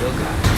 audio guide.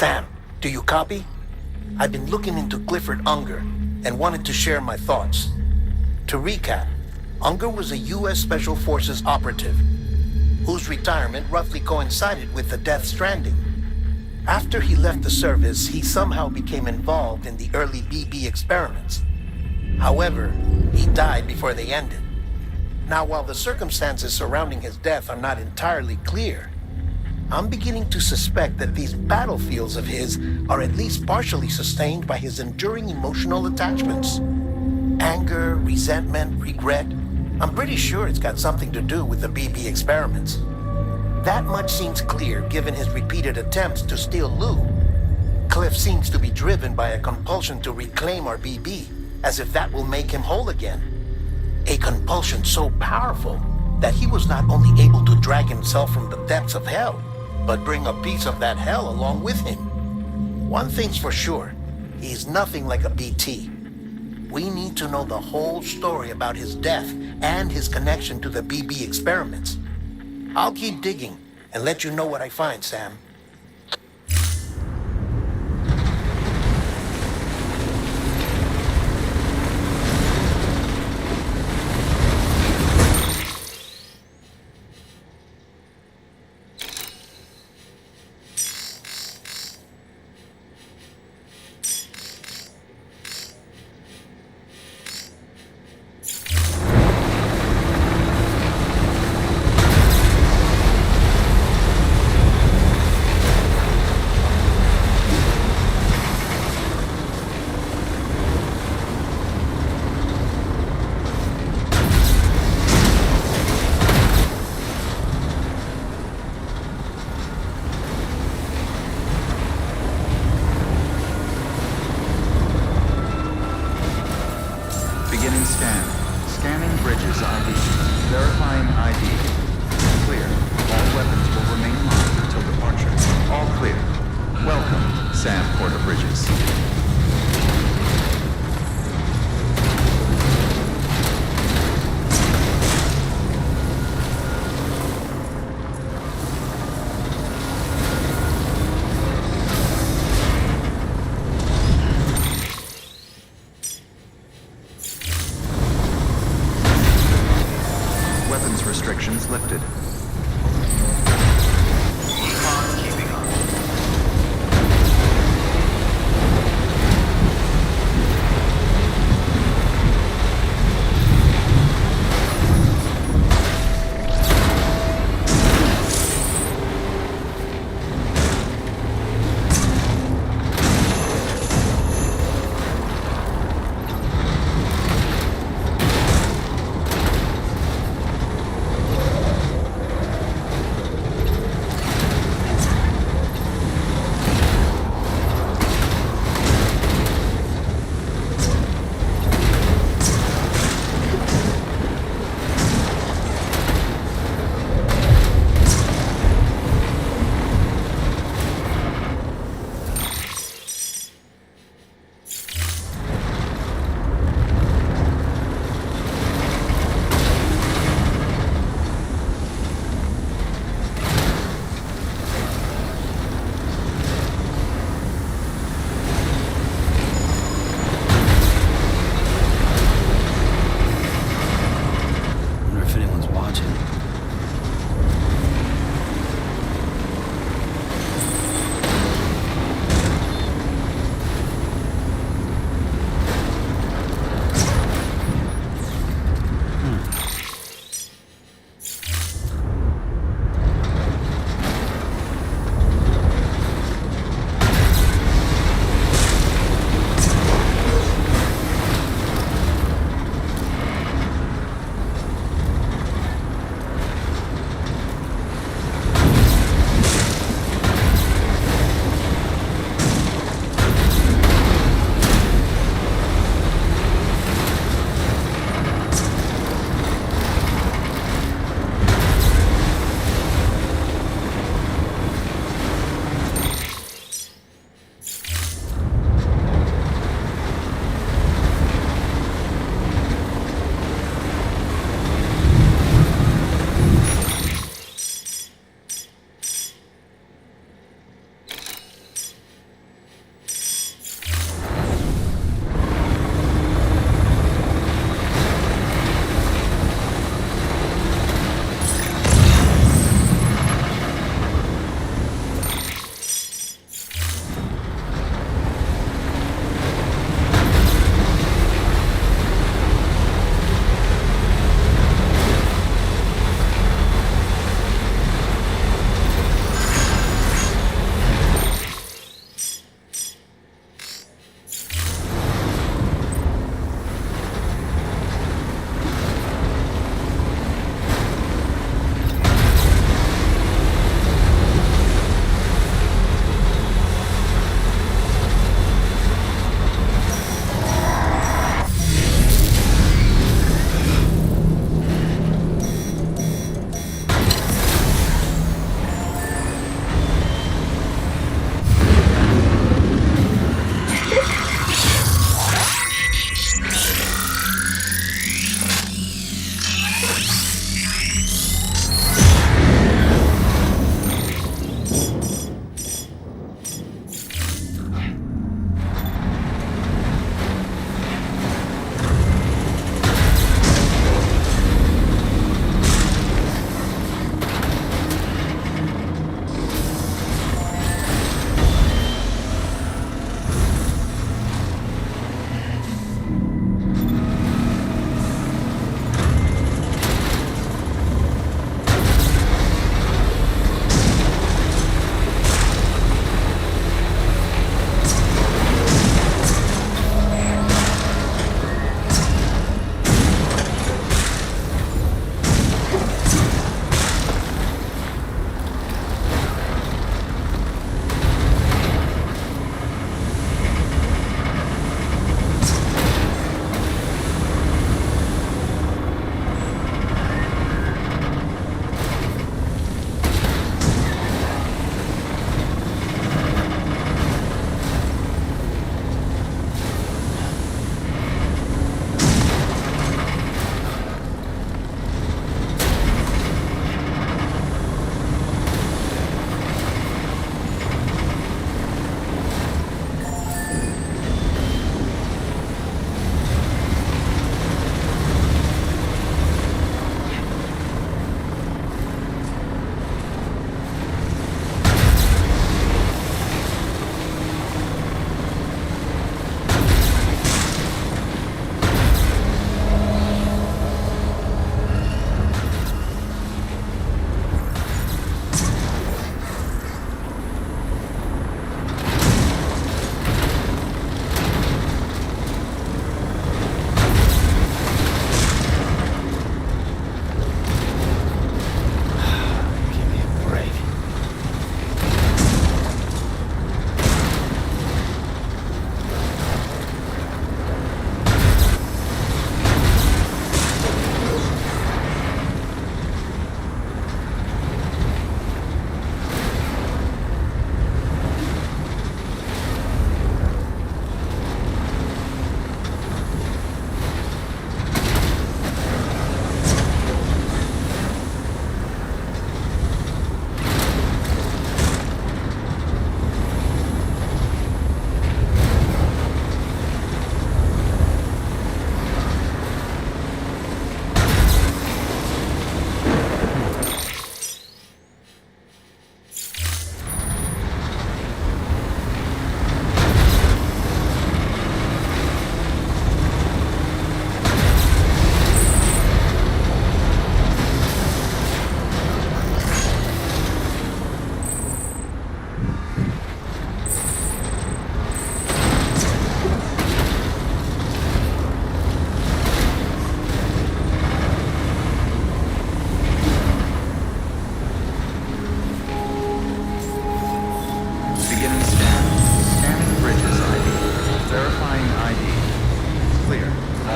Sam, do you copy? I've been looking into Clifford Unger and wanted to share my thoughts. To recap, Unger was a U.S. Special Forces operative whose retirement roughly coincided with the death Stranding. After he left the service, he somehow became involved in the early BB experiments. However, he died before they ended. Now, while the circumstances surrounding his death are not entirely clear, I'm beginning to suspect that these battlefields of his are at least partially sustained by his enduring emotional attachments. Anger, resentment, regret. I'm pretty sure it's got something to do with the BB experiments. That much seems clear given his repeated attempts to steal Lou. Cliff seems to be driven by a compulsion to reclaim our BB, as if that will make him whole again. A compulsion so powerful that he was not only able to drag himself from the depths of hell, but bring a piece of that hell along with him. One thing's for sure, he's nothing like a BT. We need to know the whole story about his death and his connection to the BB experiments. I'll keep digging and let you know what I find, Sam.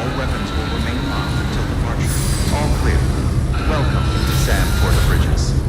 All weapons will remain locked until departure. All clear. Welcome to Sandport Bridges.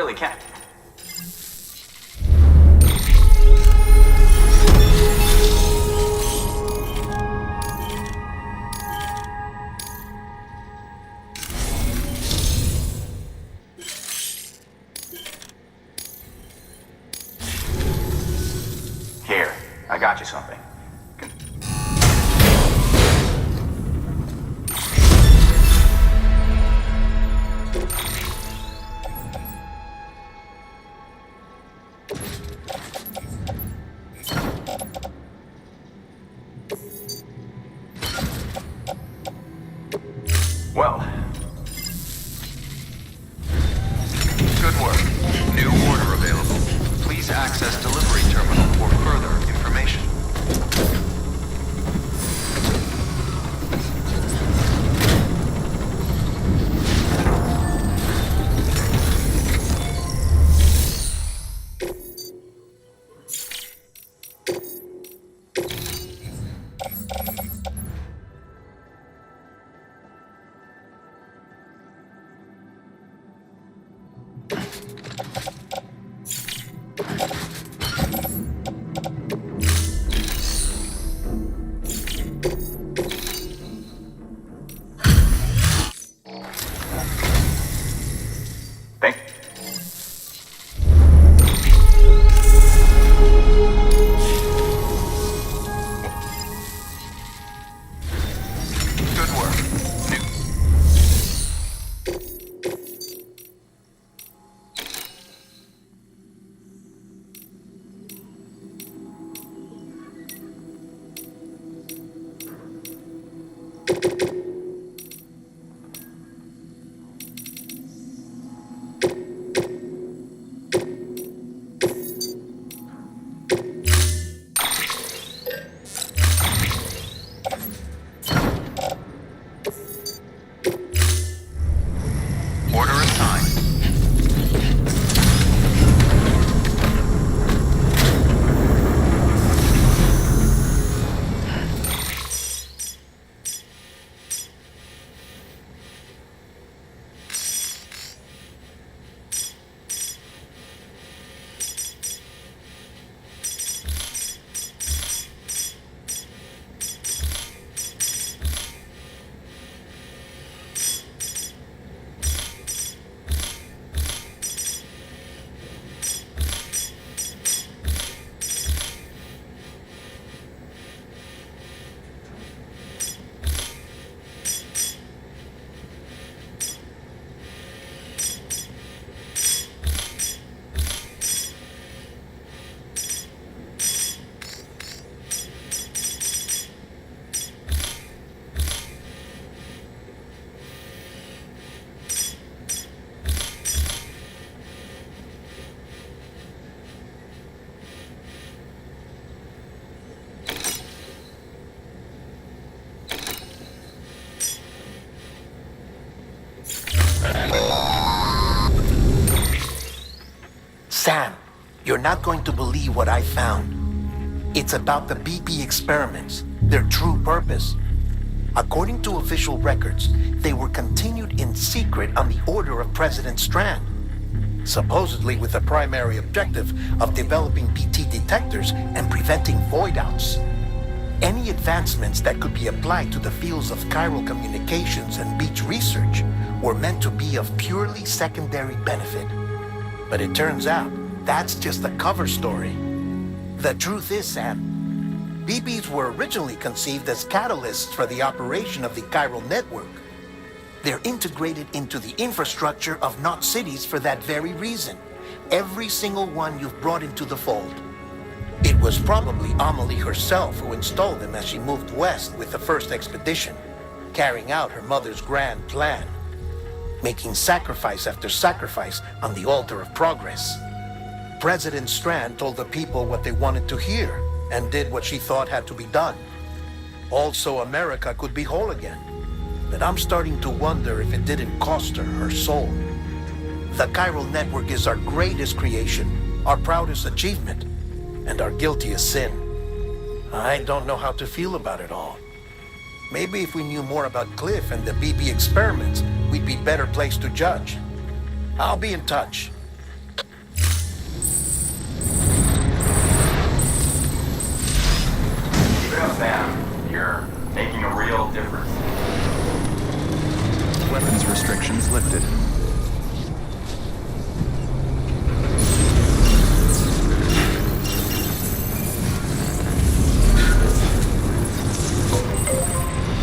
really can't. Here, I got you something. Well, Good work. New order available. Please access delivery terminal for further information. thank. Good work. New. Order assigned. Sam, you're not going to believe what I found. It's about the BP experiments, their true purpose. According to official records, they were continued in secret on the order of President Strand, supposedly with the primary objective of developing BT detectors and preventing void-outs. Any advancements that could be applied to the fields of chiral communications and beach research were meant to be of purely secondary benefit. But it turns out, that's just a cover story. The truth is, Sam, BBs were originally conceived as catalysts for the operation of the chiral network. They're integrated into the infrastructure of Knot cities for that very reason. Every single one you've brought into the fold. It was probably Amelie herself who installed them as she moved west with the first expedition, carrying out her mother's grand plan, making sacrifice after sacrifice on the altar of progress. President Strand told the people what they wanted to hear and did what she thought had to be done. Also, America could be whole again. But I'm starting to wonder if it didn't cost her her soul. The chiral network is our greatest creation, our proudest achievement, and our guiltiest sin. I don't know how to feel about it all. Maybe if we knew more about Cliff and the BB experiments, we'd be better placed to judge. I'll be in touch. up, Sam. You're making a real difference. Weapons restrictions lifted.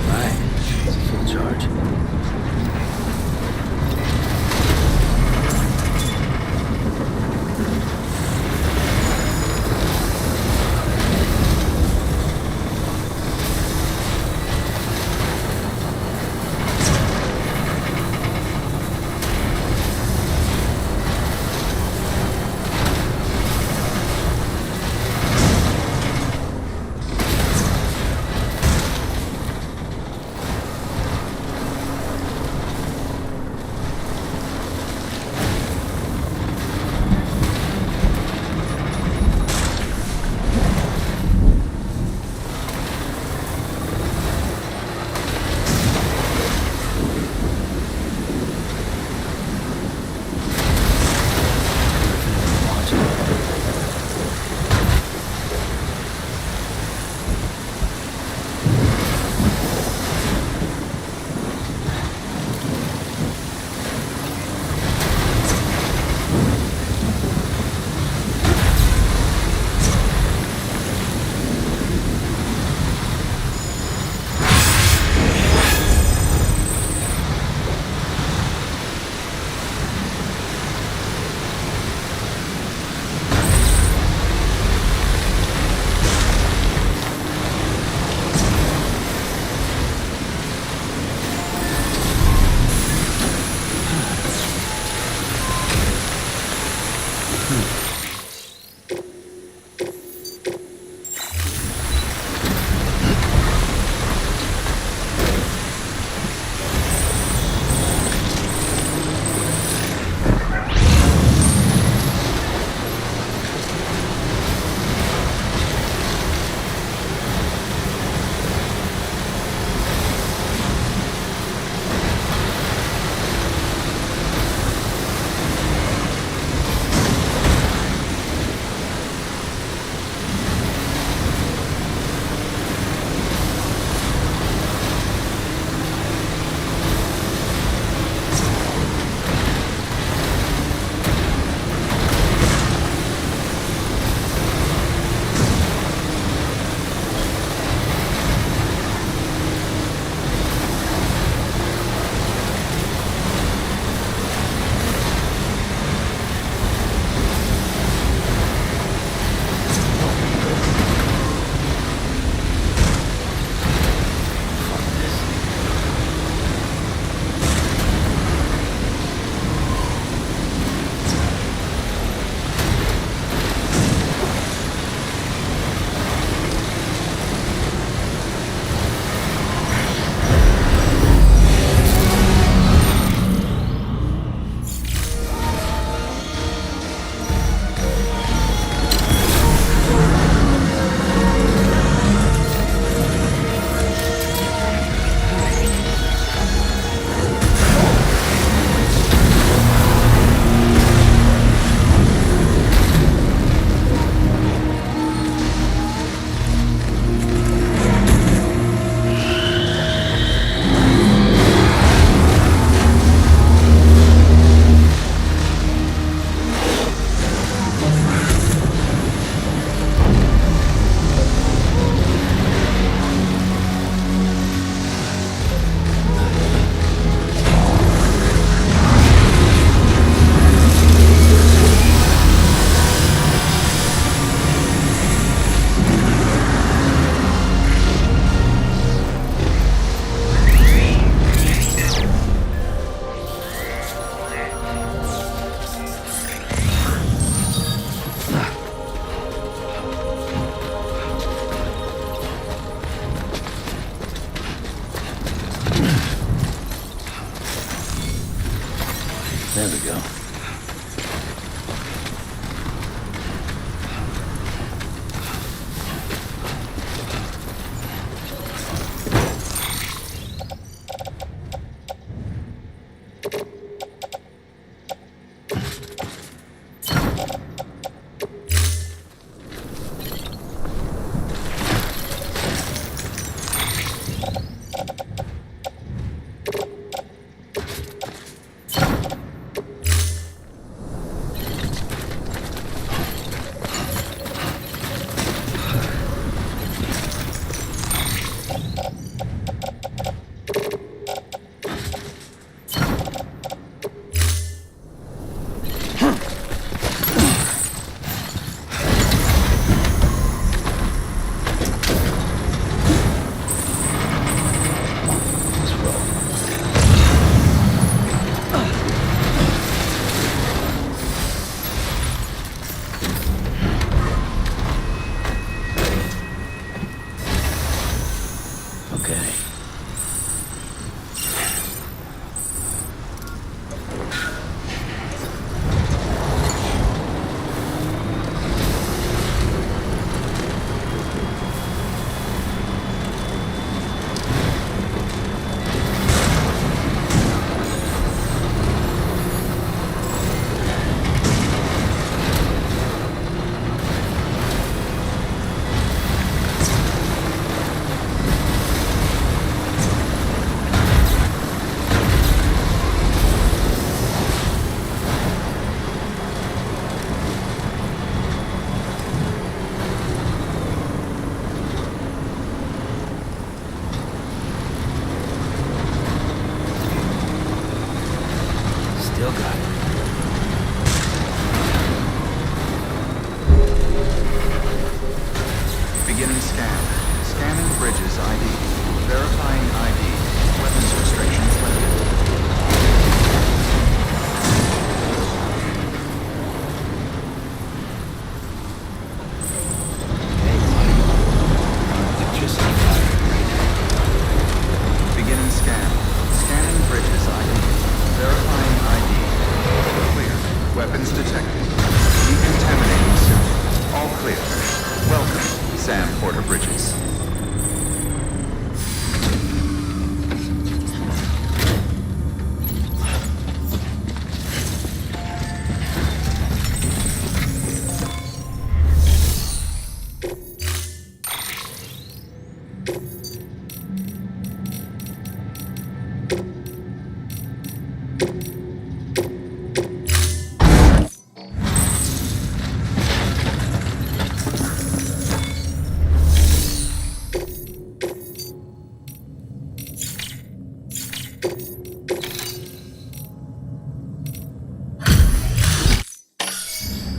Right. It's a full charge.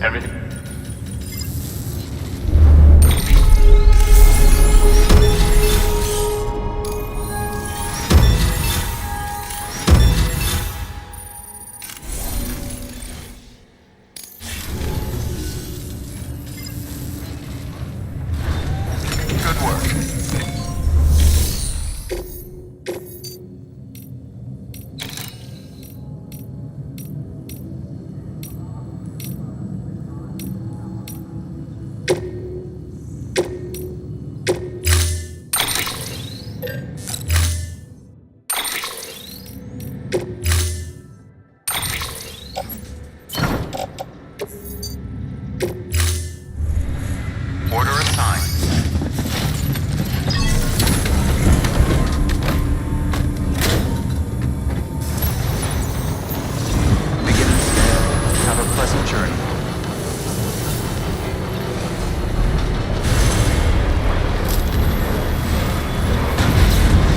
Everything. Good work. Order assigned. Beginning scan. Have a pleasant journey.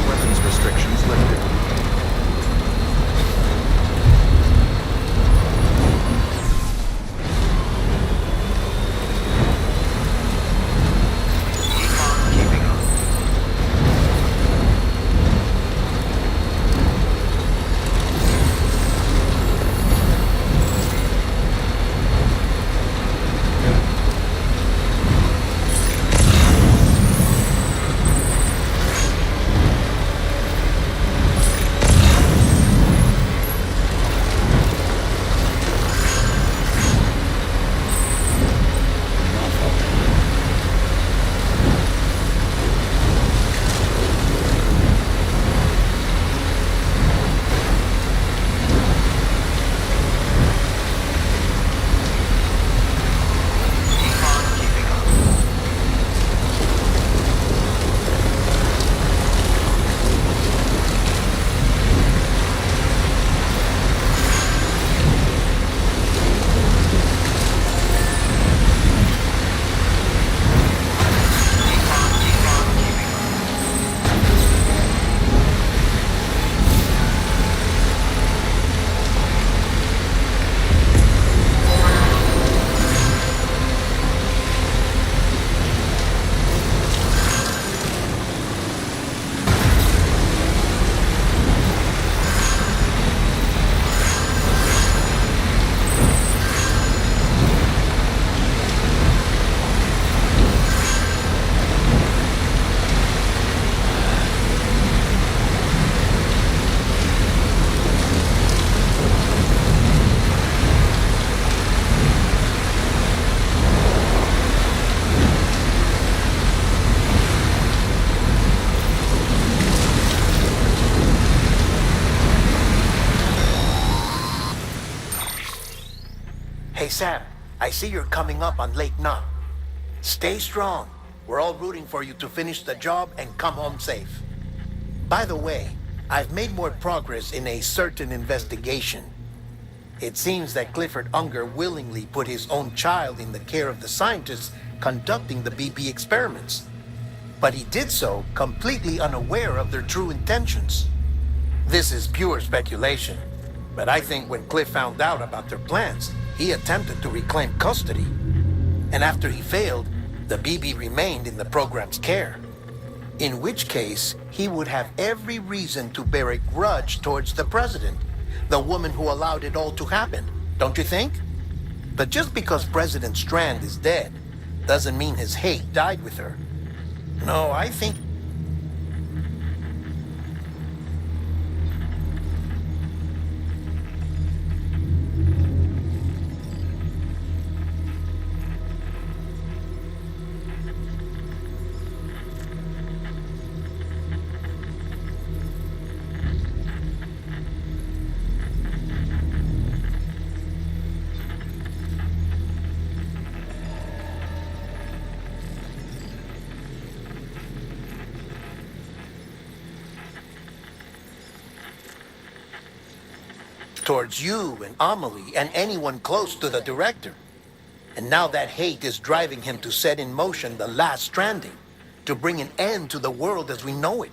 Weapons restrictions lifted. Econ keeping up. Econ keeping up. Econ keeping up. Hey, Sam, I see you're coming up on Lake Knot. Stay strong. We're all rooting for you to finish the job and come home safe. By the way, I've made more progress in a certain investigation. It seems that Clifford Unger willingly put his own child in the care of the scientists conducting the BB experiments. But he did so completely unaware of their true intentions. This is pure speculation, but I think when Cliff found out about their plans, he attempted to reclaim custody. And after he failed, the BB remained in the program's care. In which case, he would have every reason to bear a grudge towards the president, the woman who allowed it all to happen, don't you think? But just because President Strand is dead, doesn't mean his hate died with her. No, I think... towards you and Amelie and anyone close to the director. And now that hate is driving him to set in motion the last Stranding, to bring an end to the world as we know it.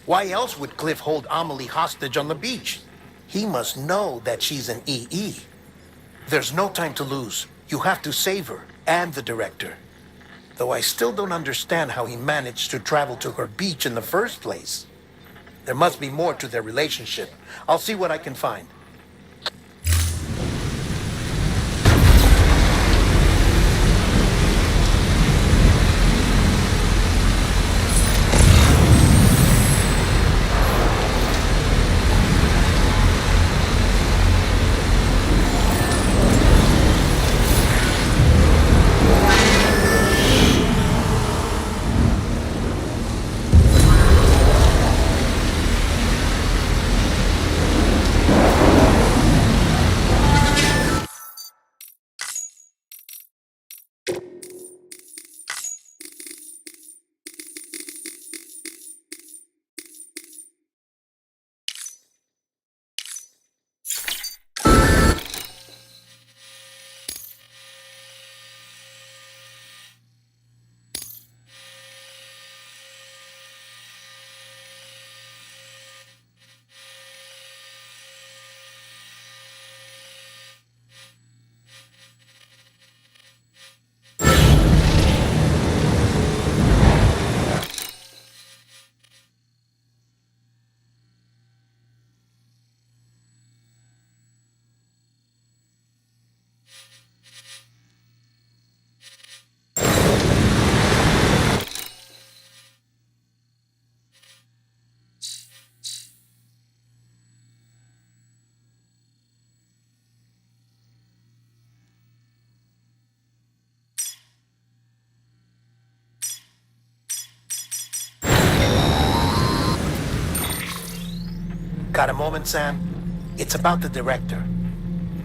Why else would Cliff hold Amelie hostage on the beach? He must know that she's an EE. There's no time to lose. You have to save her and the director. Though I still don't understand how he managed to travel to her beach in the first place. There must be more to their relationship. I'll see what I can find. Got a moment, Sam? It's about the director.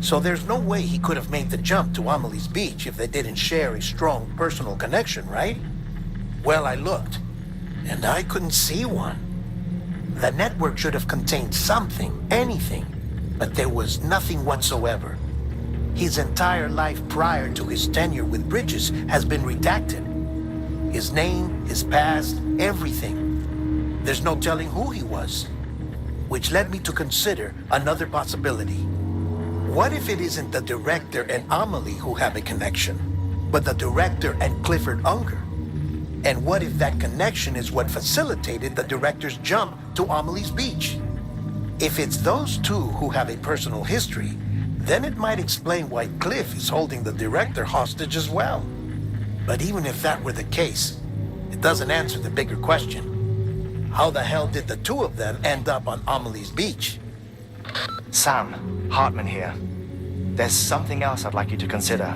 So there's no way he could have made the jump to Amelie's beach if they didn't share a strong personal connection, right? Well, I looked, and I couldn't see one. The network should have contained something, anything, but there was nothing whatsoever. His entire life prior to his tenure with Bridges has been redacted. His name, his past, everything. There's no telling who he was. Which led me to consider another possibility. What if it isn't the director and Amelie who have a connection, but the director and Clifford Unger? And what if that connection is what facilitated the director's jump to Amelie's beach? If it's those two who have a personal history, then it might explain why Cliff is holding the director hostage as well. But even if that were the case, it doesn't answer the bigger question. How the hell did the two of them end up on Amelie's beach? Sam, Hartman here. There's something else I'd like you to consider.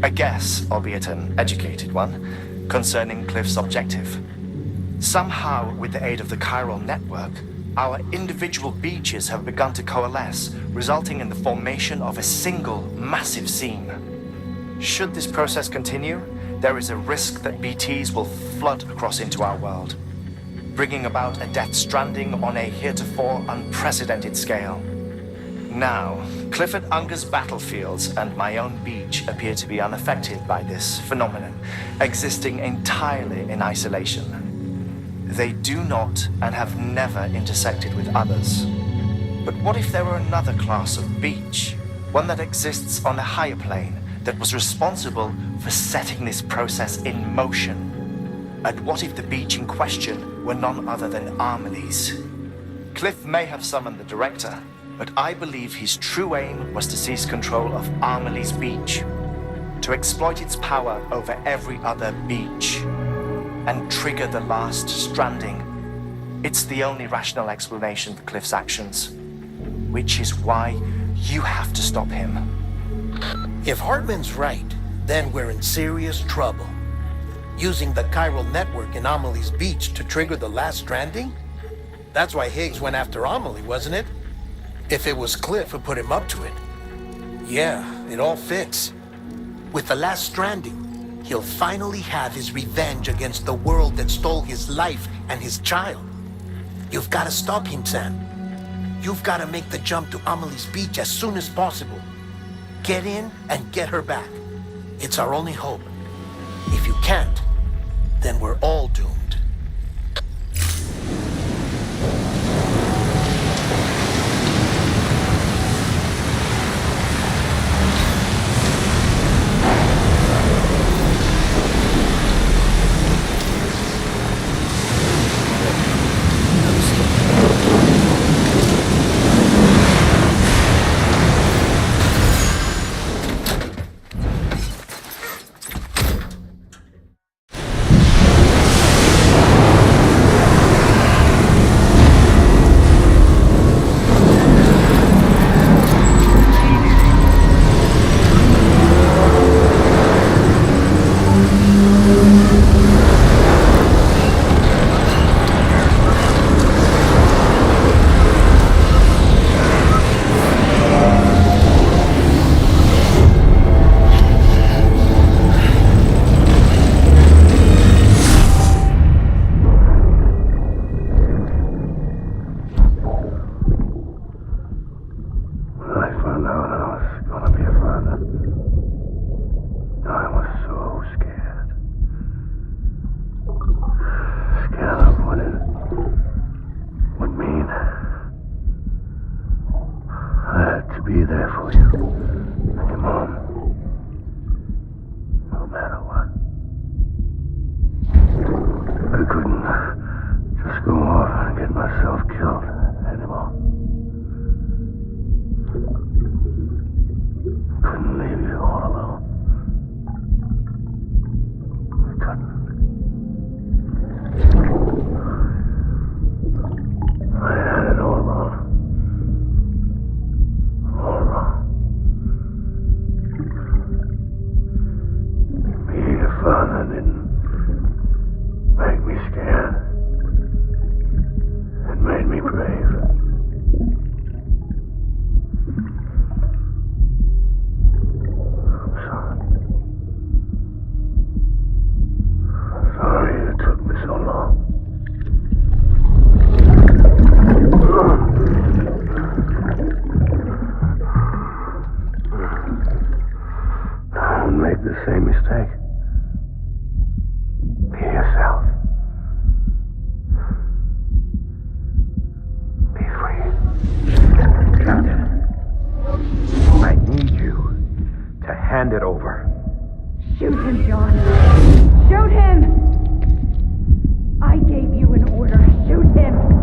A guess, albeit an educated one, concerning Cliff's objective. Somehow, with the aid of the chiral network, our individual beaches have begun to coalesce, resulting in the formation of a single, massive seam. Should this process continue, there is a risk that BTs will flood across into our world, bringing about a death stranding on a heretofore unprecedented scale. Now, Clifford Unger's battlefields and my own beach appear to be unaffected by this phenomenon, existing entirely in isolation. They do not and have never intersected with others. But what if there were another class of beach, one that exists on a higher plane, that was responsible for setting this process in motion? And what if the beach in question were none other than Amelie's? Cliff may have summoned the director, but I believe his true aim was to seize control of Amelie's beach, to exploit its power over every other beach, and trigger the last stranding. It's the only rational explanation for Cliff's actions, which is why you have to stop him. If Hartman's right, then we're in serious trouble. Using the chiral network in Amelie's beach to trigger the last stranding? That's why Higgs went after Amelie, wasn't it? If it was Cliff who put him up to it. Yeah, it all fits. With the last stranding, he'll finally have his revenge against the world that stole his life and his child. You've got to stop him, Sam. You've got to make the jump to Amelie's beach as soon as possible. Get in and get her back. It's our only hope. If you can't, then we're all doomed. the same mistake. Be yourself. Be free. Captain, I need you to hand it over. Shoot him, John. Shoot him! I gave you an order. Shoot him!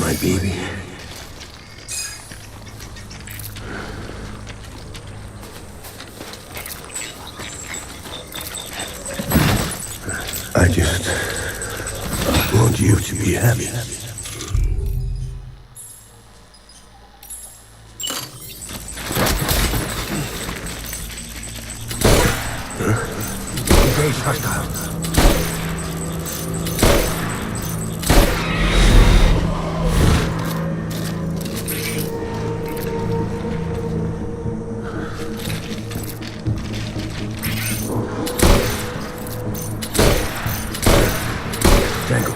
my baby. I just want you to be happy. Engage hostile.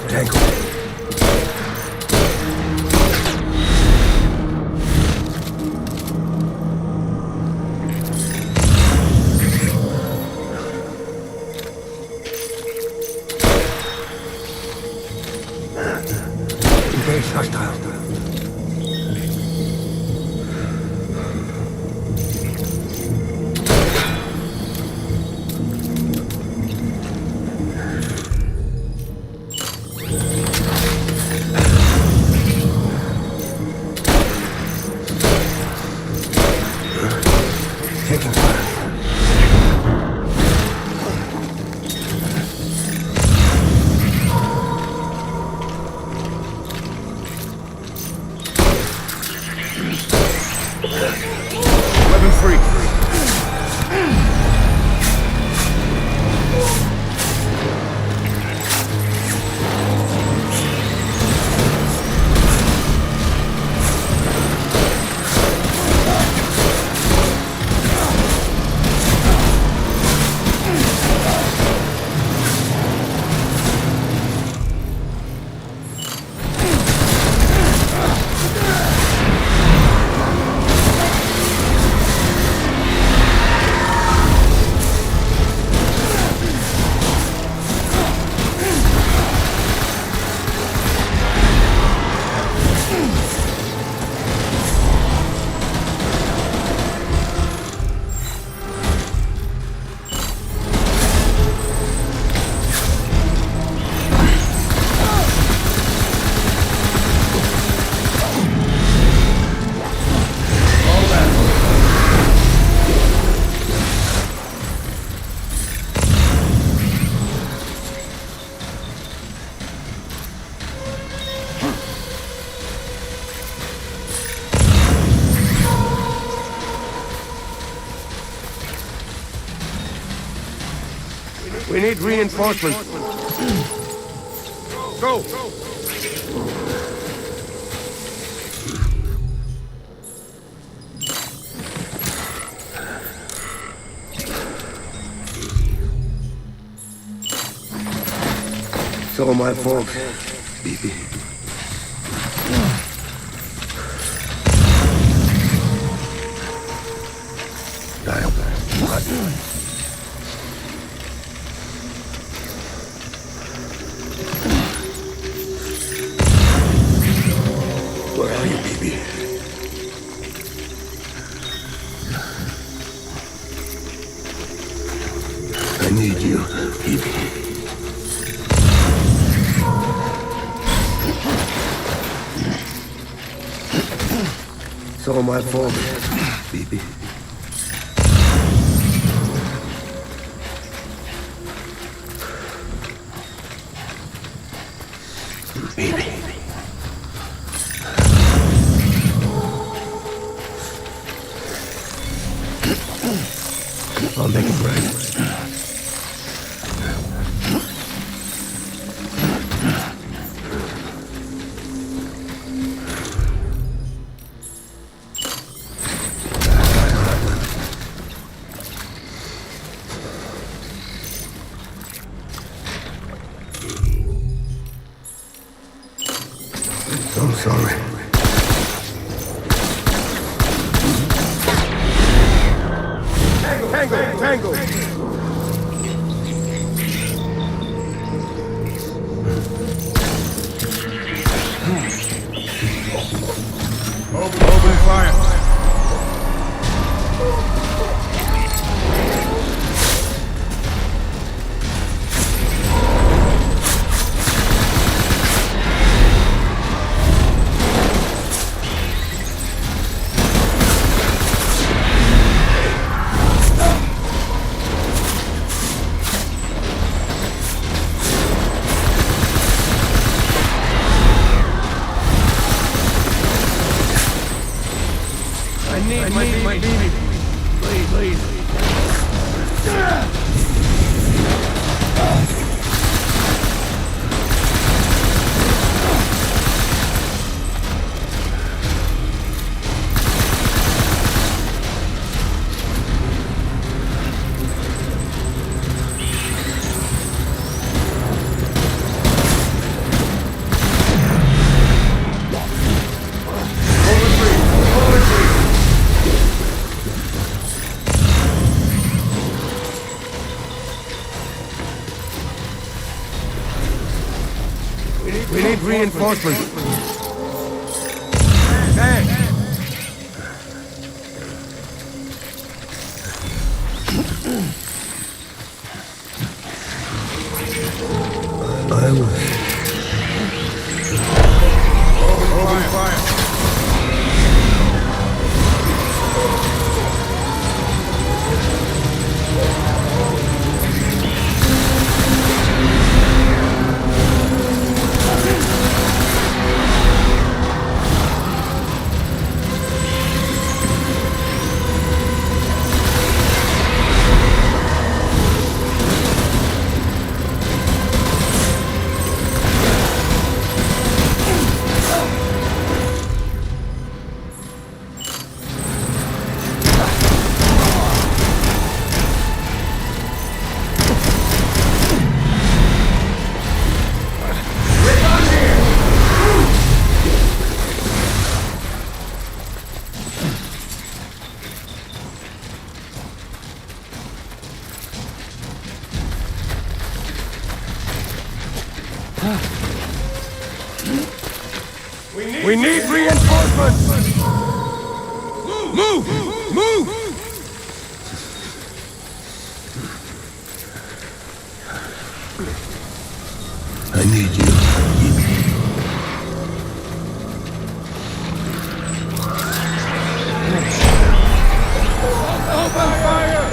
Tango. Engage hostile. We need reinforcements. Go! It's all my fault, baby. Where are you, baby? I need you, baby. It's all my fault, baby. Baby. I'll make it right. I'm sorry. Tango! Open fire! I need my baby. Please. We need reinforcements. I was... Open fire! We need reinforcements! Move! I need you. Open fire!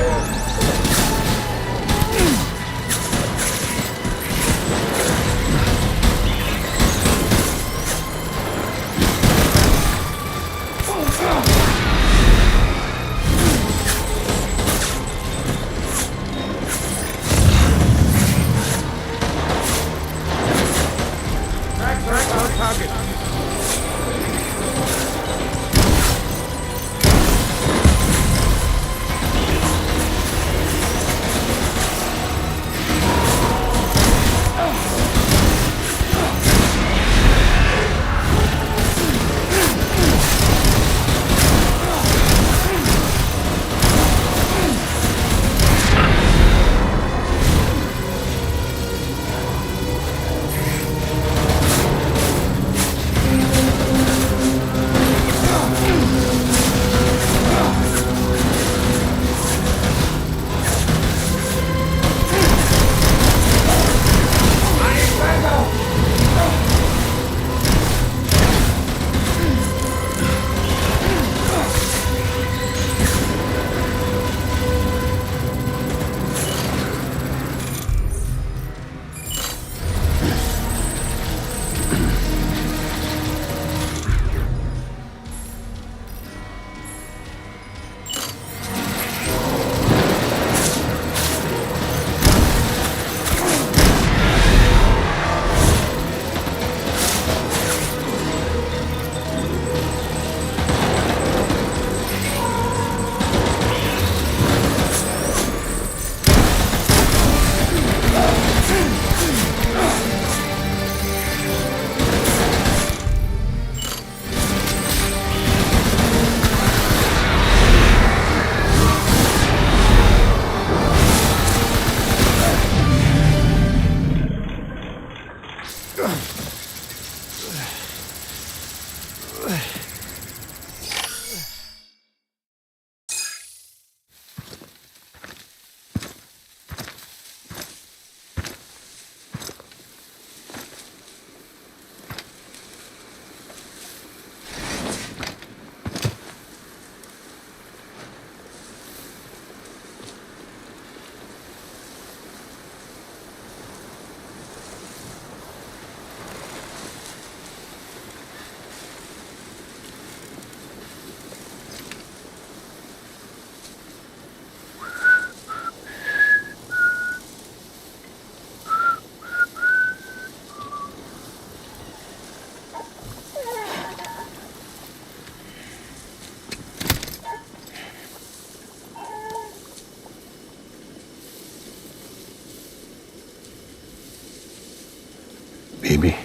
Baby,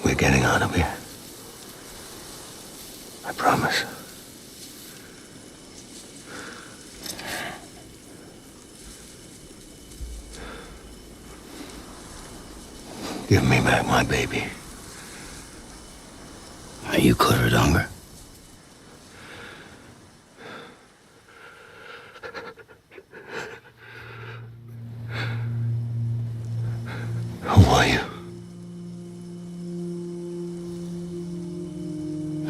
we're getting out of here. I promise. Give me back my baby. Are you Clifford Unger? Who are you?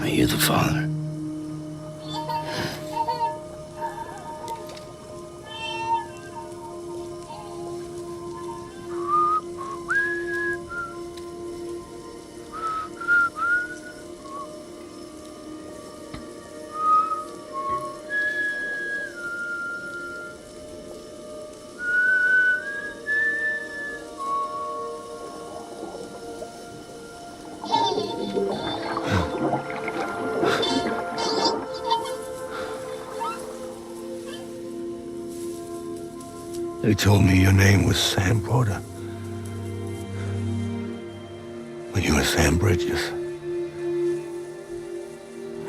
Are you the father? They told me your name was Sam Porter. But you were Sam Bridges.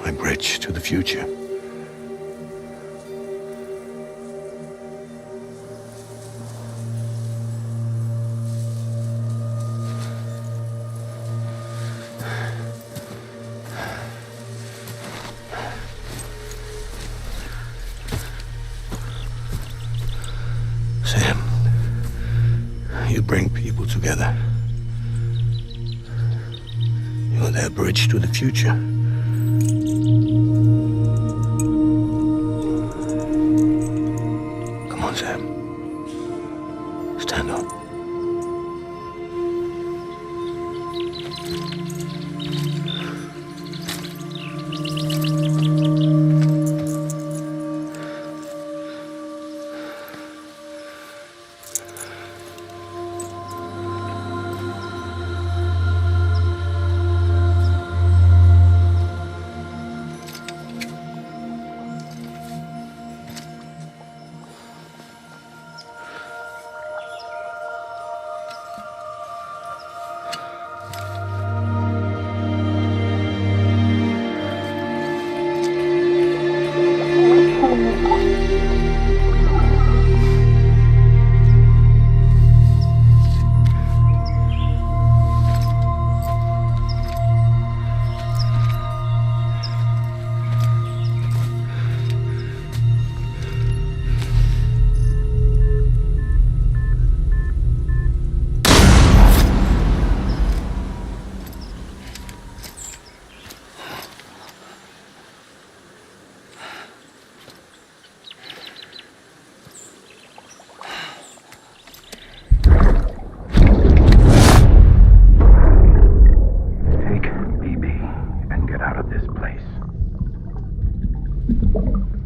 My bridge to the future. Sam, you bring people together. You're their bridge to the future. Come on, Sam. Stand up.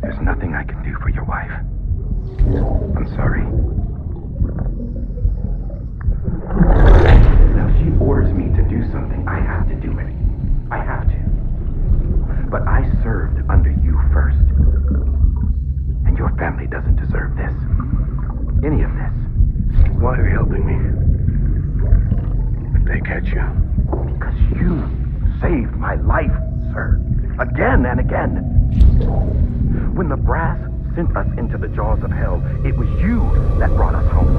There's nothing I can do for your wife. I'm sorry. Now, she orders me to do something. I have to do it. I have to. But I served under you first. And your family doesn't deserve this. Any of this. Why are you helping me? If they catch you. Because you saved my life, sir. Again and again. When the brass sent us into the jaws of hell, it was you that brought us home.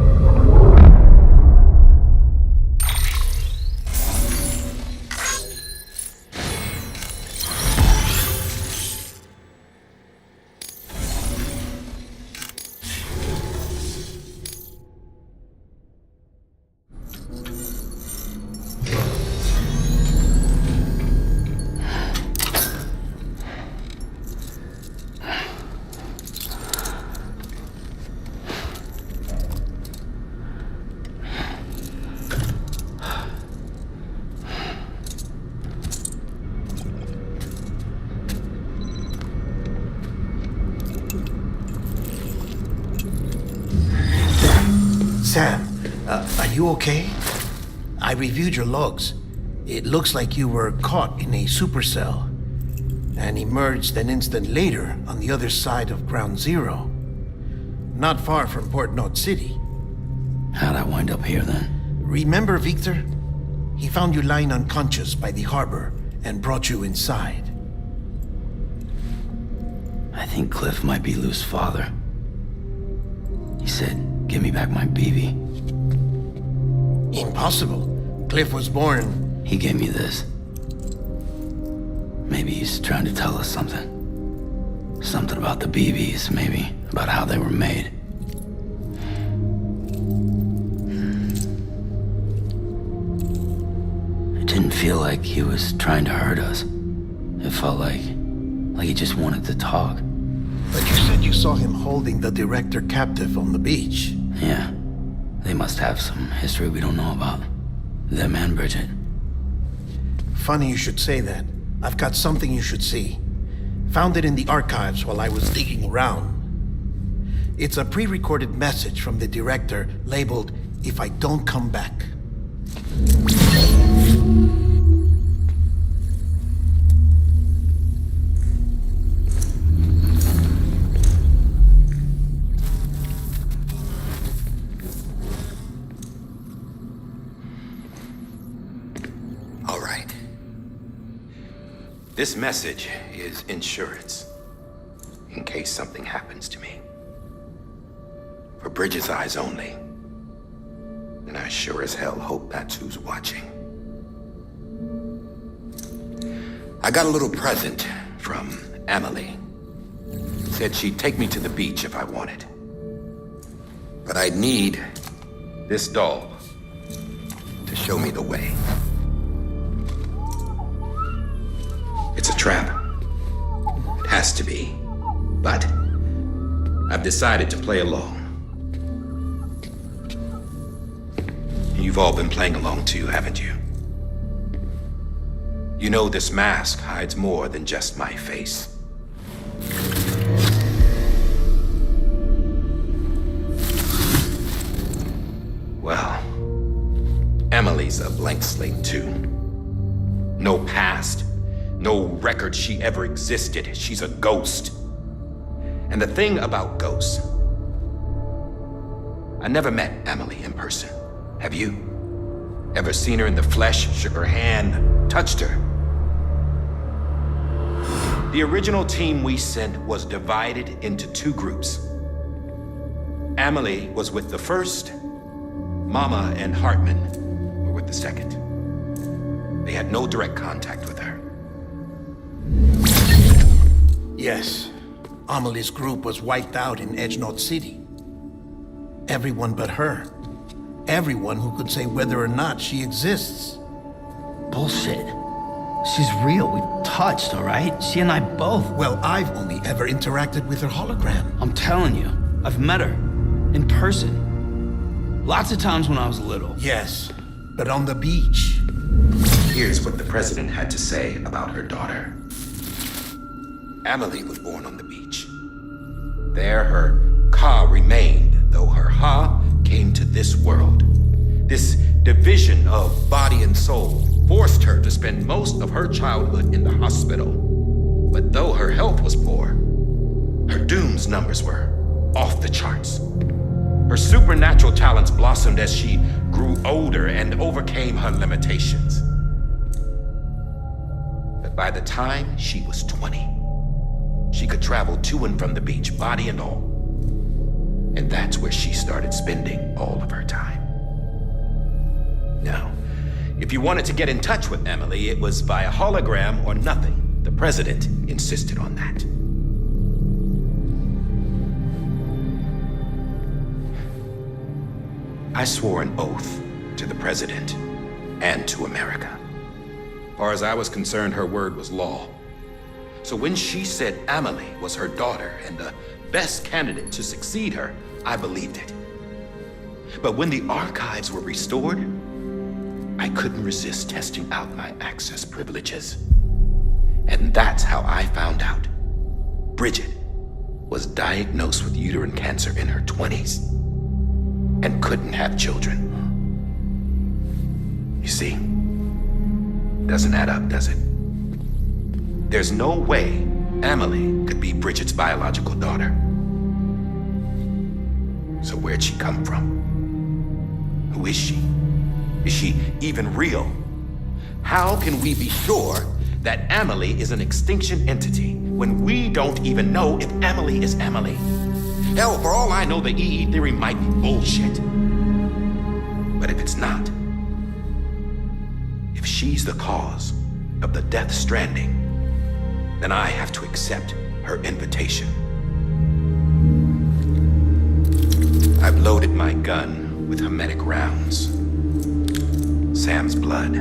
Sam, are you okay? I reviewed your logs. It looks like you were caught in a supercell and emerged an instant later on the other side of Ground Zero. Not far from Port Knot City. How'd I wind up here then? Remember Victor? He found you lying unconscious by the harbor and brought you inside. I think Cliff might be Lou's father. He said, give me back my BB. Impossible. Cliff was born... He gave me this. Maybe he's trying to tell us something. Something about the BBs, maybe. About how they were made. It didn't feel like he was trying to hurt us. It felt like he just wanted to talk. But you said you saw him holding the director captive on the beach. Yeah. They must have some history we don't know about. Them and Bridget. Funny you should say that. I've got something you should see. Found it in the archives while I was digging around. It's a pre-recorded message from the director labeled, "If I don't come back." All right. This message is insurance, in case something happens to me. For Bridget's eyes only. And I sure as hell hope that's who's watching. I got a little present from Emily. Said she'd take me to the beach if I wanted. But I'd need this doll to show me the way. It's a trap. It has to be. But I've decided to play along. You've all been playing along too, haven't you? You know this mask hides more than just my face. Well, Emily's a blank slate too. No past. No record she ever existed. She's a ghost. And the thing about ghosts, I never met Emily in person. Have you? Ever seen her in the flesh, shook her hand, touched her? The original team we sent was divided into two groups. Emily was with the first. Mama and Hartman were with the second. They had no direct contact with her. Yes. Amelie's group was wiped out in Edge Knot City. Everyone but her. Everyone who could say whether or not she exists. Bullshit. She's real. We touched, all right? She and I both. Well, I've only ever interacted with her hologram. I'm telling you, I've met her. In person. Lots of times when I was little. Yes, but on the beach. Here's what the president had to say about her daughter. Emily was born on the beach. There her Ka remained, though her Ha came to this world. This division of body and soul forced her to spend most of her childhood in the hospital. But though her health was poor, her Doom's numbers were off the charts. Her supernatural talents blossomed as she grew older and overcame her limitations. But by the time she was 20, she could travel to and from the beach, body and all. And that's where she started spending all of her time. Now, if you wanted to get in touch with Emily, it was via hologram or nothing. The president insisted on that. I swore an oath to the president and to America. As far as I was concerned, her word was law. So when she said Emily was her daughter and the best candidate to succeed her, I believed it. But when the archives were restored, I couldn't resist testing out my access privileges. And that's how I found out Bridget was diagnosed with uterine cancer in her 20s and couldn't have children. You see, doesn't add up, does it? There's no way Emily could be Bridget's biological daughter. So where'd she come from? Who is she? Is she even real? How can we be sure that Amelie is an extinction entity when we don't even know if Amelie is Amelie? Hell, for all I know, the EE theory might be bullshit. But if it's not, if she's the cause of the death stranding, then I have to accept her invitation. I've loaded my gun with hermetic rounds. Sam's blood.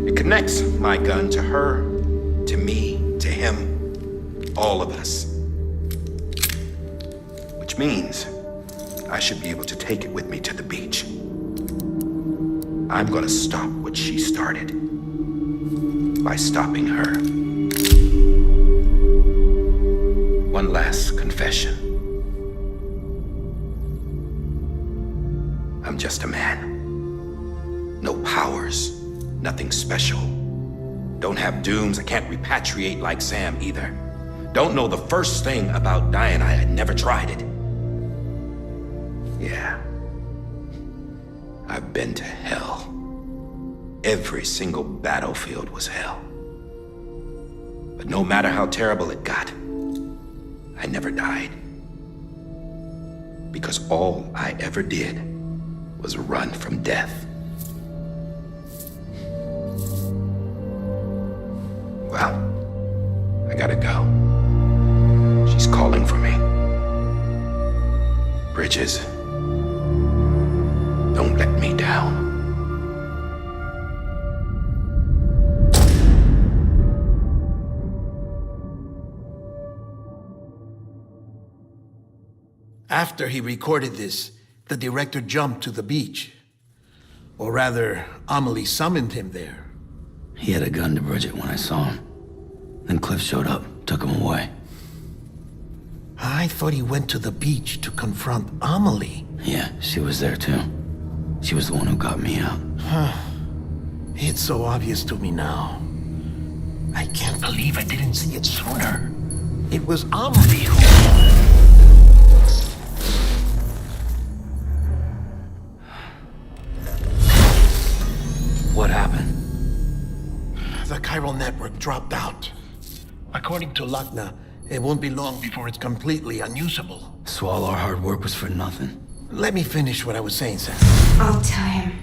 It connects my gun to her, to me, to him, all of us. Which means I should be able to take it with me to the beach. I'm gonna stop what she started by stopping her. One last confession. I'm just a man. No powers, nothing special. Don't have dooms, I can't repatriate like Sam either. Don't know the first thing about dying, I had never tried it. Yeah. I've been to hell. Every single battlefield was hell. But no matter how terrible it got, I never died. Because all I ever did was run from death. Well, I gotta go. She's calling for me. Bridges, don't let me down. After he recorded this, the director jumped to the beach. Or rather, Amelie summoned him there. He had a gun to Bridget when I saw him. Then Cliff showed up, took him away. I thought he went to the beach to confront Amelie. Yeah, she was there too. She was the one who got me out. It's so obvious to me now. I can't believe I didn't see it sooner. It was Amelie who... What happened? The chiral network dropped out. According to Lachna, it won't be long before it's completely unusable. So all our hard work was for nothing. Let me finish what I was saying, Sam. I'll tell him.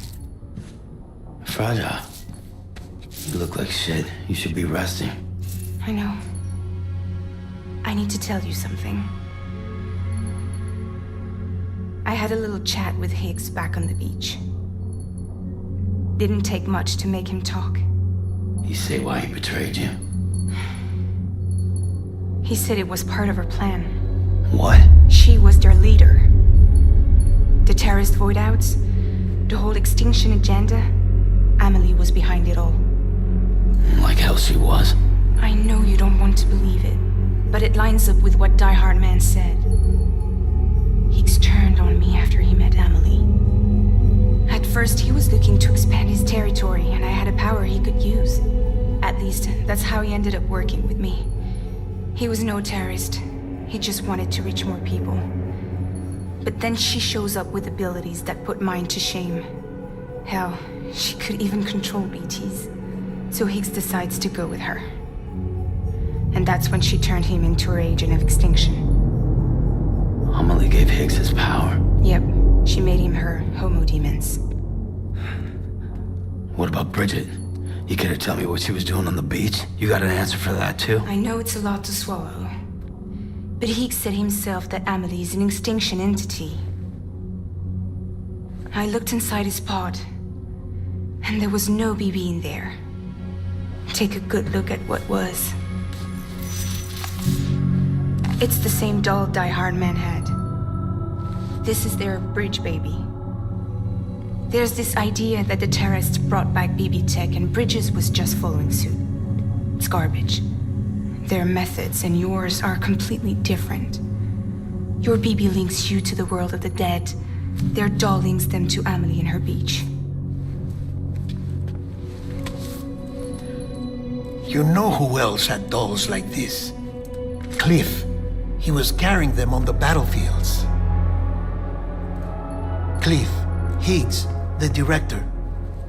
Fragile. You look like shit. You should be resting. I know. I need to tell you something. I had a little chat with Higgs back on the beach. Didn't take much to make him talk. You say why he betrayed you? He said it was part of her plan. What? She was their leader. The terrorist void-outs, the whole extinction agenda, Amelie was behind it all. Like hell she was. I know you don't want to believe it, but it lines up with what Die Hard Man said. Higgs turned on me after he met Amelie. At first, he was looking to expand his territory, and I had a power he could use. At least, that's how he ended up working with me. He was no terrorist. He just wanted to reach more people. But then she shows up with abilities that put mine to shame. Hell, she could even control BTs. So Higgs decides to go with her. And that's when she turned him into her agent of extinction. Amelie gave Higgs his power. Yep, she made him her homo demons. What about Bridget? You care to tell me what she was doing on the beach? You got an answer for that too? I know it's a lot to swallow. But Higgs said himself that Amelie is an extinction entity. I looked inside his pod, and there was no BB in there. Take a good look at what was. It's the same doll Die Hard Man had. This is their bridge baby. There's this idea that the terrorists brought back BB tech and Bridges was just following suit. It's garbage. Their methods and yours are completely different. Your BB links you to the world of the dead. Their doll links them to Amelie and her beach. You know who else had dolls like this? Cliff. He was carrying them on the battlefields. Cliff, Higgs, the director.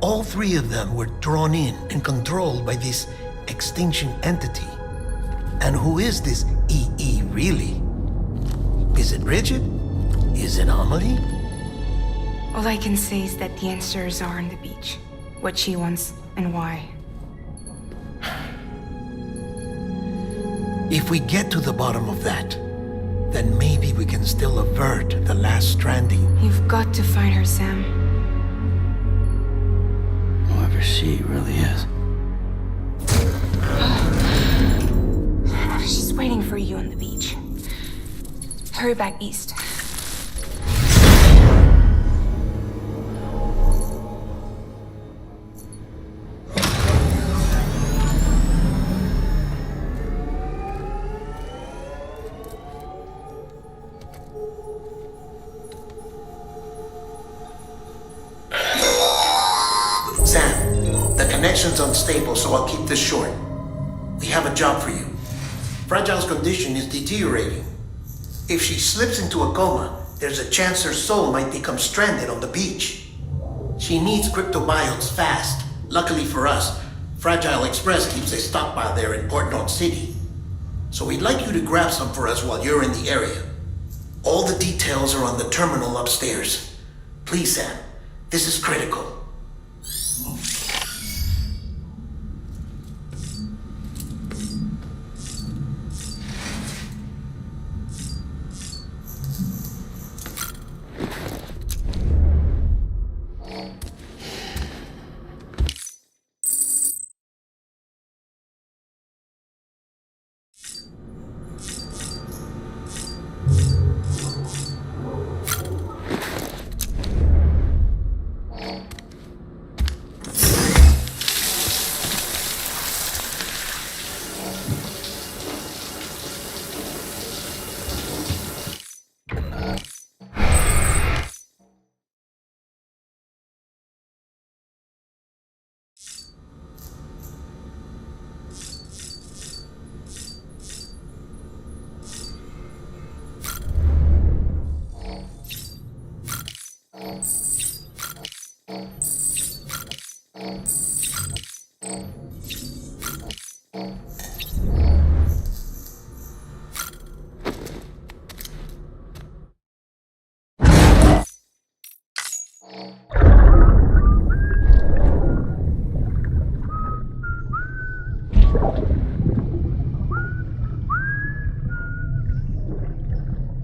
All three of them were drawn in and controlled by this extinction entity. And who is this EE really? Is it Bridget? Is it Amelie? All I can say is that the answers are on the beach. What she wants and why. If we get to the bottom of that, then maybe we can still avert the last stranding. You've got to find her, Sam. Whoever she really is. She's waiting for you on the beach. Hurry back east. Sam, the connection's unstable, so I'll keep this short. We have a job for you. Fragile's condition is deteriorating. If she slips into a coma, there's a chance her soul might become stranded on the beach. She needs cryptobiotes fast. Luckily for us, Fragile Express keeps a stockpile there in Port North City. So we'd like you to grab some for us while you're in the area. All the details are on the terminal upstairs. Please, Sam, this is critical.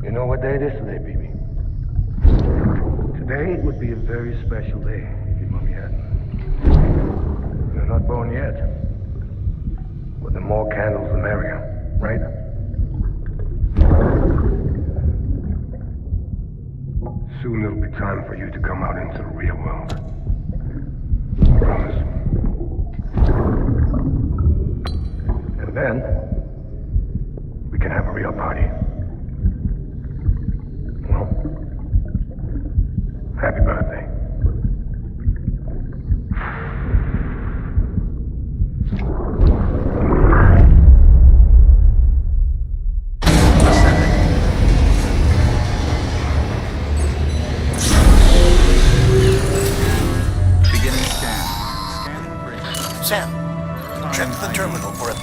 You know what day it is today, BB? Today would be a very special day if your mommy hadn't. You're not born yet. But the more candles, the merrier, right? Soon it'll be time for you to come out into the real world. I promise. And then, we can have a real party. Well, happy birthday. Beginning scan. Scanning bridge. Sam, check the terminal for a...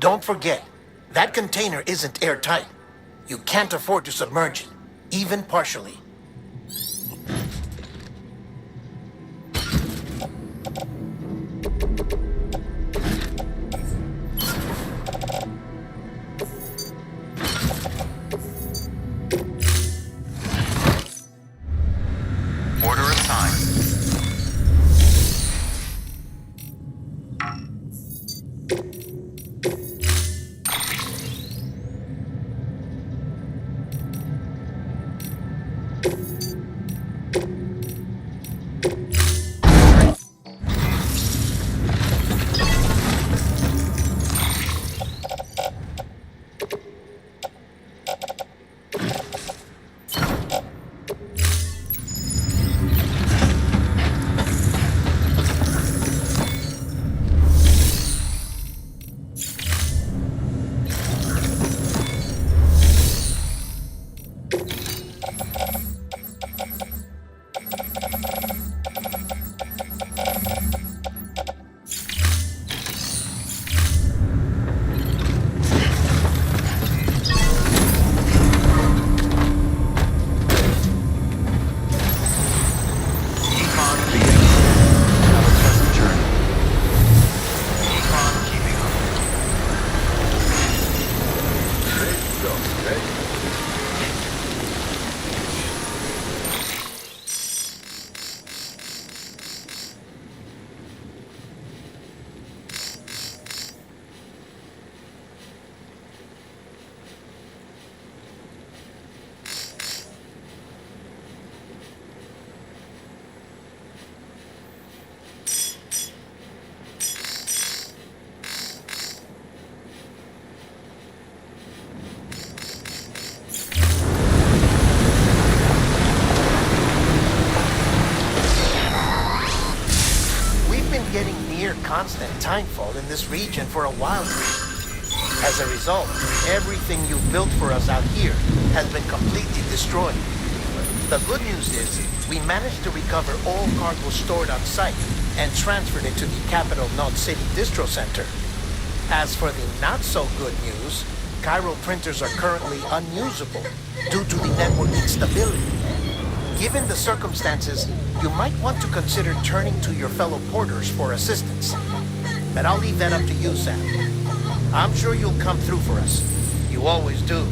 Don't forget, that container isn't airtight. You can't afford to submerge it, even partially. Order assigned. Constant timefall in this region for a while. As a result, everything you built for us out here has been completely destroyed. The good news is, we managed to recover all cargo stored on site and transferred it to the Capital Knot City Distro Center. As for the not-so-good news, Chiral printers are currently unusable due to the network instability. Given the circumstances, you might want to consider turning to your fellow porters for assistance. But I'll leave that up to you, Sam. I'm sure you'll come through for us. You always do.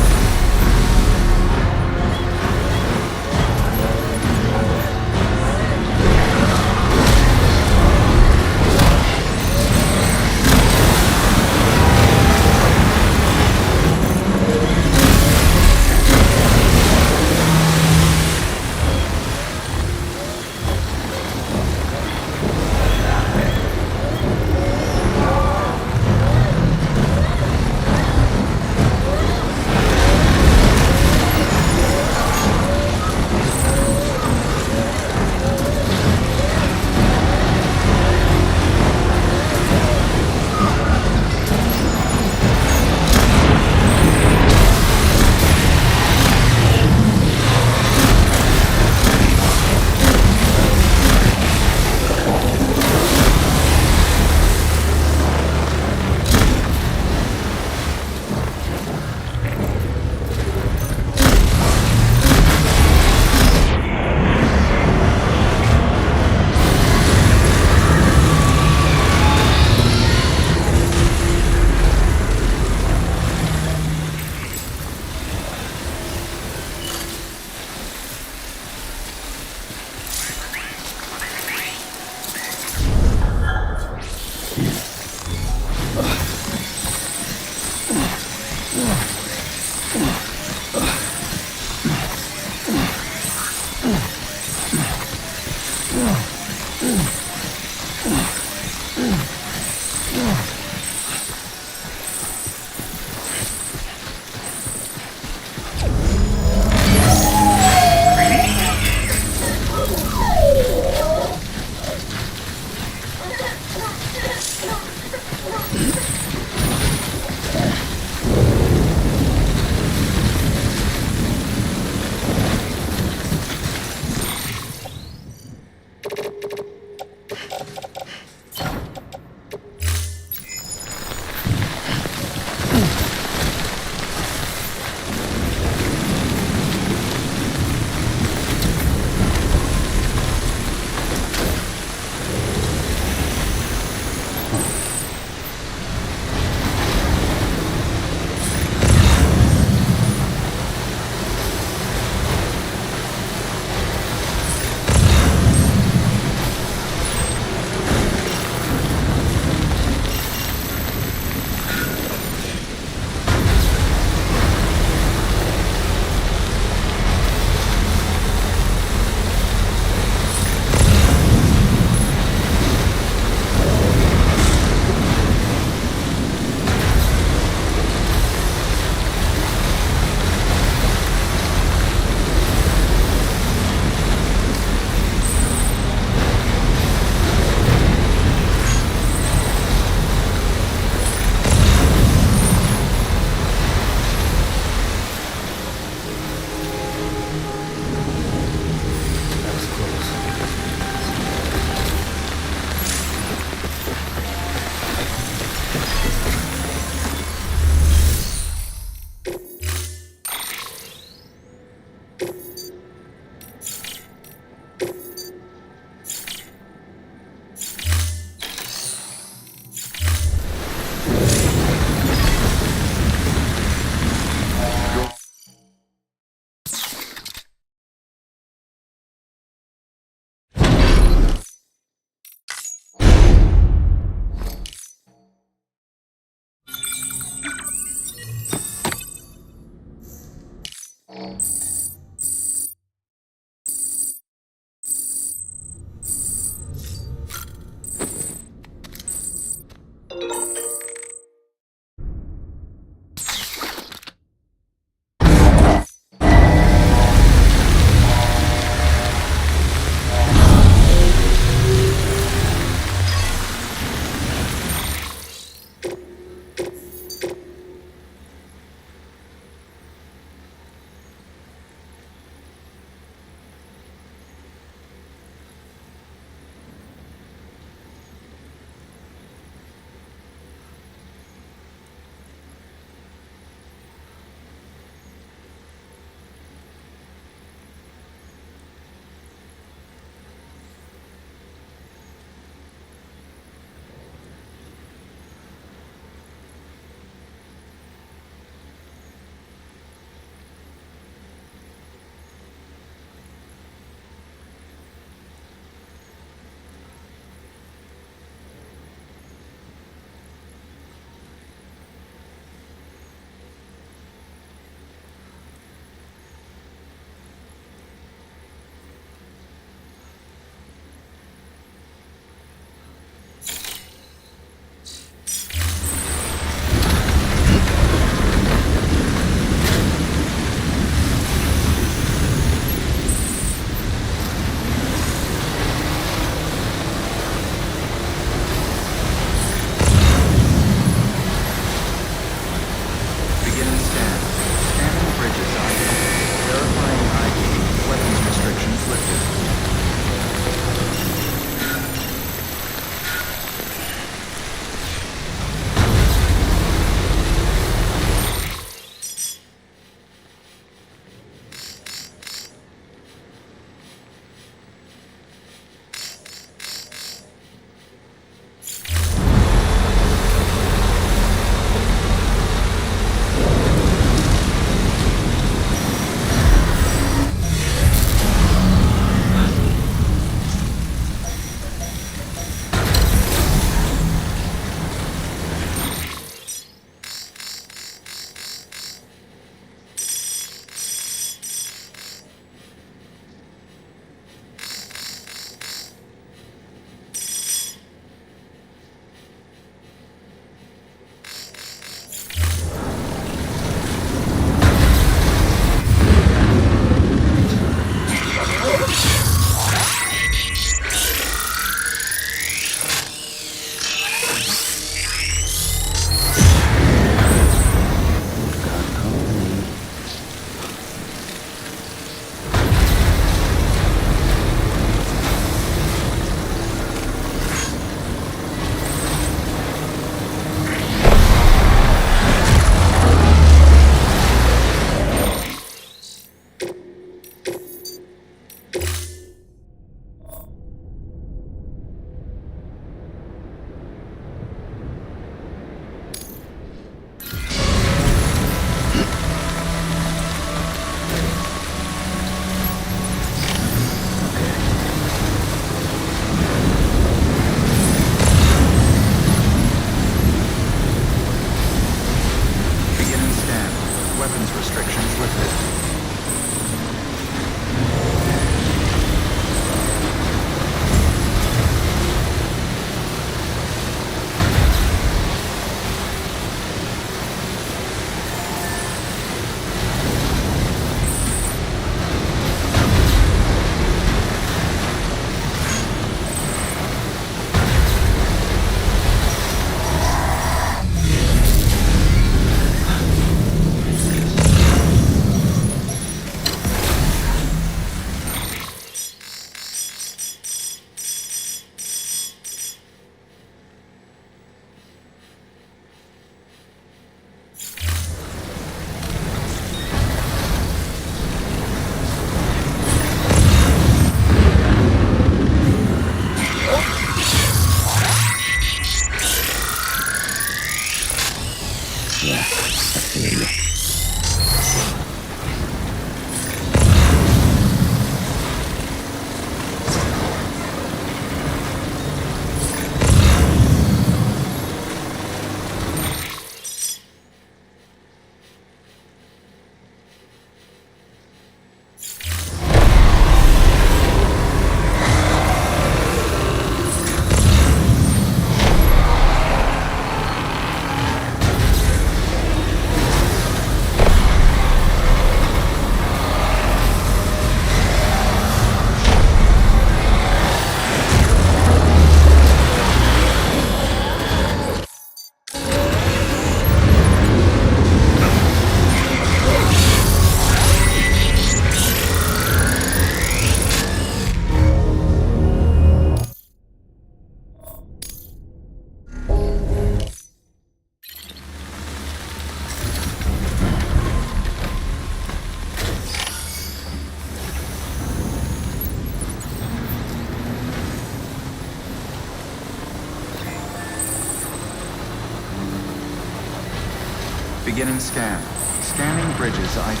Beginning scan. Scanning bridges ID.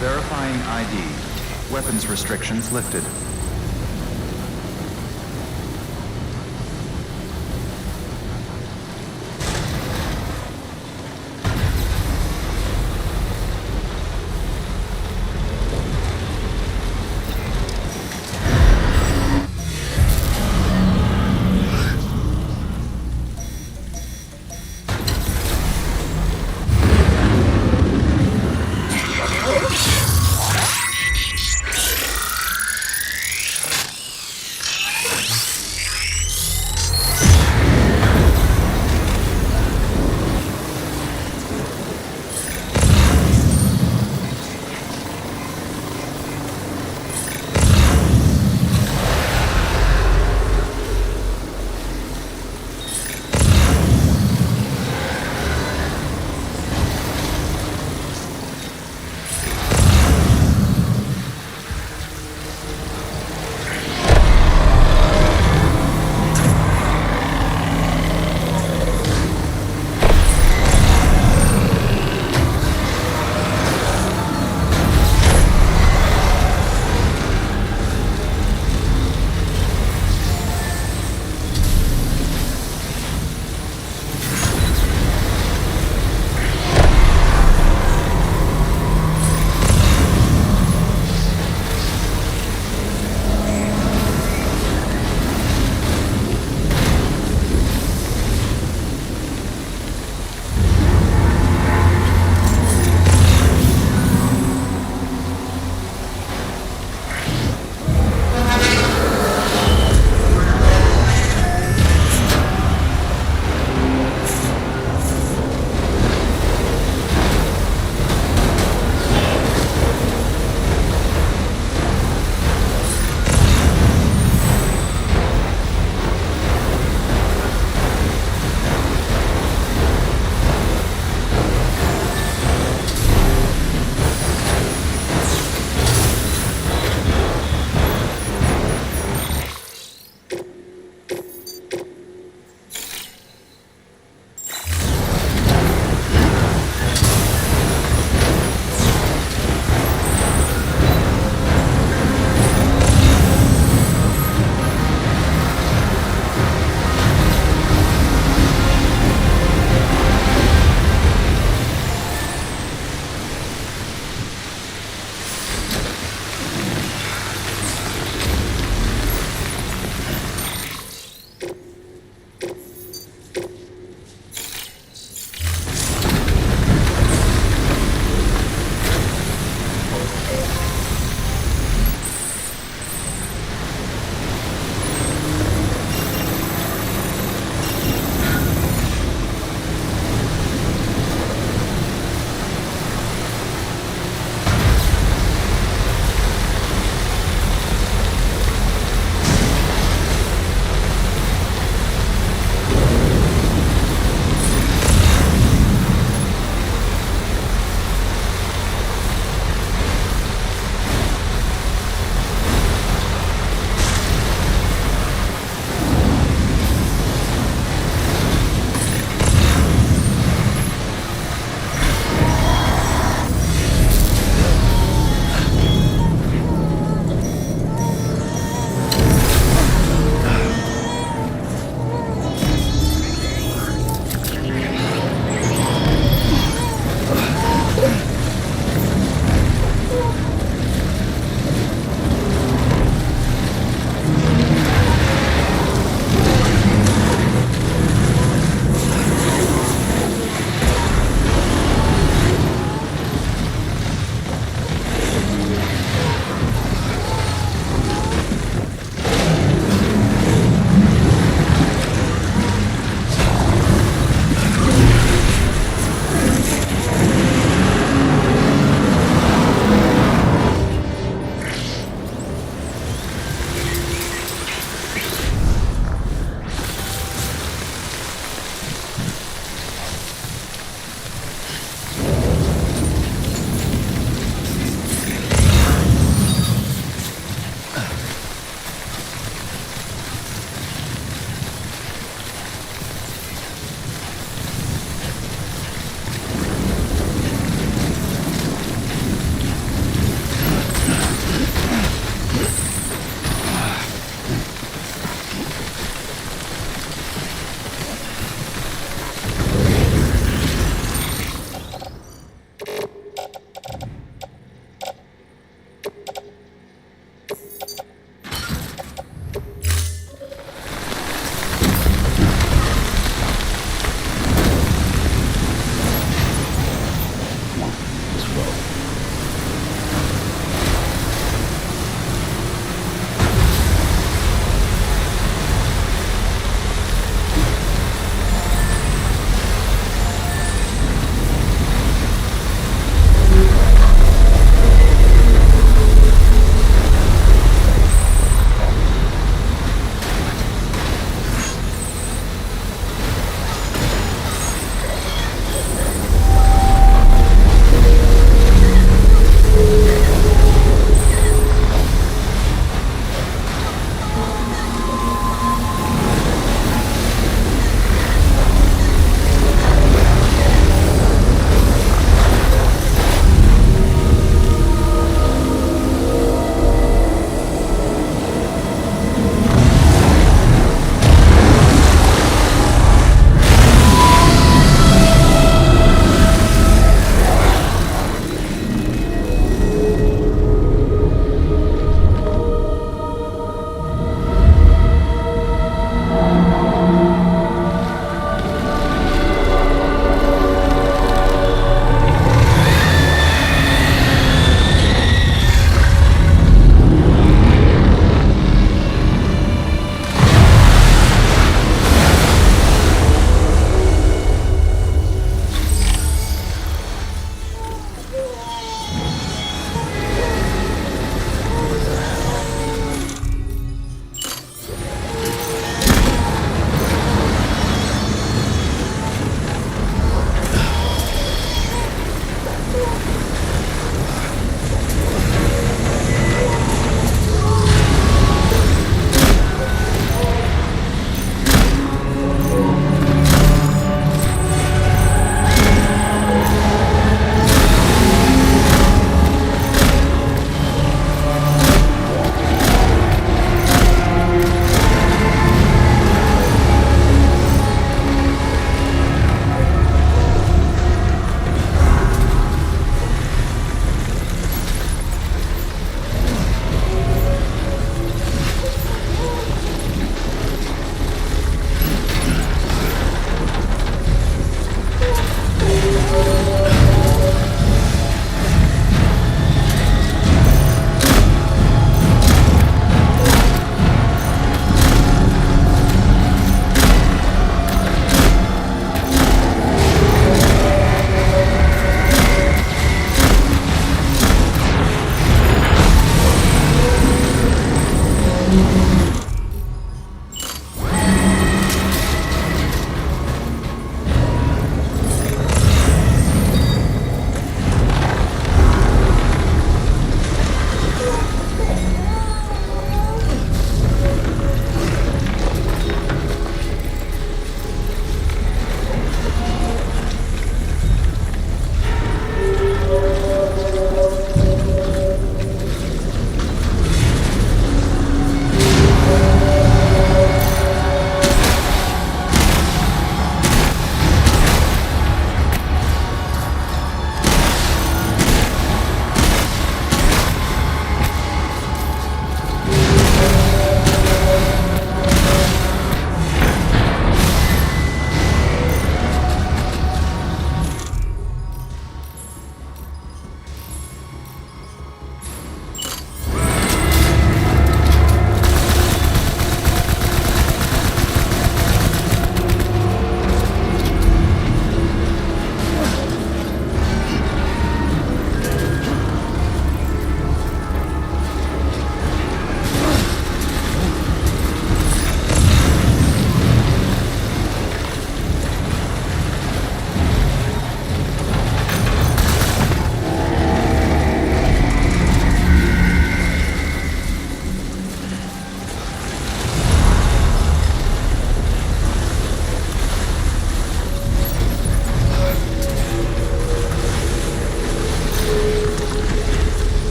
Verifying ID. Weapons restrictions lifted.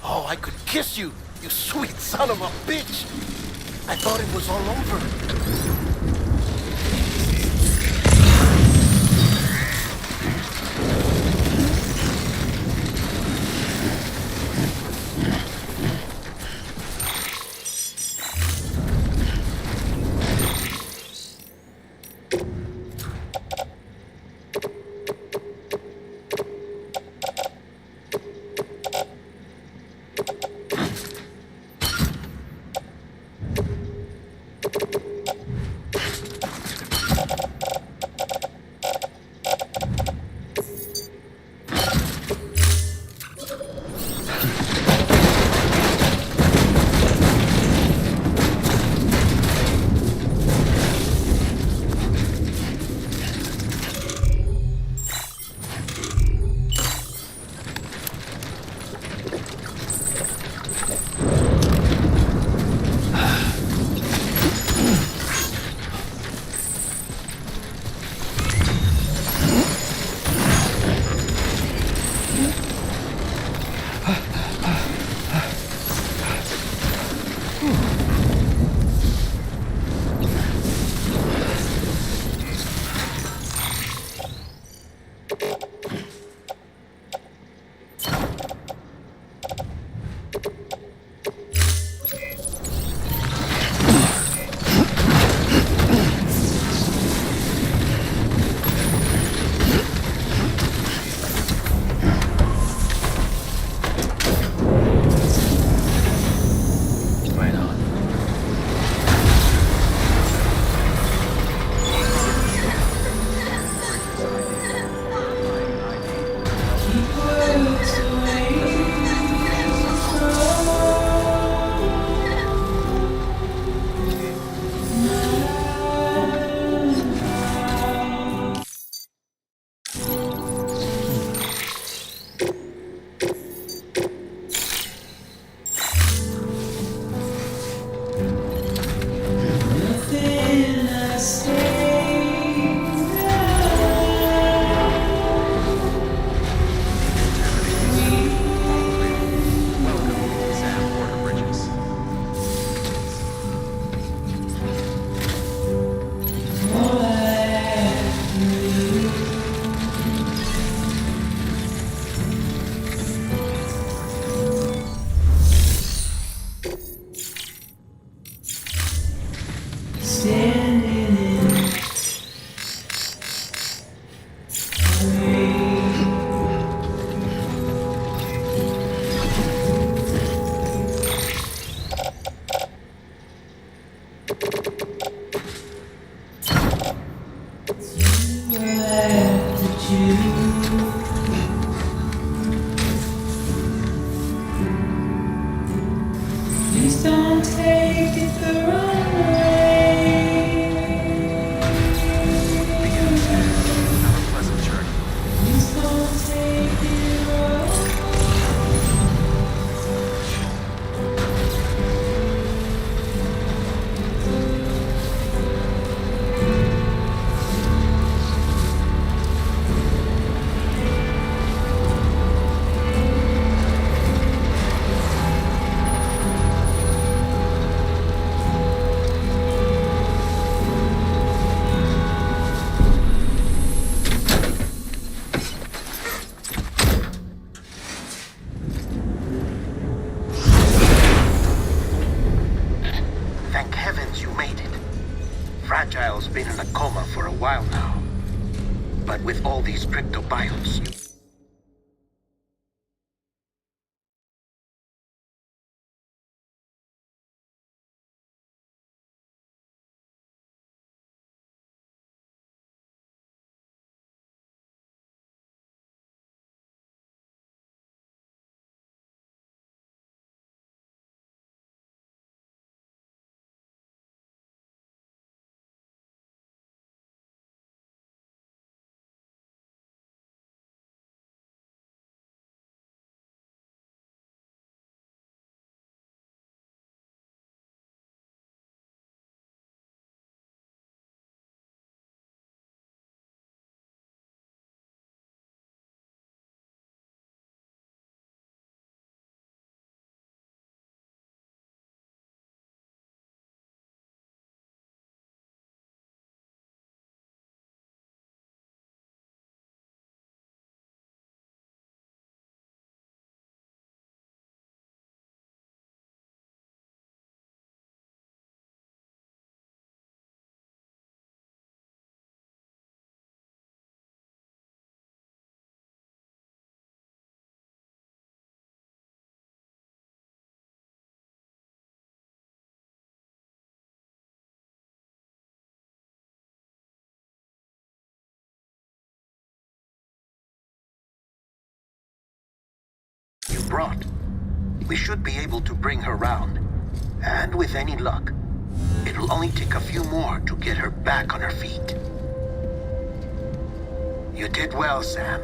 Oh, I could kiss you, you sweet son of a bitch! I thought it was all over. Right on. Please don't take it the wrong way. Have a pleasant journey. Please don't take it wrong. Thank heavens you made it. Fragile's been in a coma for a while now. But with all these cryptobiotes, you brought. We should be able to bring her round. And with any luck, it'll only take a few more to get her back on her feet. You did well, Sam.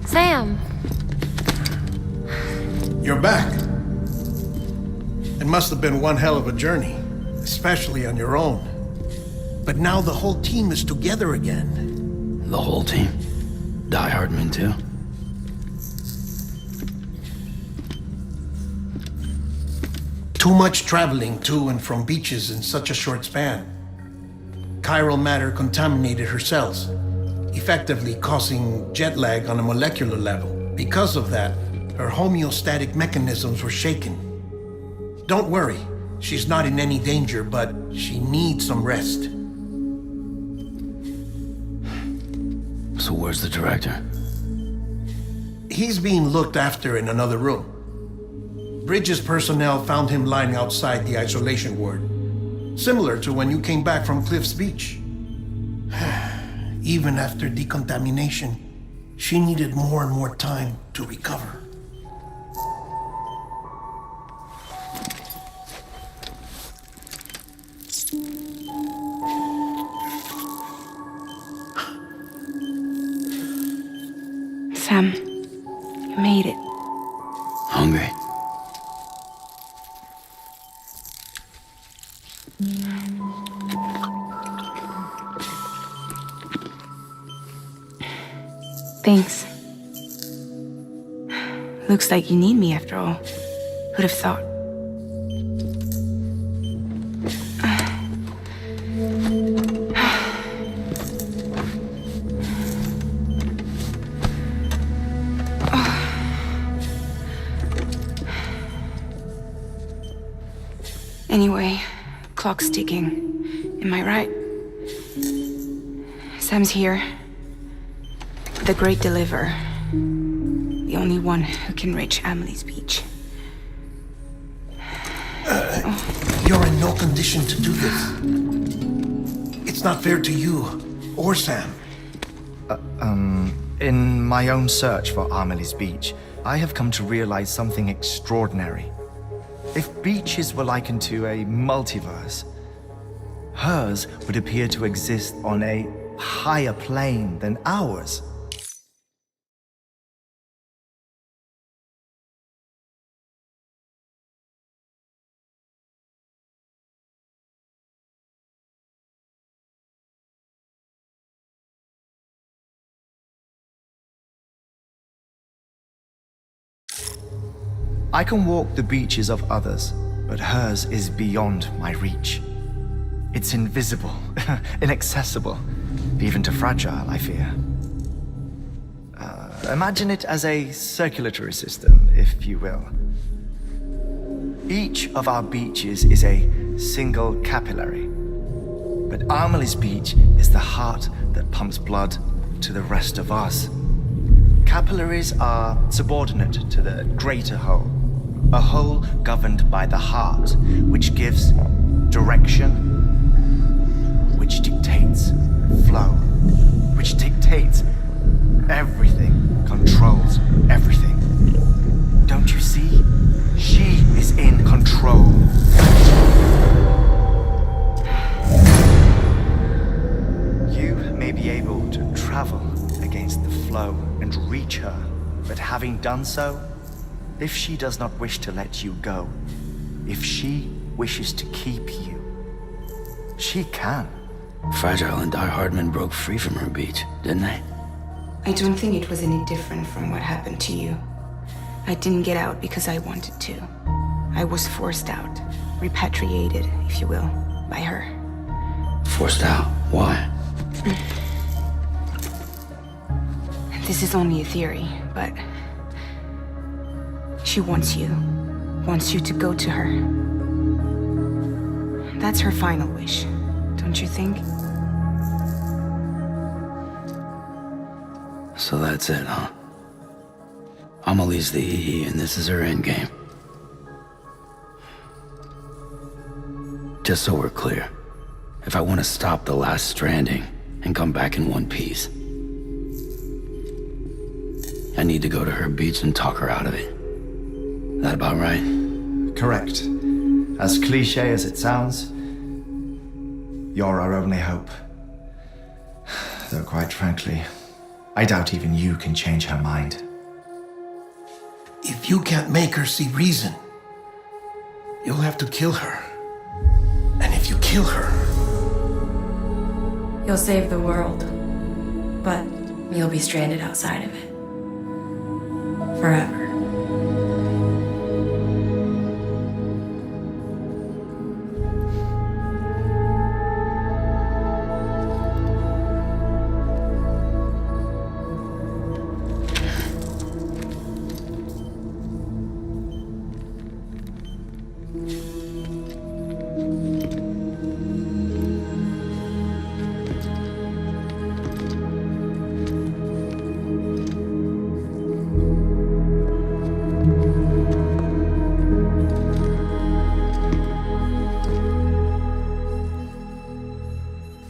Sam! You're back. It must have been one hell of a journey, especially on your own. But now the whole team is together again. The whole team? Die Hardman too? Too much traveling to and from beaches in such a short span. Chiral matter contaminated her cells, effectively causing jet lag on a molecular level. Because of that, her homeostatic mechanisms were shaken. Don't worry, she's not in any danger, but she needs some rest. So where's the director? He's being looked after in another room. Bridges personnel found him lying outside the isolation ward, similar to when you came back from Cliff's Beach. Even after decontamination, she needed more and more time to recover. Sam, you made it. Hungry? Thanks. Looks like you need me after all. Who'd have thought? Anyway, clock's ticking. Am I right? Sam's here. The great deliverer. The only one who can reach Amelie's beach. You're in no condition to do this. It's not fair to you or Sam. In my own search for Amelie's beach, I have come to realize something extraordinary. If beaches were likened to a multiverse, hers would appear to exist on a higher plane than ours. I can walk the beaches of others, but hers is beyond my reach. It's invisible, inaccessible, even to fragile, I fear. Imagine it as a circulatory system, if you will. Each of our beaches is a single capillary, but Amelie's beach is the heart that pumps blood to the rest of us. Capillaries are subordinate to the greater whole, a whole governed by the heart, which gives direction, which dictates flow, which dictates everything, controls everything. done so, if she does not wish to let you go, if she wishes to keep you, she can. Fragile and Die Hardman broke free from her beach, didn't they? I don't think it was any different from what happened to you. I didn't get out because I wanted to. I was forced out, repatriated, if you will, by her. Forced out? Why? This is only a theory, but she wants you to go to her. That's her final wish, don't you think? So that's it, huh? Amelie's the EE, and this is her endgame. Just so we're clear, if I want to stop the last Stranding and come back in one piece, I need to go to her beach and talk her out of it. That about right? Correct. As cliche as it sounds, you're our only hope. Though quite frankly, I doubt even you can change her mind. If you can't make her see reason, you'll have to kill her. And if you kill her... You'll save the world, but you'll be stranded outside of it. Forever.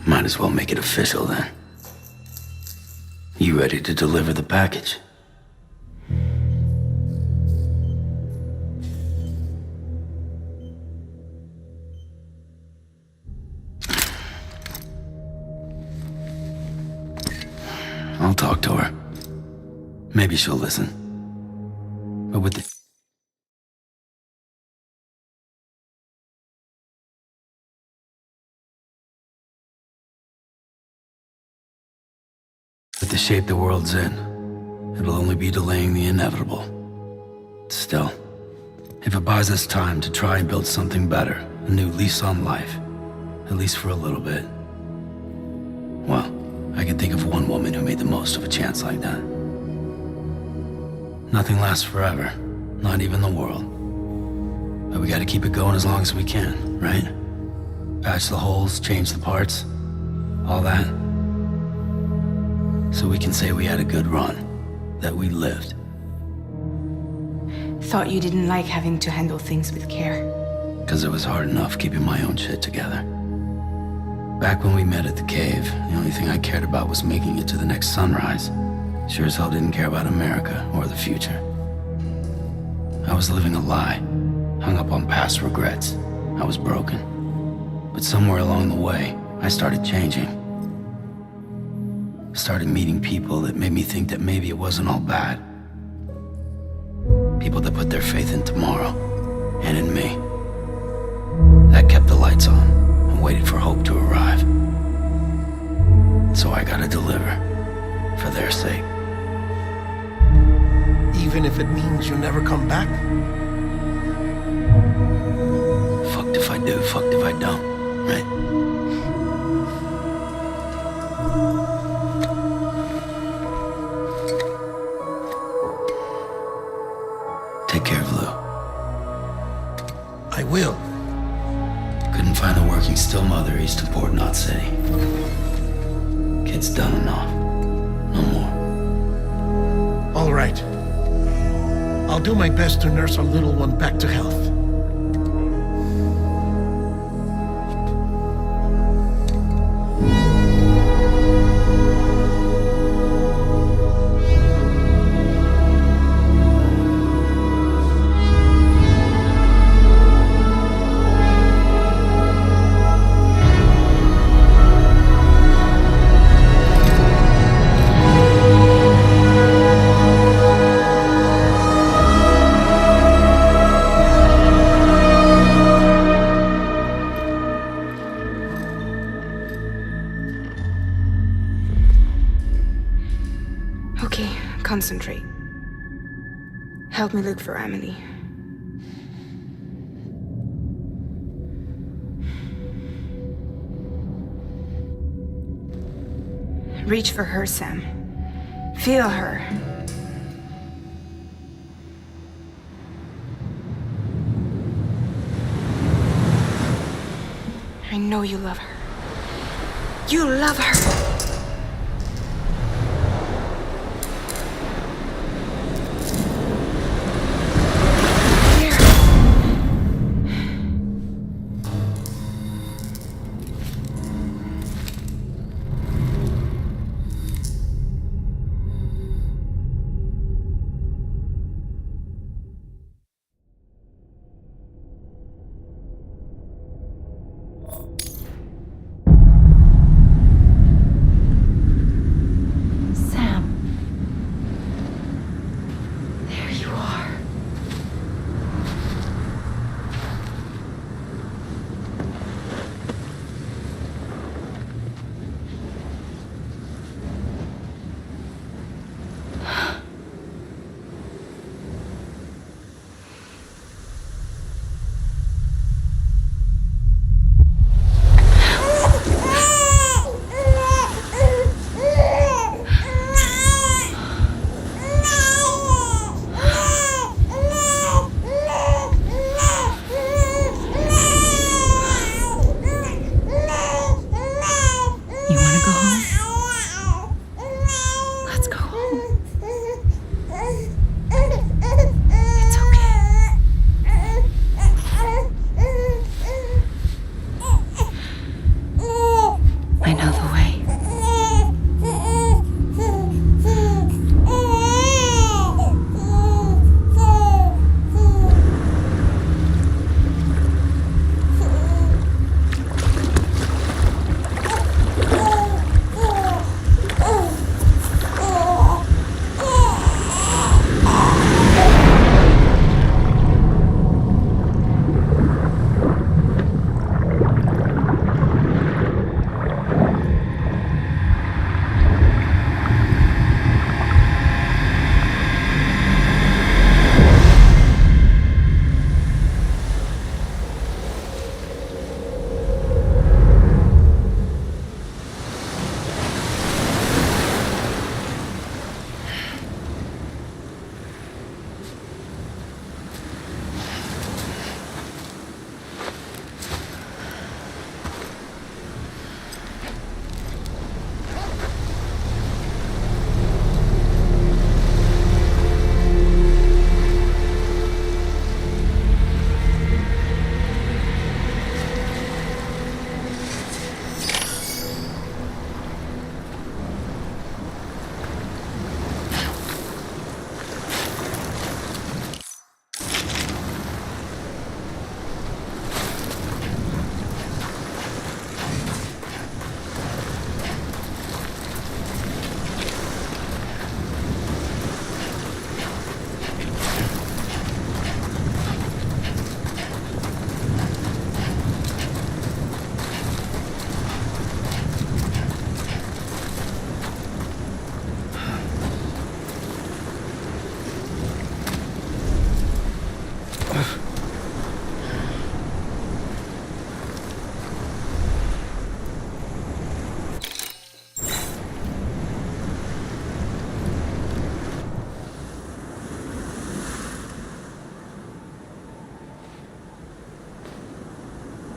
Might as well make it official then. You ready to deliver the package? I'll talk to her. Maybe she'll listen. But with the shape the world's in, it'll only be delaying the inevitable. Still, if it buys us time to try and build something better, a new lease on life, at least for a little bit, well, I can think of one woman who made the most of a chance like that. Nothing lasts forever, not even the world. But we gotta keep it going as long as we can, right? Patch the holes, change the parts, all that. So we can say we had a good run, that we lived. Thought you didn't like having to handle things with care. 'Cause it was hard enough keeping my own shit together. Back when we met at the cave, the only thing I cared about was making it to the next sunrise. Sure as hell didn't care about America or the future. I was living a lie, hung up on past regrets. I was broken. But somewhere along the way, I started changing. Started meeting people that made me think that maybe it wasn't all bad. People that put their faith in tomorrow, and in me. That kept the lights on, and waited for hope to arrive. So I gotta deliver, for their sake. Even if it means you never come back? Fucked if I do, fucked if I don't, right? Take care of Lou. I will. Couldn't find a working still mother east of Port Knot City. Kid's done enough. No more. All right. I'll do my best to nurse our little one back to health. concentrate. Help me look for Emily. Reach for her, Sam. Feel her. I know you love her. You love her!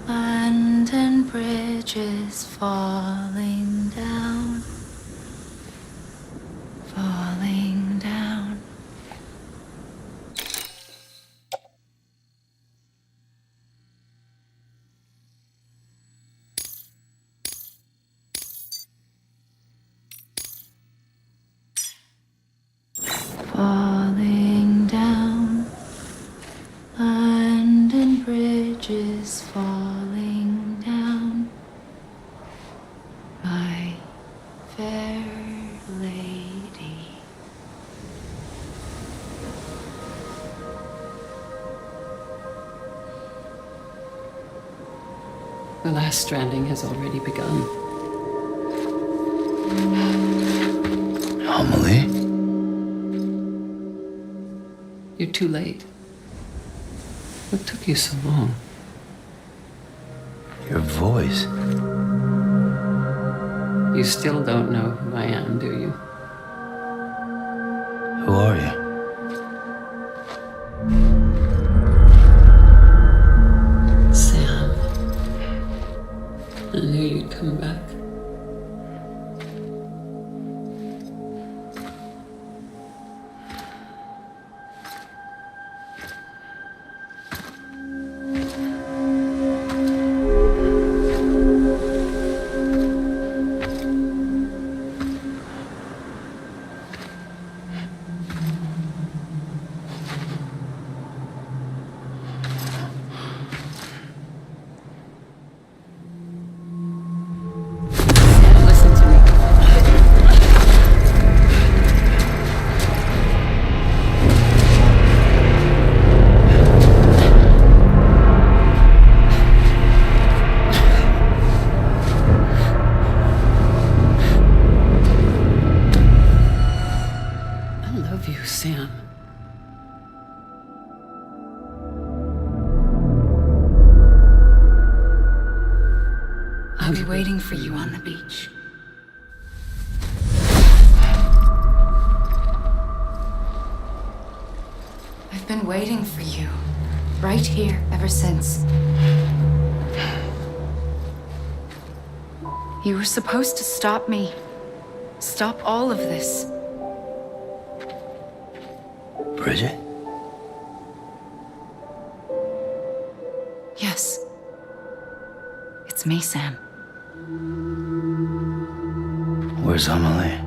London Bridge is falling down, falling down. Falling down, London Bridge is falling down, my fair lady. The last stranding has already begun. Amelie? You're too late. What took you so long? Your voice. You still don't know who I am, do you? Who are you? Sam. I knew you'd come back. Sam. I'll be waiting for you on the beach. I've been waiting for you, right here, ever since. You were supposed to stop me. Stop all of this. Bridget? Yes. It's me, Sam. Where's Amelie?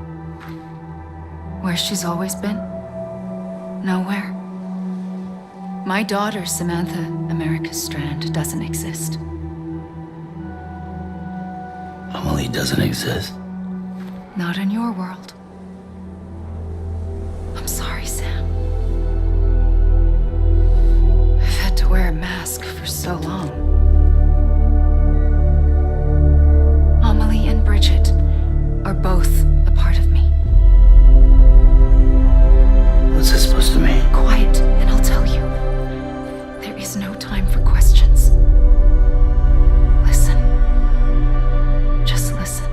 Where she's always been. Nowhere. My daughter, Samantha America Strand, doesn't exist. Amelie doesn't exist? Not in your world. I'm sorry, Sam. I've had to wear a mask for so long. Amelie and Bridget are both a part of me. What's this supposed to mean? Quiet, and I'll tell you. There is no time for questions. Listen. Just listen.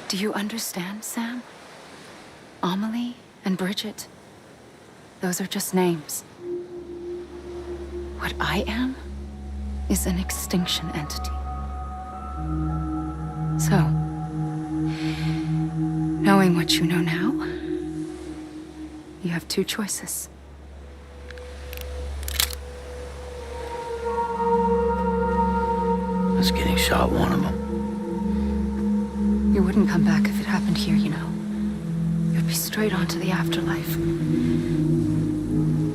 Do you understand, Sam? Amelie and Bridget, those are just names. What I am is an extinction entity. So, knowing what you know now, you have two choices. Is getting shot one of them? You wouldn't come back if it happened here, you know. You'd be straight on to the afterlife.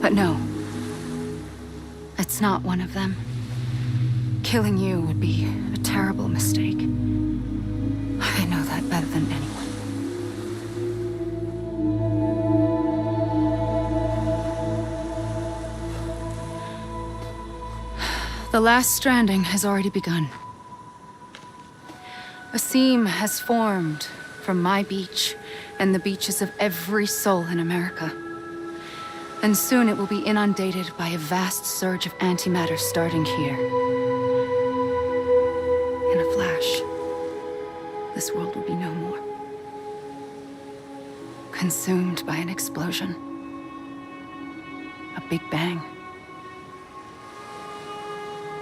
But no. It's not one of them. Killing you would be a terrible mistake. I know that better than anyone. The last stranding has already begun. A seam has formed from my beach and the beaches of every soul in America. And soon it will be inundated by a vast surge of antimatter starting here. In a flash, this world will be no more. Consumed by an explosion. A big bang.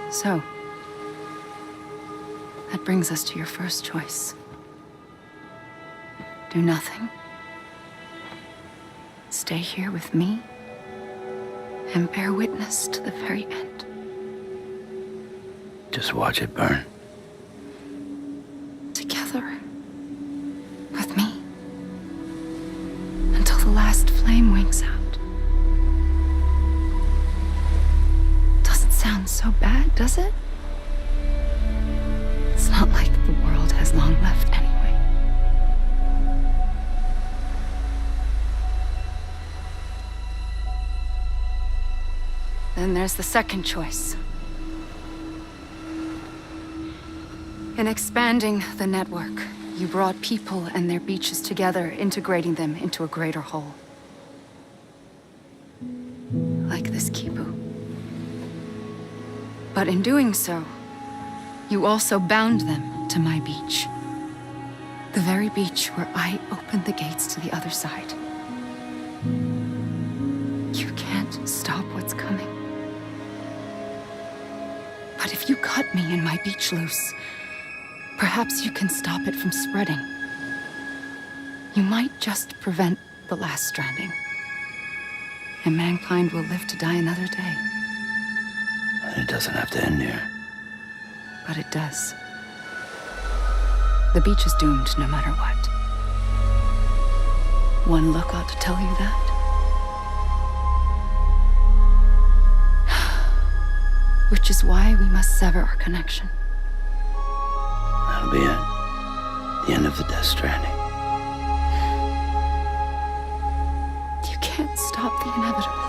So, that brings us to your first choice. Do nothing. Stay here with me and bear witness to the very end. Just watch it burn. Together. With me. Until the last flame winks out. Doesn't sound so bad, does it? It's not like the world has long left anyway. Then there's the second choice. In expanding the network, you brought people and their beaches together, integrating them into a greater whole. Like this Kipu. But in doing so, you also bound them to my beach. The very beach where I opened the gates to the other side. You can't stop what's coming. But if you cut me and my beach loose, perhaps you can stop it from spreading. You might just prevent the last stranding. And mankind will live to die another day. It doesn't have to end here. But it does. The beach is doomed no matter what. One look ought to tell you that. Which is why we must sever our connection. That'll be it. The end of the Death Stranding. You can't stop the inevitable.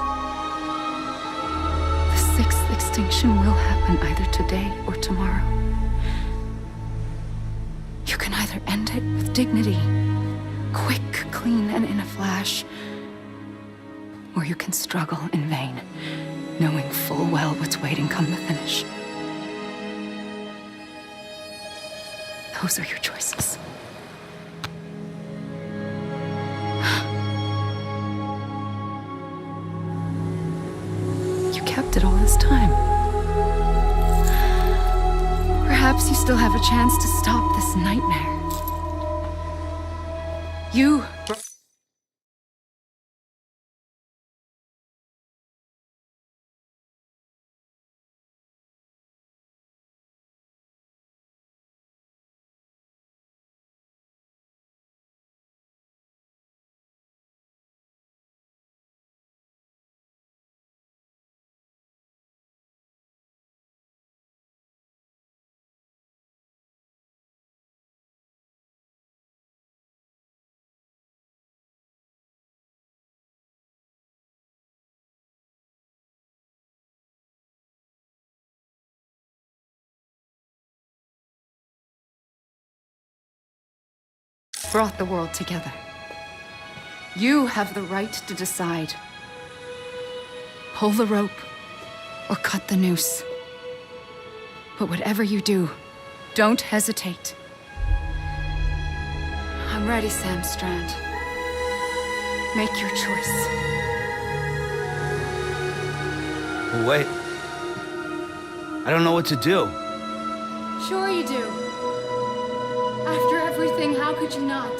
The sixth extinction will happen either today or tomorrow. You can either end it with dignity, quick, clean, and in a flash, or you can struggle in vain, knowing full well what's waiting come the finish. Those are your choices. You kept it all this time. Perhaps you still have a chance to stop this nightmare. You... brought the world together. You have the right to decide. Pull the rope or cut the noose. But whatever you do, don't hesitate. I'm ready, Sam Strand. Make your choice. Wait. I don't know what to do. Sure you do. After everything, how could you not?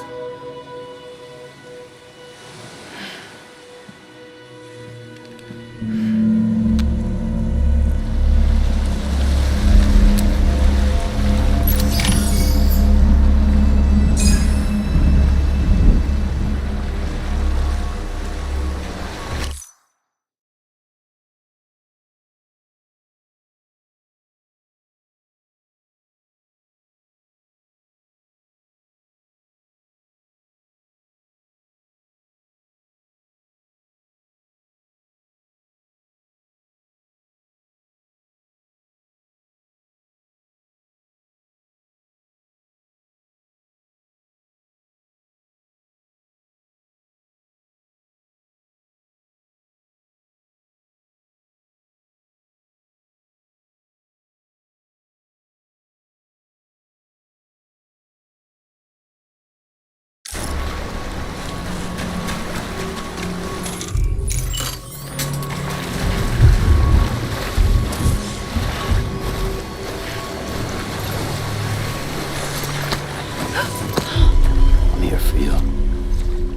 I'm here for you.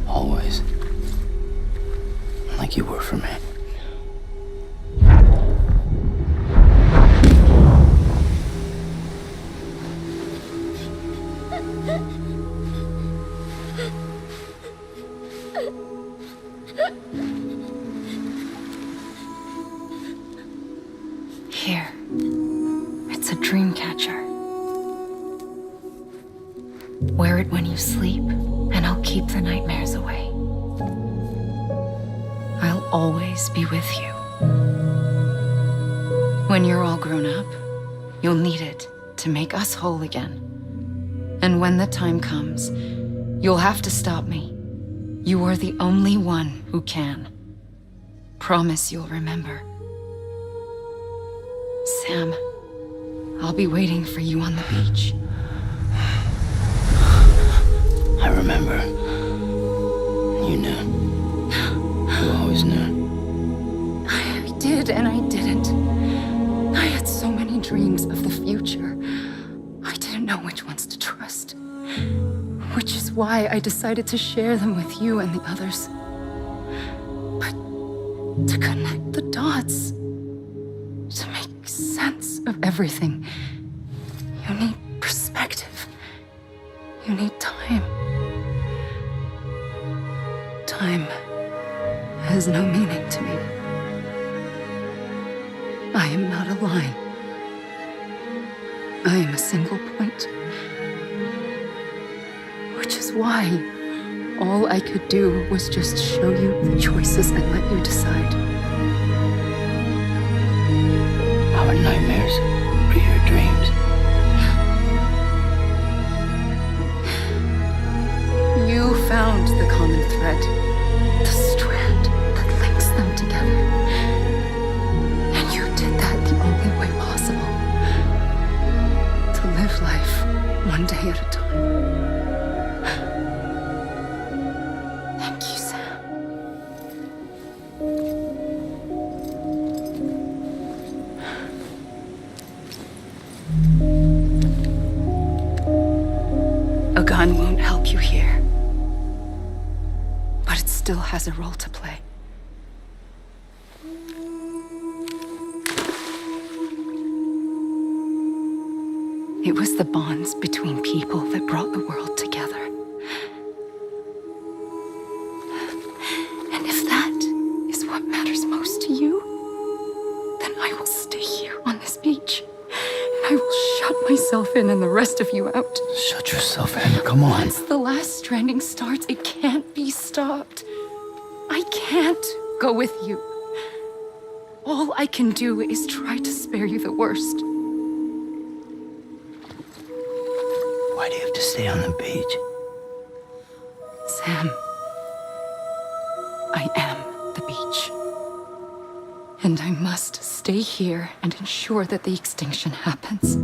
Always. Like you were for me. Here. It's a dream catcher. Wear it when you sleep, and I'll keep the nightmares away. I'll always be with you. When you're all grown up, you'll need it to make us whole again. And when the time comes, you'll have to stop me. You are the only one who can. Promise you'll remember. Sam, I'll be waiting for you on the beach. I remember. You knew. You always knew. I did and I didn't. I had so many dreams of the future. I didn't know which ones to trust. Which is why I decided to share them with you and the others. But to connect the dots, to make sense of everything, you need perspective. You need time. Time has no meaning to me. I am not a line. I am a single point. Which is why all I could do was just show you the choices and let you decide. Our nightmares are your dreams. You found the common thread, the strand that links them together. And you did that the only way possible. To live life one day at a time. Thank you, Sam. A gun won't help you here. But it still has a role to play. It was the bonds between people that brought the world together. And if that is what matters most to you, then I will stay here on this beach. And I will shut myself in and the rest of you out. Shut yourself in, come on. Once the last stranding starts, it can't be stopped. I can't go with you. All I can do is try to spare you the worst. Why do you have to stay on the beach? Sam, I am the beach. And I must stay here and ensure that the extinction happens.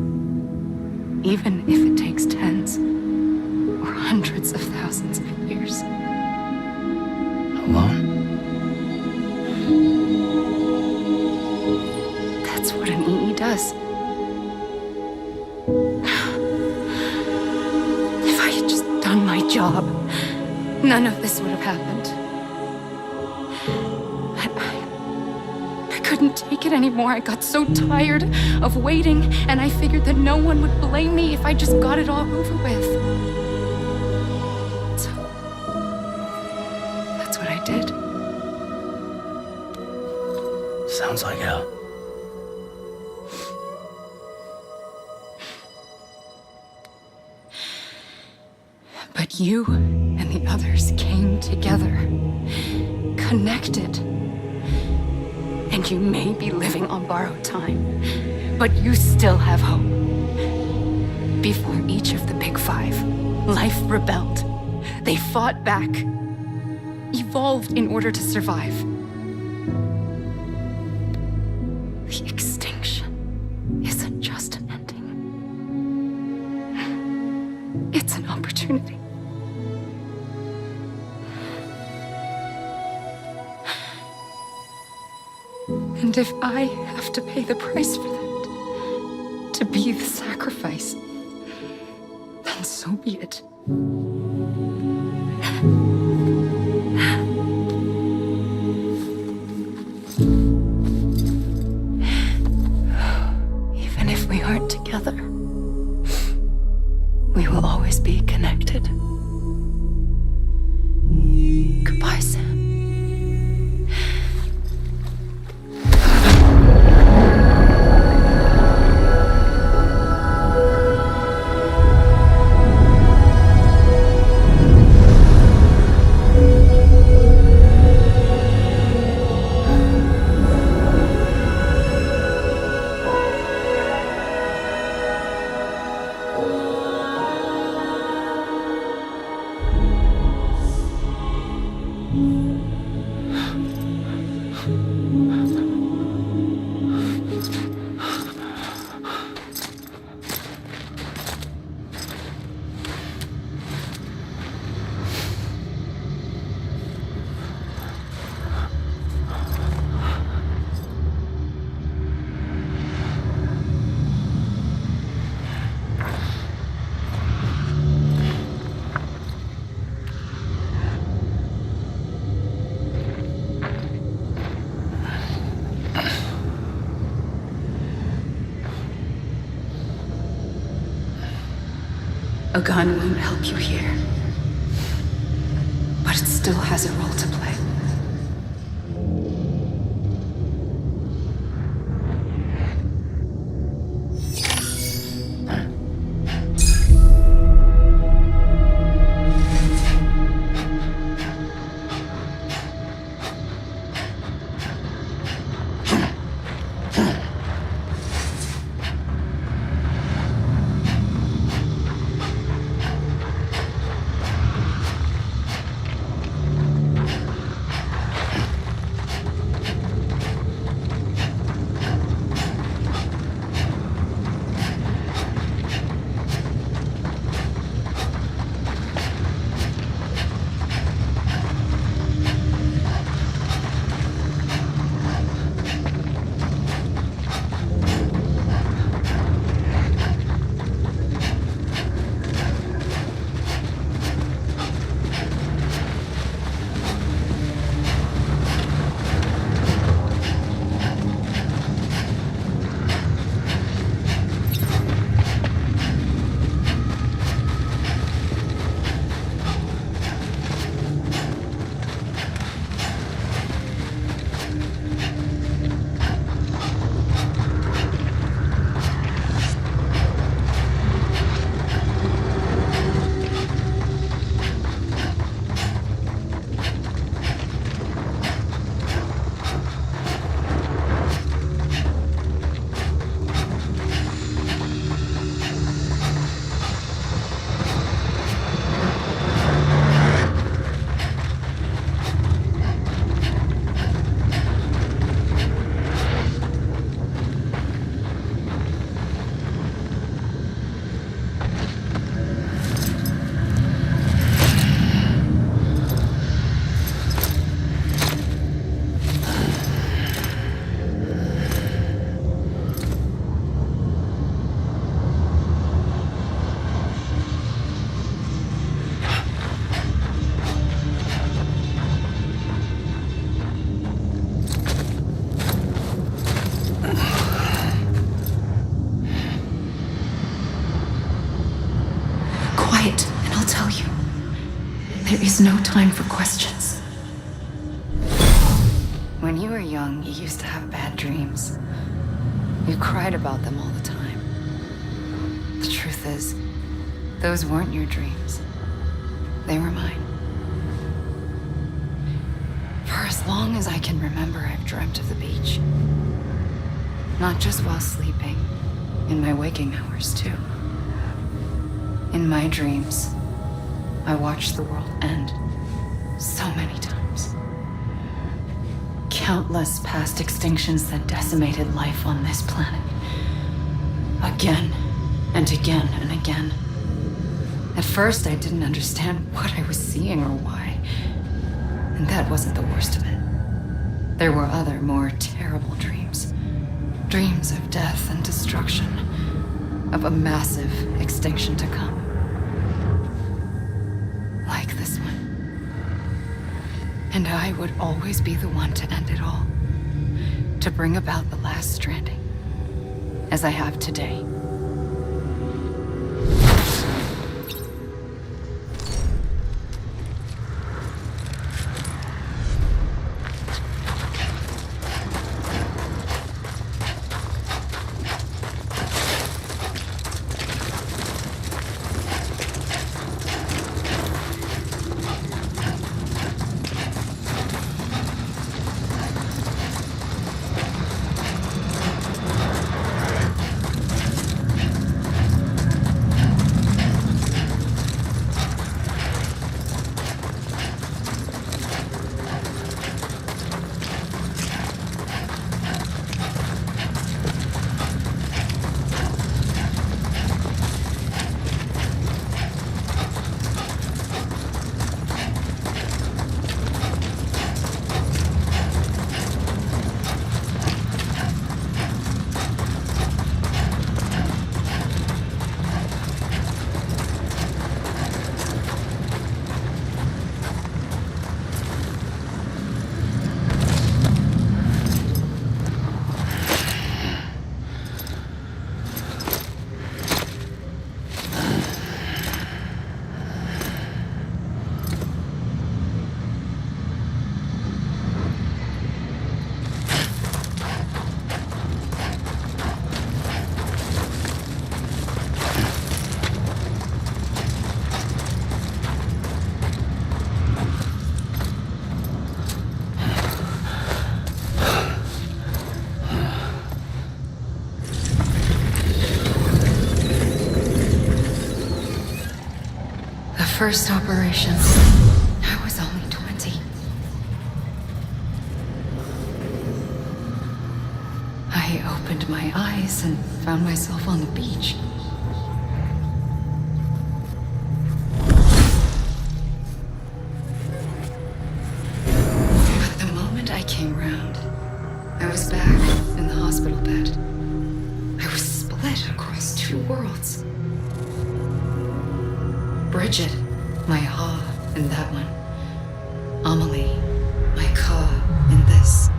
Even if it takes tens or hundreds of thousands of years. Alone? That's what an EE does. If I had just done my job, none of this would have happened. I couldn't take it anymore. I got so tired of waiting, and I figured that no one would blame me if I just got it all over with. So, that's what I did. Sounds like hell. But you and the others came together, connected. And you may be living on borrowed time, but you still have hope. Before each of the Big Five, life rebelled. They fought back, evolved in order to survive. The extinction isn't just an ending. It's an opportunity. And if I have to pay the price for that, to be the sacrifice, then so be it. Even if we aren't together, we will always be connected. Goodbye, Sam. A gun won't help you here. But it still has a role to play. There is no time for questions. When you were young, you used to have bad dreams. You cried about them all the time. The truth is, those weren't your dreams. They were mine. For as long as I can remember, I've dreamt of the beach. Not just while sleeping, in my waking hours too. In my dreams, I watched the world end so many times. Countless past extinctions that decimated life on this planet. Again and again and again. At first, I didn't understand what I was seeing or why. And that wasn't the worst of it. There were other, more terrible dreams. Dreams of death and destruction. Of a massive extinction to come. Like this one. And I would always be the one to end it all. To bring about the last stranding. As I have today. first operation, I was only 20. I opened my eyes and found myself on the beach. But the moment I came round, I was back in the hospital bed. I was split across two worlds. Bridget, my ha in that one. Amelie, my ka in this.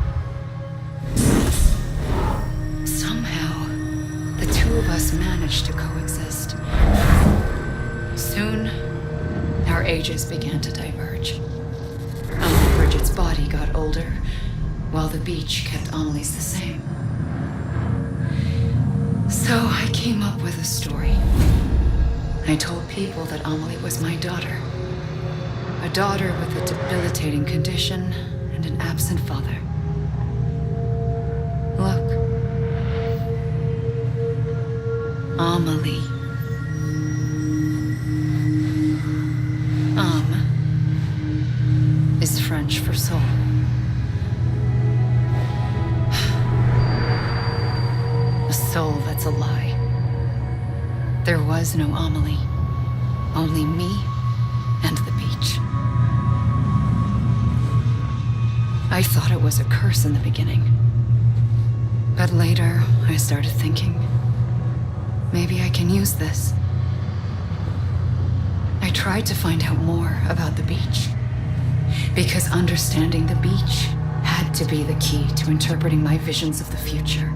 Somehow, the two of us managed to coexist. Soon, our ages began to diverge. Bridget's body got older, while the beach kept Amelie's the same. So I came up with a story. I told people that Amelie was my daughter. A daughter with a debilitating condition and an absent father. Look. Amelie. Is French for soul. A soul that's a lie. There was no Amelie. Only me and the beach. I thought it was a curse in the beginning. But later, I started thinking, maybe I can use this. I tried to find out more about the beach. Because understanding the beach had to be the key to interpreting my visions of the future.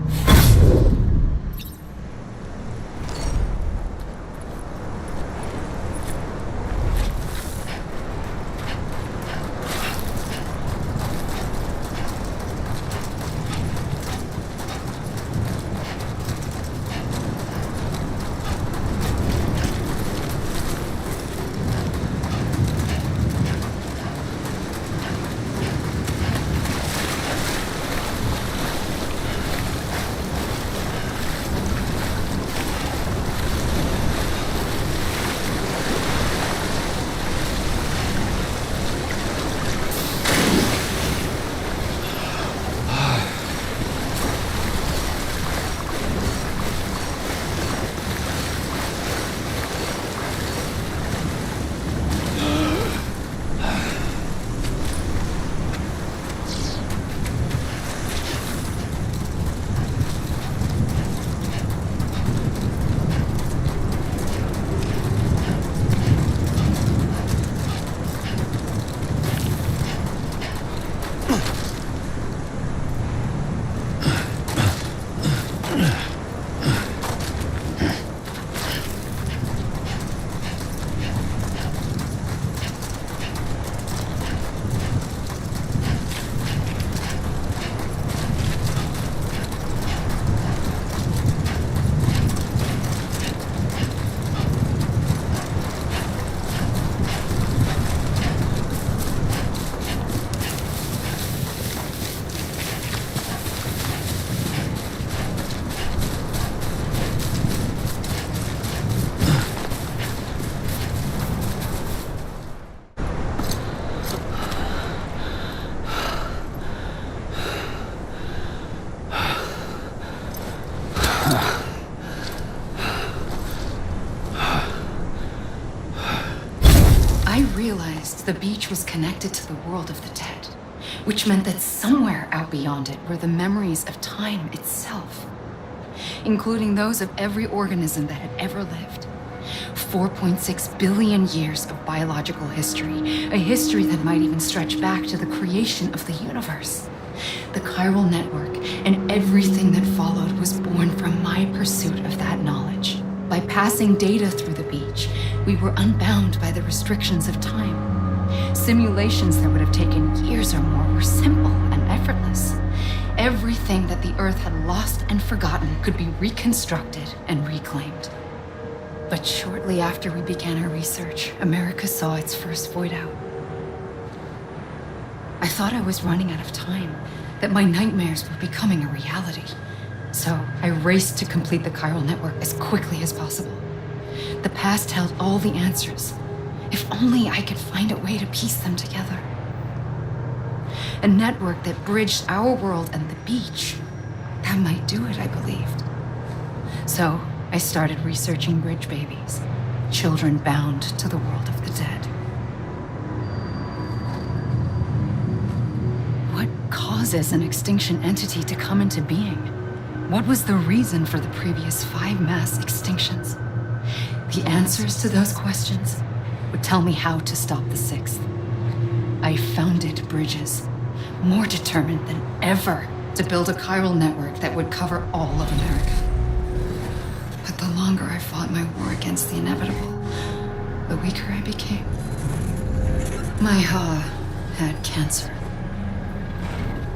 Realized the beach was connected to the world of the dead, which meant that somewhere out beyond it were the memories of time itself, including those of every organism that had ever lived. 4.6 billion years of biological history, a history that might even stretch back to the creation of the universe. The chiral network and everything that followed was born from my pursuit of that knowledge. By passing data through the beach, we were unbound by the restrictions of time. Simulations that would have taken years or more were simple and effortless. Everything that the Earth had lost and forgotten could be reconstructed and reclaimed. But shortly after we began our research, America saw its first void out. I thought I was running out of time, that my nightmares were becoming a reality. So I raced to complete the chiral network as quickly as possible. The past held all the answers, If only I could find a way to piece them together. A network that bridged our world and the beach. That might do it, I believed. So I started researching bridge babies, children bound to the world of the dead. What causes an extinction entity to come into being? What was the reason for the previous 5 mass extinctions? The answers to those questions would tell me how to stop the 6th. I founded bridges, more determined than ever to build a chiral network that would cover all of America. But the longer I fought my war against the inevitable, the weaker I became. My had cancer.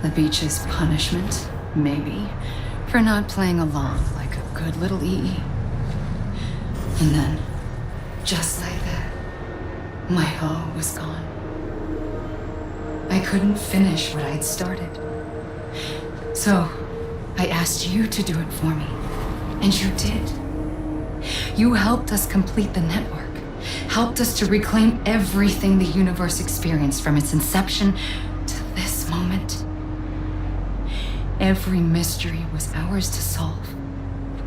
The beach's punishment, maybe, for not playing along like a good little EE. And then, just like that, my was gone. I couldn't finish what I'd started. So, I asked you to do it for me, and you did. You helped us complete the network, helped us to reclaim everything the universe experienced from its inception to this moment. Every mystery was ours to solve,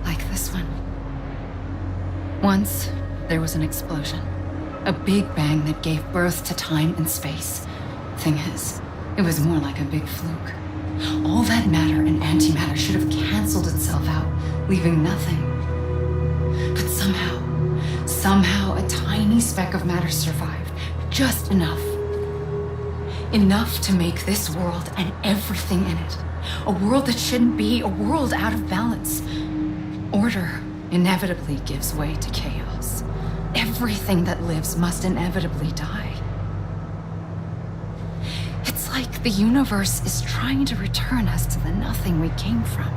like this one. Once, there was an explosion. A big bang that gave birth to time and space. Thing is, it was more like a big fluke. All that matter and antimatter should have canceled itself out, leaving nothing. But somehow a tiny speck of matter survived. Just enough. Enough to make this world and everything in it. A world that shouldn't be, a world out of balance. Order inevitably gives way to chaos. Everything that lives must inevitably die. It's like the universe is trying to return us to the nothing we came from.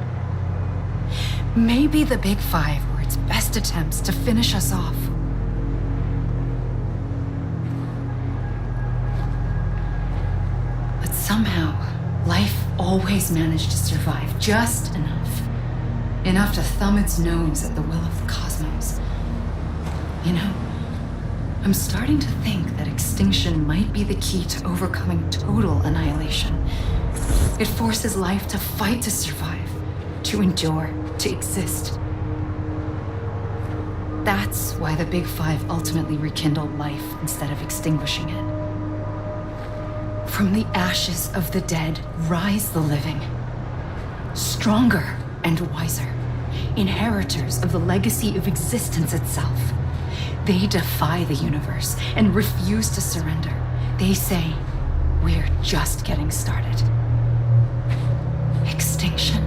Maybe the Big Five were its best attempts to finish us off. But somehow, life always managed to survive just enough. Enough to thumb its nose at the will of the cosmos. You know, I'm starting to think that extinction might be the key to overcoming total annihilation. It forces life to fight to survive, to endure, to exist. That's why the Big Five ultimately rekindled life instead of extinguishing it. From the ashes of the dead rise the living, stronger and wiser, inheritors of the legacy of existence itself. They defy the universe and refuse to surrender. They say, we're just getting started. Extinction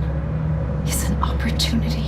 is an opportunity.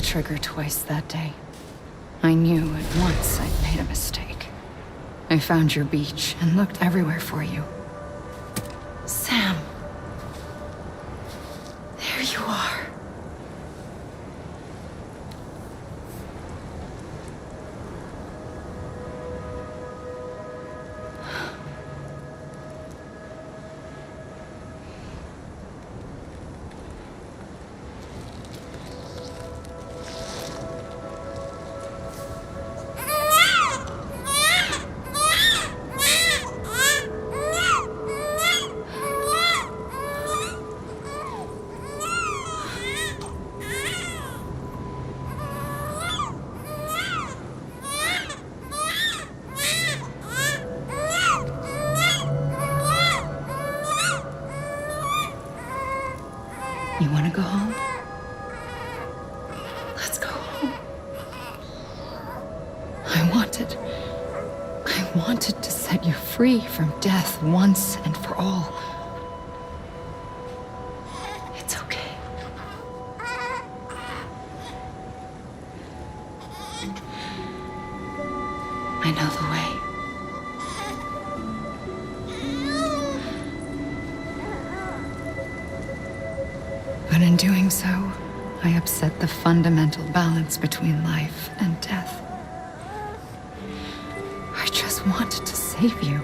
trigger twice that day. I knew at once I'd made a mistake. I found your beach and looked everywhere for you. Sam. There you are. You want to go home? Let's go home. I wanted to set you free from death once and for all. It's okay. I know the way. But in doing so, I upset the fundamental balance between life and death. I just wanted to save you.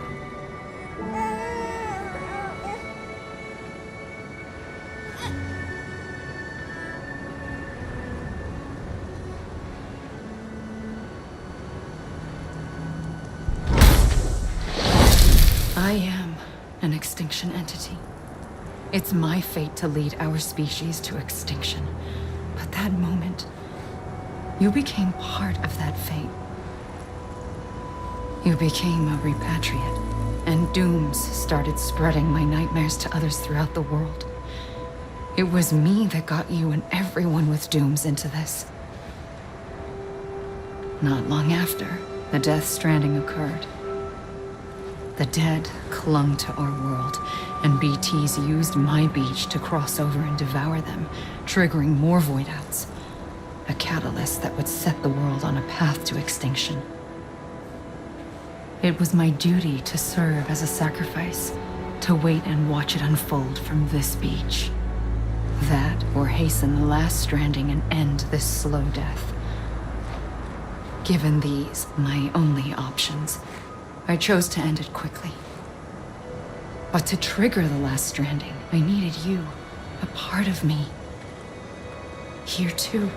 I am an extinction entity. It's my fate to lead our species to extinction. But that moment, you became part of that fate. You became a repatriate, and dooms started spreading my nightmares to others throughout the world. It was me that got you and everyone with dooms into this. Not long after, the Death Stranding occurred. The dead clung to our world, and BTs used my beach to cross over and devour them, triggering more void outs. A catalyst that would set the world on a path to extinction. It was my duty to serve as a sacrifice, to wait and watch it unfold from this beach. That, or hasten the last stranding and end this slow death. Given these, my only options, I chose to end it quickly. But to trigger the last stranding, I needed you, a part of me. Here too.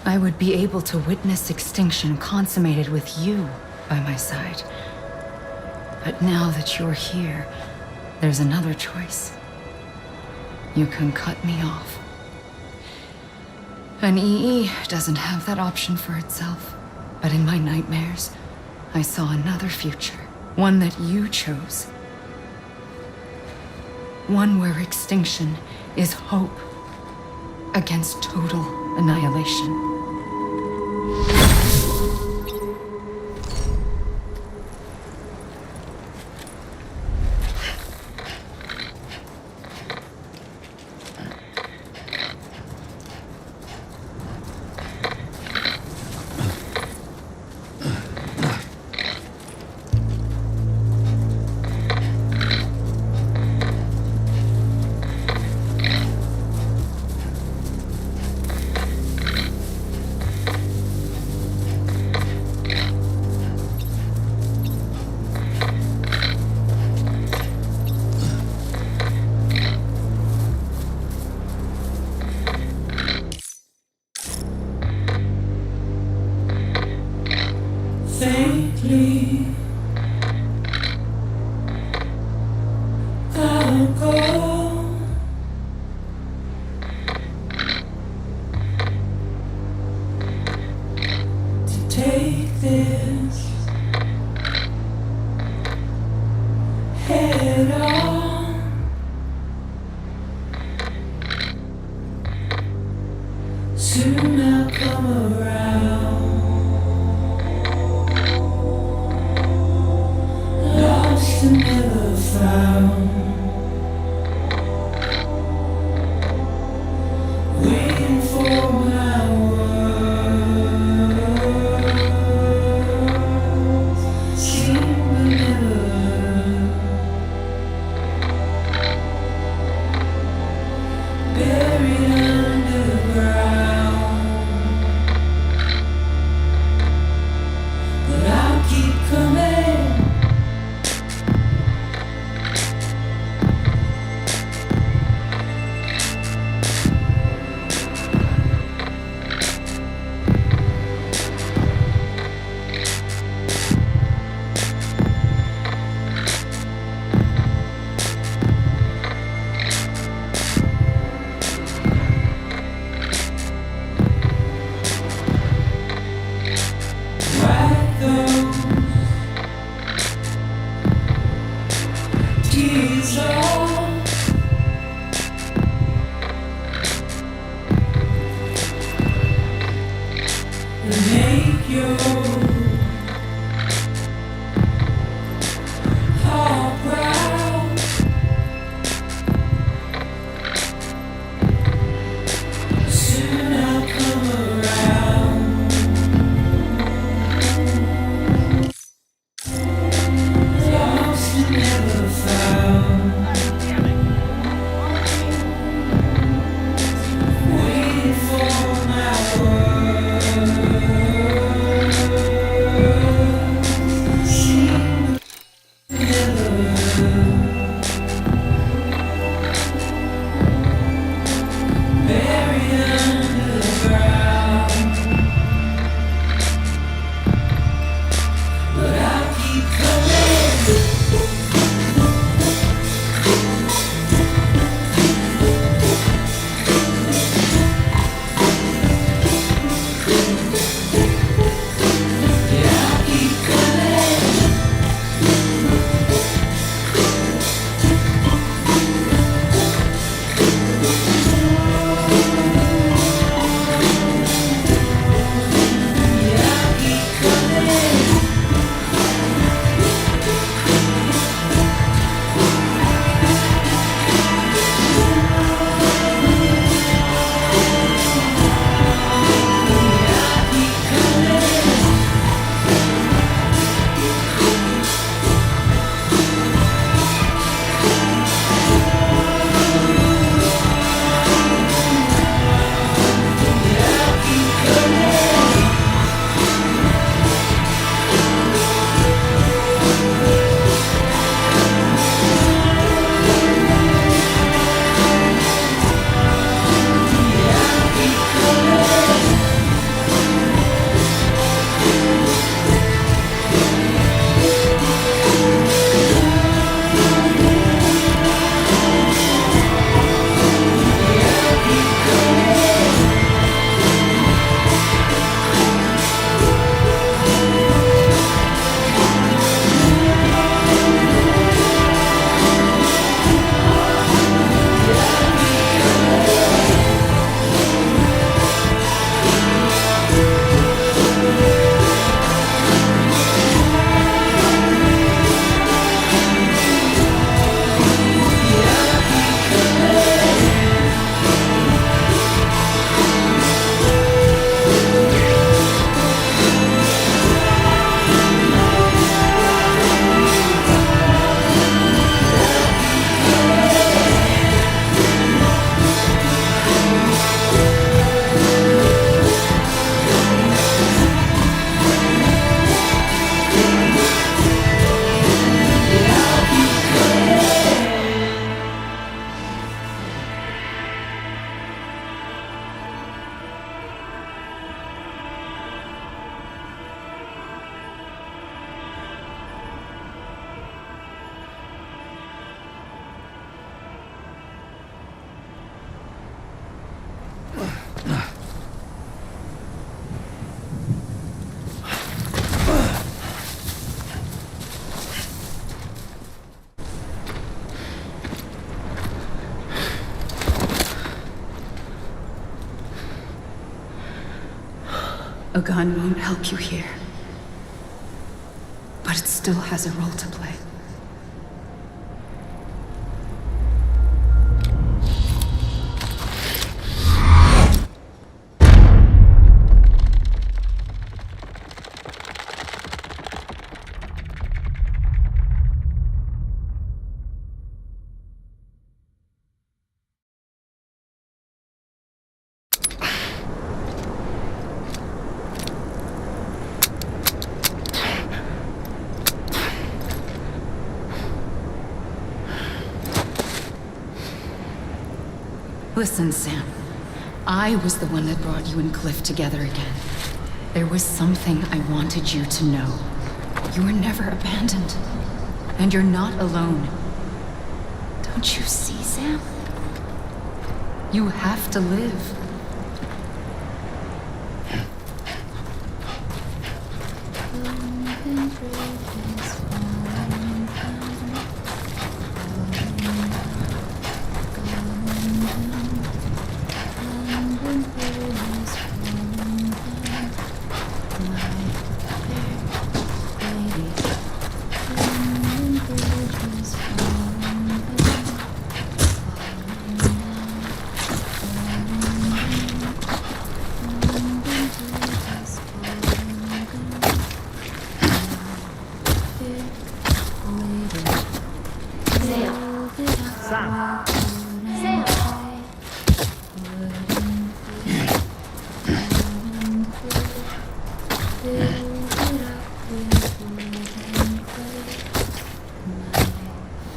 I would be able to witness extinction consummated with you by my side. But now that you're here, there's another choice. You can cut me off. An EE doesn't have that option for itself. But in my nightmares, I saw another future. One that you chose. One where extinction is hope against total annihilation. Faintly, I'll go. To take this head on. Soon I'll come around. Lost and never found. Waiting for A gun won't help you here. But it still has a role to play. Listen, Sam. I was the one that brought you and Cliff together again. There was something I wanted you to know. You were never abandoned. And you're not alone. Don't you see, Sam? You have to live.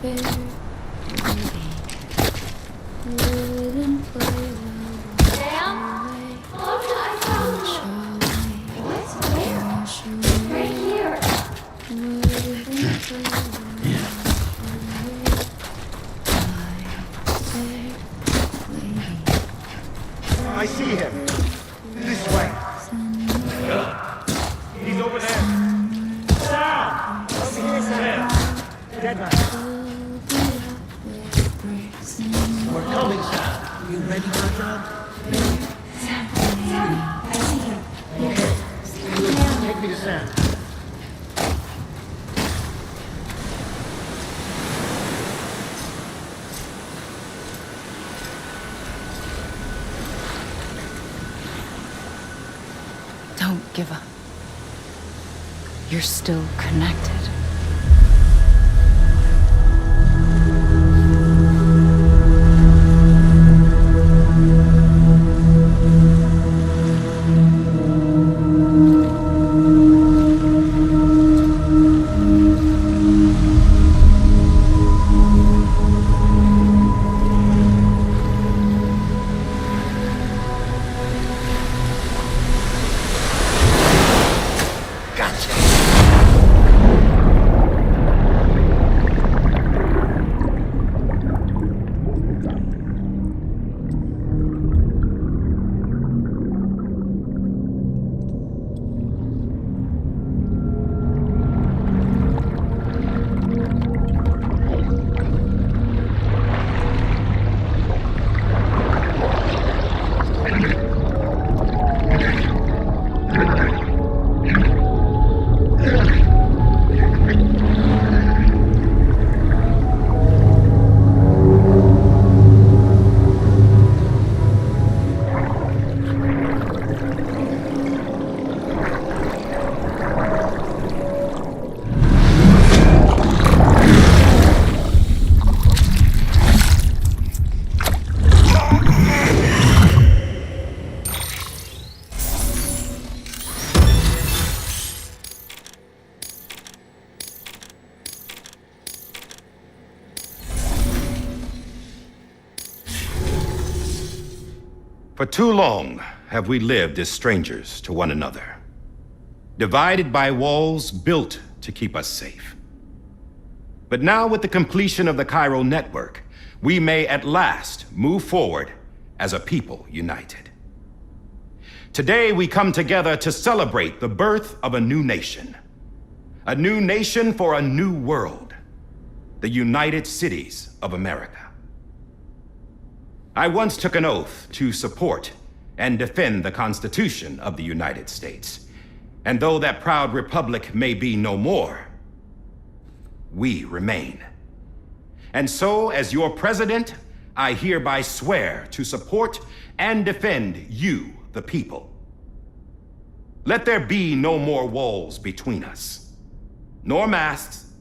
fair lady wouldn't play Right here. I see him. This way. He's over there. Down! Over here, Sam. Dead man. We're coming, Sam. You ready for the job? Sam, I see him. Okay. Take me to Sam. Don't give up. You're still connected. For too long have we lived as strangers to one another, divided by walls built to keep us safe. But now, with the completion of the Chiral network, we may at last move forward as a people united. Today, we come together to celebrate the birth of a new nation for a new world, the United Cities of America. I once took an oath to support and defend the Constitution of the United States. And though that proud republic may be no more, we remain. And so, as your president, I hereby swear to support and defend you, the people. Let there be no more walls between us, nor masks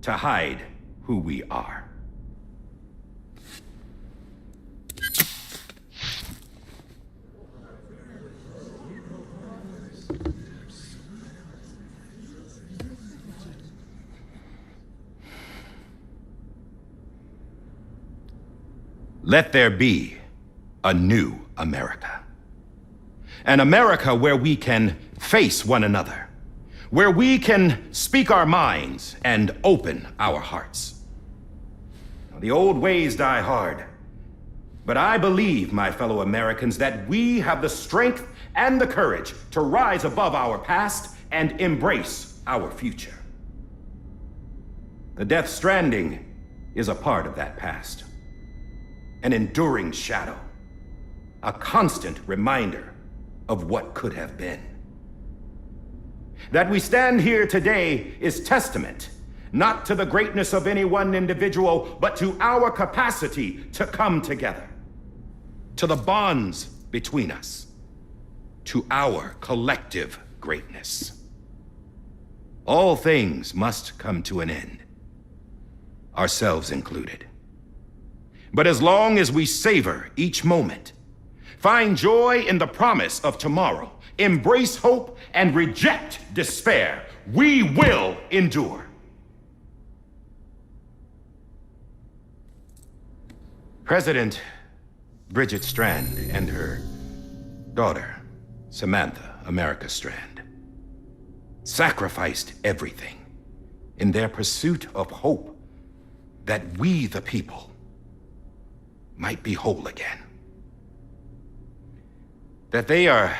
to hide who we are. Let there be a new America. An America where we can face one another, where we can speak our minds and open our hearts. The old ways die hard, but I believe, my fellow Americans, that we have the strength and the courage to rise above our past and embrace our future. The Death Stranding is a part of that past. An enduring shadow, a constant reminder of what could have been. That we stand here today is testament, not to the greatness of any one individual, but to our capacity to come together, to the bonds between us, to our collective greatness. All things must come to an end, ourselves included. But as long as we savor each moment, find joy in the promise of tomorrow, embrace hope, and reject despair, we will endure. President Bridget Strand and her daughter, Samantha America Strand, sacrificed everything in their pursuit of hope that we, the people, might be whole again. That they are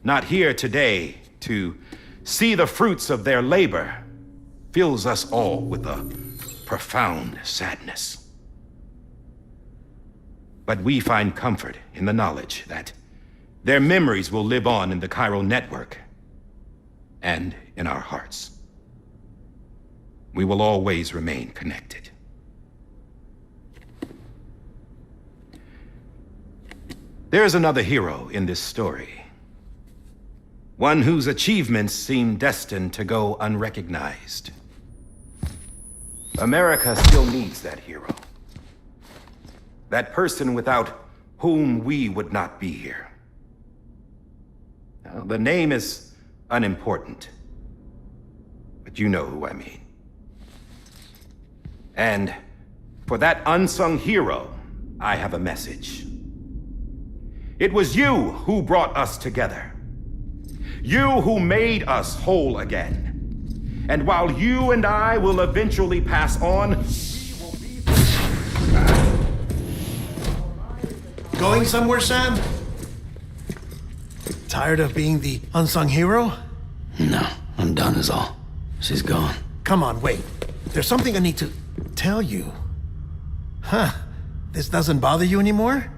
not here today to see the fruits of their labor fills us all with a profound sadness. But we find comfort in the knowledge that their memories will live on in the chiral network and in our hearts. We will always remain connected. There is another hero in this story. One whose achievements seem destined to go unrecognized. America still needs that hero. That person without whom we would not be here. Now, the name is unimportant, but you know who I mean. And for that unsung hero, I have a message. It was you who brought us together. You who made us whole again. And while you and I will eventually pass on, Going somewhere, Sam? Tired of being the unsung hero? No, I'm done is all. She's gone. Come on, wait. There's something I need to tell you. Huh. This doesn't bother you anymore?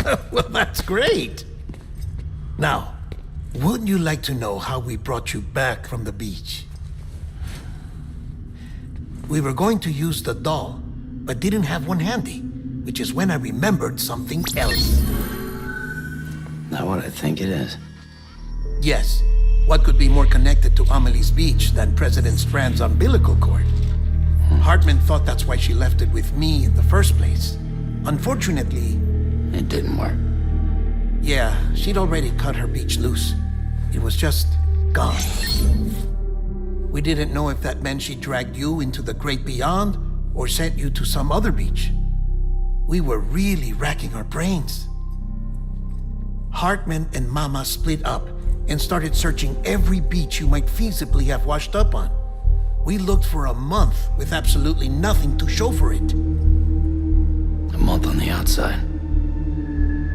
Well, that's great. Now, wouldn't you like to know how we brought you back from the beach? We were going to use the doll, but didn't have one handy, which is when I remembered something else. Not what I think it is. Yes. What could be more connected to Amelie's beach than President Strand's umbilical cord? Hartman thought that's why she left it with me in the first place. Unfortunately... It didn't work. Yeah, she'd already cut her beach loose. It was just gone. We didn't know if that meant she dragged you into the great beyond or sent you to some other beach. We were really racking our brains. Hartman and Mama split up and started searching every beach you might feasibly have washed up on. We looked for a month with absolutely nothing to show for it. A month on the outside.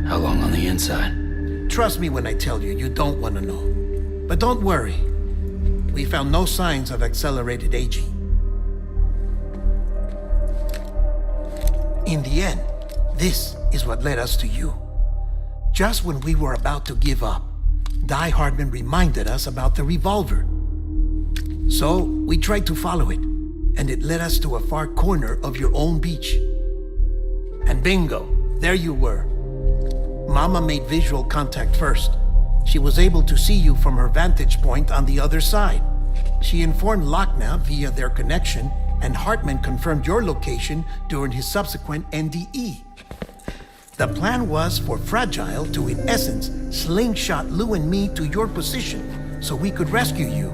How long on the inside? Trust me when I tell you, you don't want to know. But don't worry. We found no signs of accelerated aging. In the end, this is what led us to you. Just when we were about to give up, Die Hardman reminded us about the revolver. So we tried to follow it, and it led us to a far corner of your own beach. And bingo, there you were. Mama made visual contact first. She was able to see you from her vantage point on the other side. She informed Lochna via their connection, and Hartman confirmed your location during his subsequent NDE. The plan was for Fragile to, in essence, slingshot Lou and me to your position so we could rescue you.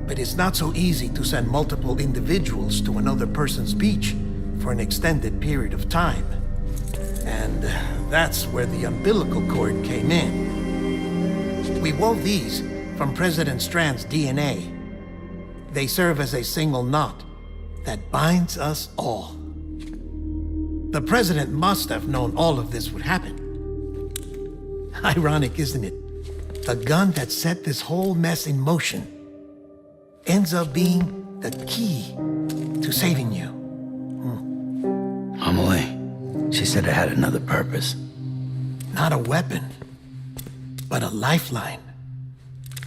But it's not so easy to send multiple individuals to another person's beach for an extended period of time. And that's where the umbilical cord came in. We wove these from President Strand's DNA. They serve as a single knot that binds us all. The President must have known all of this would happen. Ironic, isn't it? The gun that set this whole mess in motion ends up being the key to saving you. Amelie, she said it had another purpose. Not a weapon, but a lifeline.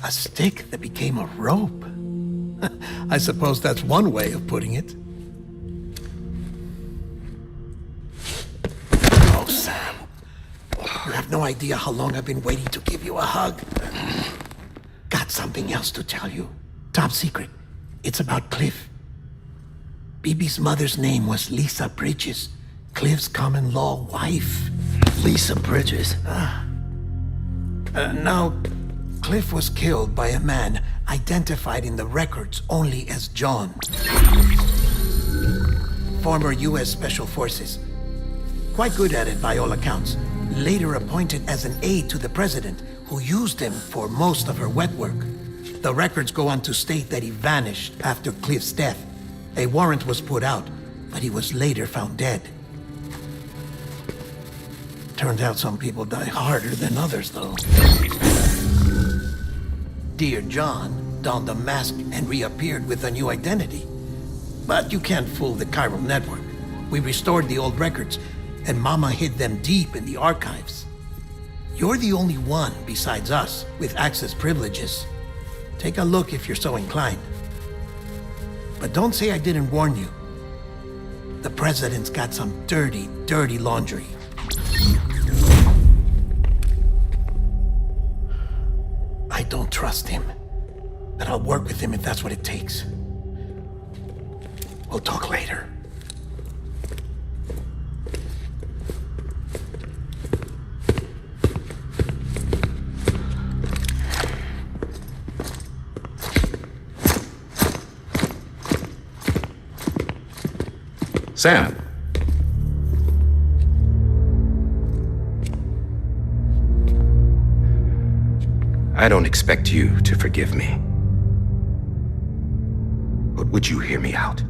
A stick that became a rope. I suppose that's one way of putting it. Oh, Sam. You have no idea how long I've been waiting to give you a hug. Got something else to tell you. Top secret. It's about Cliff. Bibi's mother's name was Lisa Bridges, Cliff's common-law wife. Lisa Bridges? Now, Cliff was killed by a man identified in the records only as John. former U.S. Special Forces. Quite good at it by all accounts. Later appointed as an aide to the president, who used him for most of her wet work. The records go on to state that he vanished after Cliff's death. A warrant was put out, but he was later found dead. Turned out some people die harder than others, though. Dear John donned a mask and reappeared with a new identity. But you can't fool the chiral network. We restored the old records, and Mama hid them deep in the archives. You're the only one besides us with access privileges. Take a look if you're so inclined. But don't say I didn't warn you. The president's got some dirty, dirty laundry. I don't trust him, but I'll work with him if that's what it takes. We'll talk later. Sam. I don't expect you to forgive me. But would you hear me out?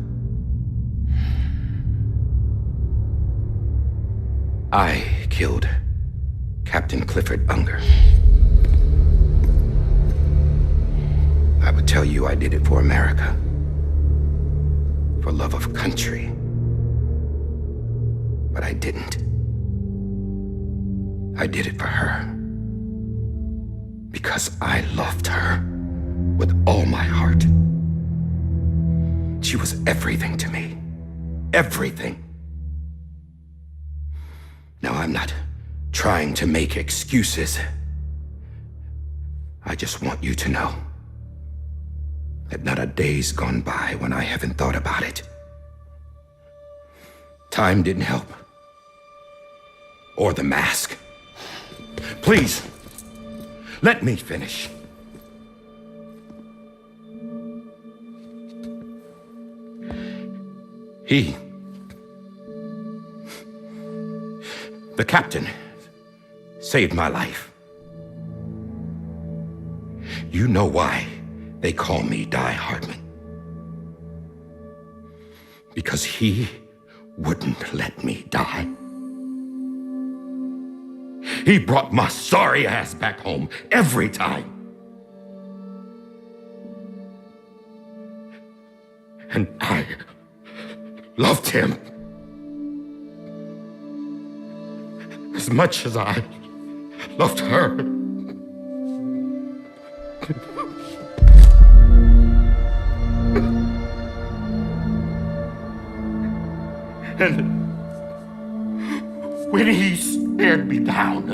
I killed Captain Clifford Unger. I would tell you I did it for America. For love of country. But I didn't. I did it for her. Because I loved her with all my heart. She was everything to me. Everything. Now, I'm not trying to make excuses. I just want you to know that not a day's gone by when I haven't thought about it. Time didn't help. Or the mask. Please, let me finish. The captain, saved my life. You know why they call me Die Hardman. Because he wouldn't let me die. He brought my sorry ass back home every time. And I loved him as much as I loved her. And when he stared me down,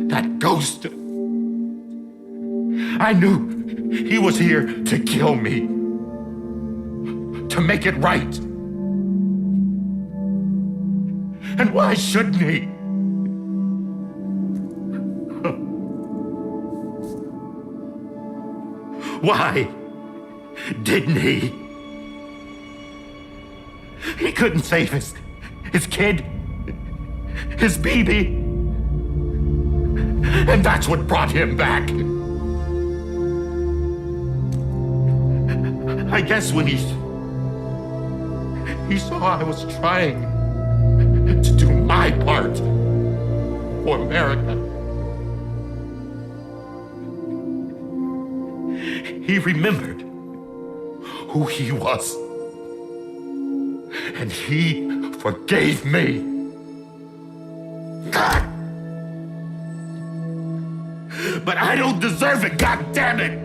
that ghost, I knew he was here to kill me, to make it right. And why shouldn't he? Why didn't he? He couldn't save his kid, his baby. And that's what brought him back. I guess when he saw I was trying to do my part for America, he remembered who he was. And he forgave me. God! But I don't deserve it, God damn it!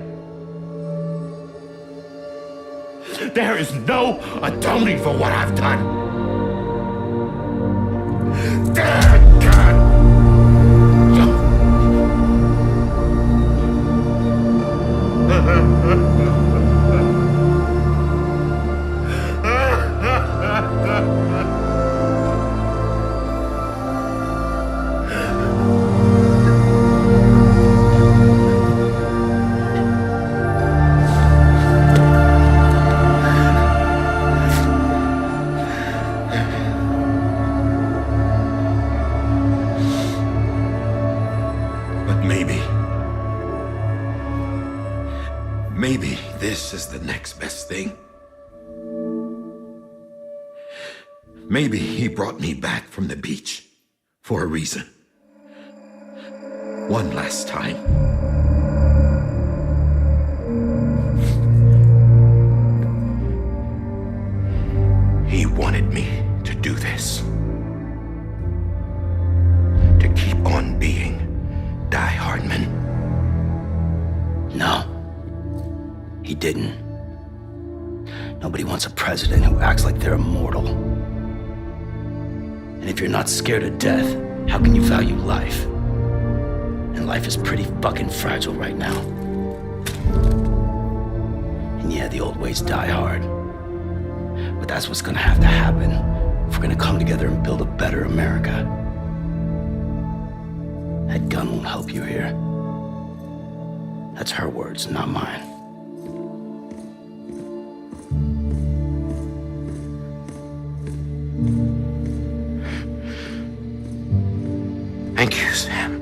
There is no atoning for what I've done. Damn God! next best thing. Maybe he brought me back from the beach for a reason. One last time. He wanted me to do this. To keep on being Die Hardman. No. He didn't. Nobody wants a president who acts like they're immortal. And if you're not scared of death, how can you value life? And life is pretty fucking fragile right now. And yeah, the old ways die hard. But that's what's gonna have to happen if we're gonna come together and build a better America. That gun won't help you here. That's her words, not mine. Thank you, Sam.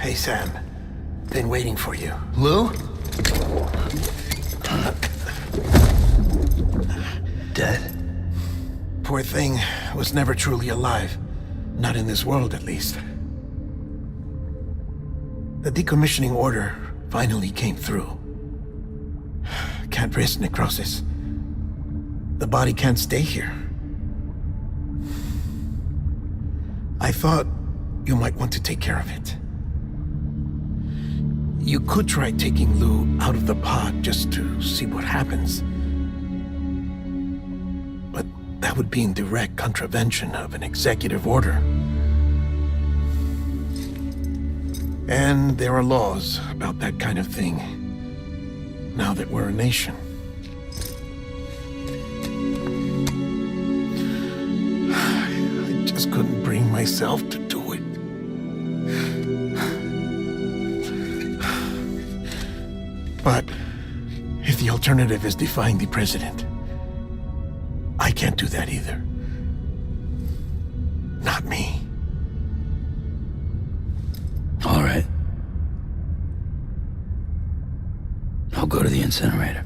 Hey, Sam. Been waiting for you. Lou? Dead? Poor thing was never truly alive. Not in this world, at least. The decommissioning order finally came through. Can't risk necrosis. The body can't stay here. I thought you might want to take care of it. You could try taking Lou out of the pod just to see what happens. But that would be in direct contravention of an executive order. And there are laws about that kind of thing, now that we're a nation. I just couldn't bring myself to do it. But if the alternative is defying the president, I can't do that either. Not me. All right. I'll go to the incinerator.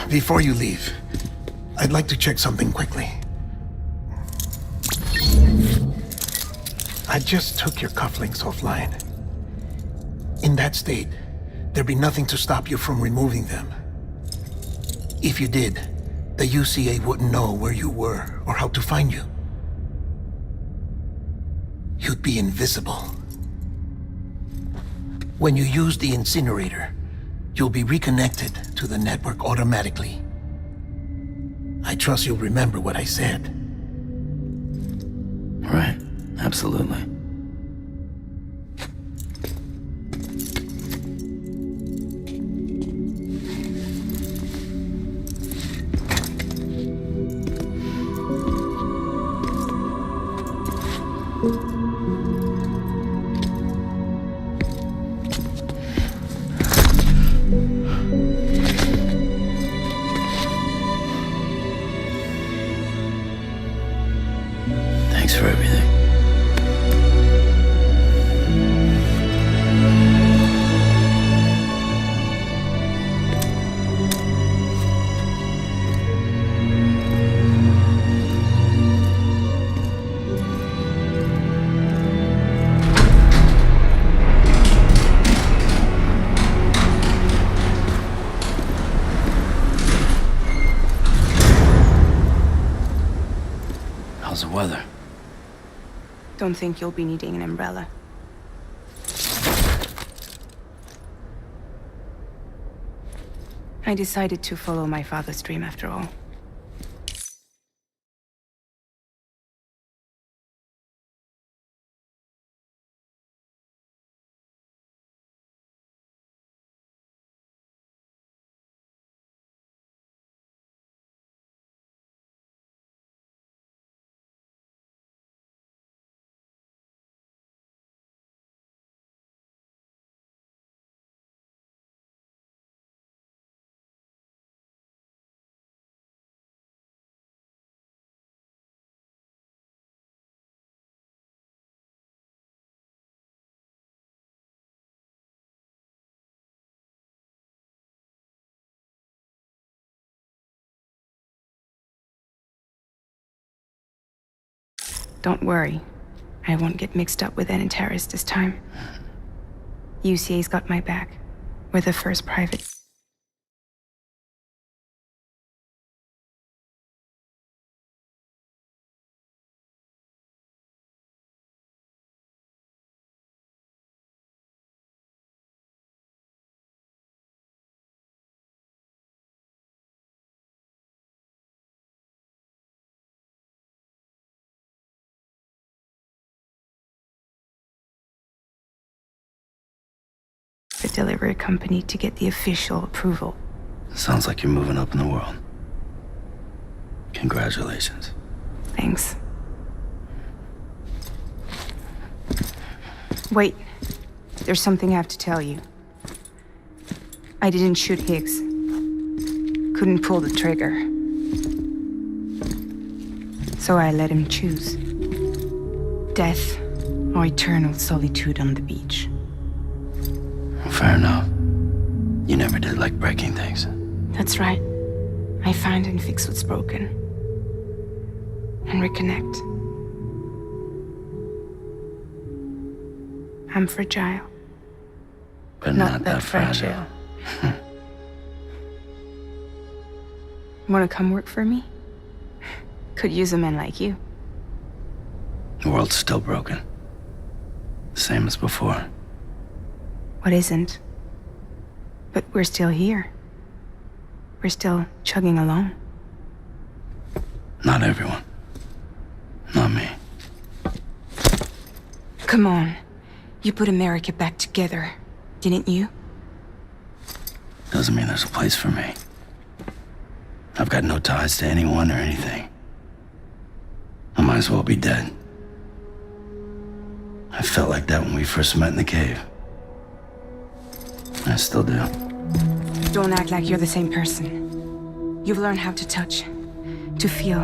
Before you leave, I'd like to check something quickly. I just took your cufflinks offline. In that state, there'd be nothing to stop you from removing them. If you did, the UCA wouldn't know where you were or how to find you. You'd be invisible. When you use the incinerator, you'll be reconnected to the network automatically. I trust you'll remember what I said. Right, absolutely. Thanks for everything. How's the weather? Don't think you'll be needing an umbrella. I decided to follow my father's dream after all. Don't worry. I won't get mixed up with any terrorists this time. UCA's got my back. We're the first private. The delivery company to get the official approval. Sounds like you're moving up in the world. Congratulations. Thanks. Wait. There's something I have to tell you. I didn't shoot Higgs. Couldn't pull the trigger. So I let him choose. Death or eternal solitude on the beach. Fair enough. You never did like breaking things. That's right. I find and fix what's broken. And reconnect. I'm fragile. But not that fragile. Wanna come work for me? Could use a man like you. The world's still broken. Same as before. What isn't? But we're still here. We're still chugging along. Not everyone. Not me. Come on. You put America back together, didn't you? Doesn't mean there's a place for me. I've got no ties to anyone or anything. I might as well be dead. I felt like that when we first met in the cave. I still do. Don't act like you're the same person. You've learned how to touch, to feel.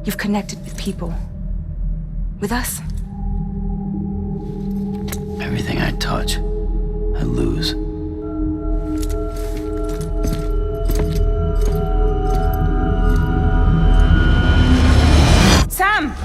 You've connected with people. With us. Everything I touch, I lose. Sam!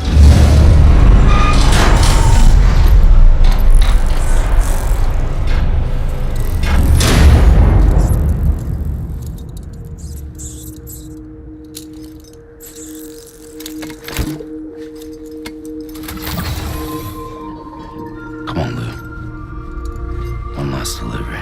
Come on, Lou. One last delivery.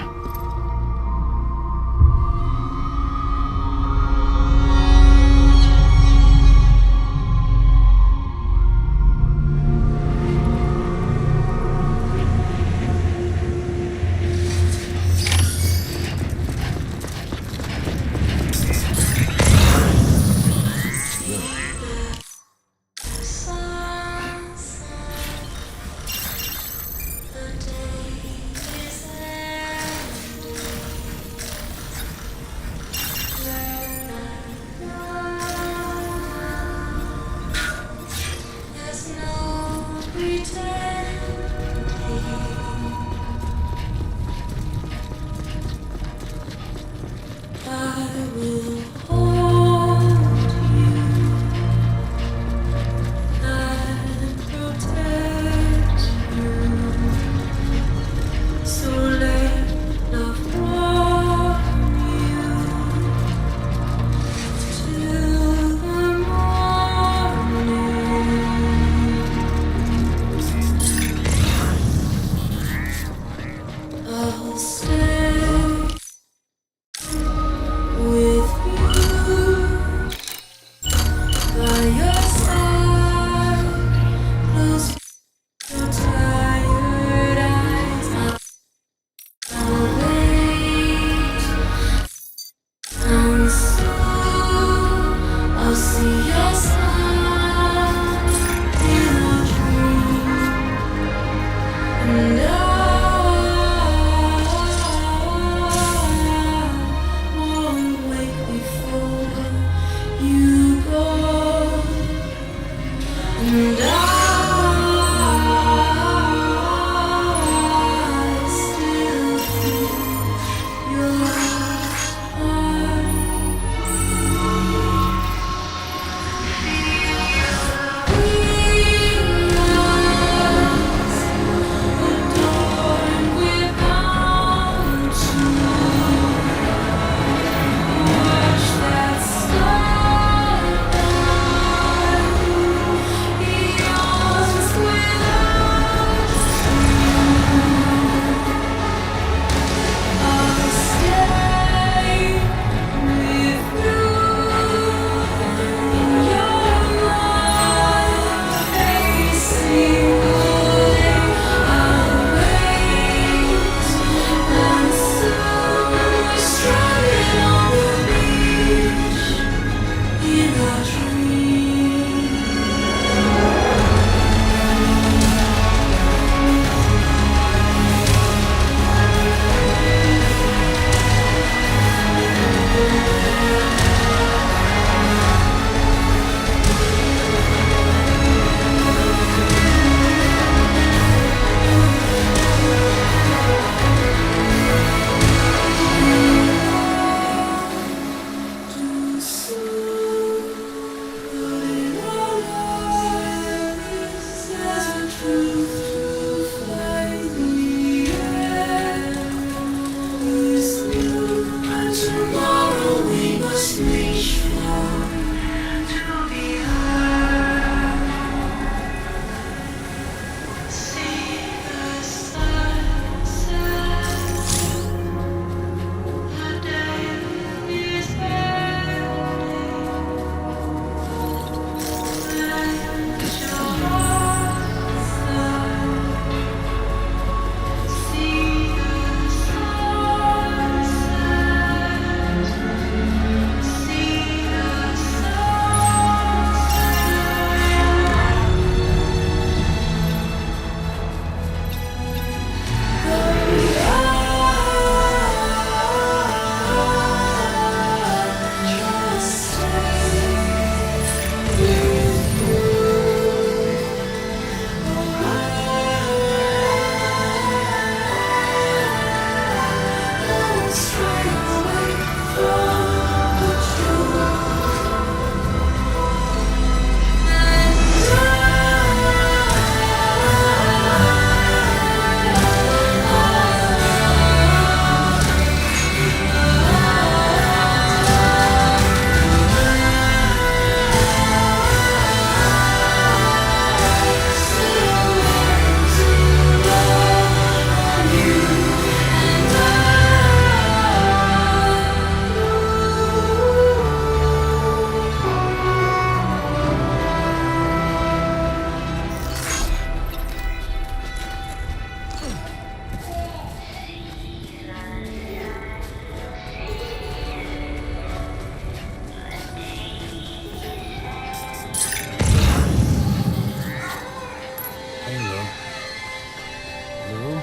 Lou?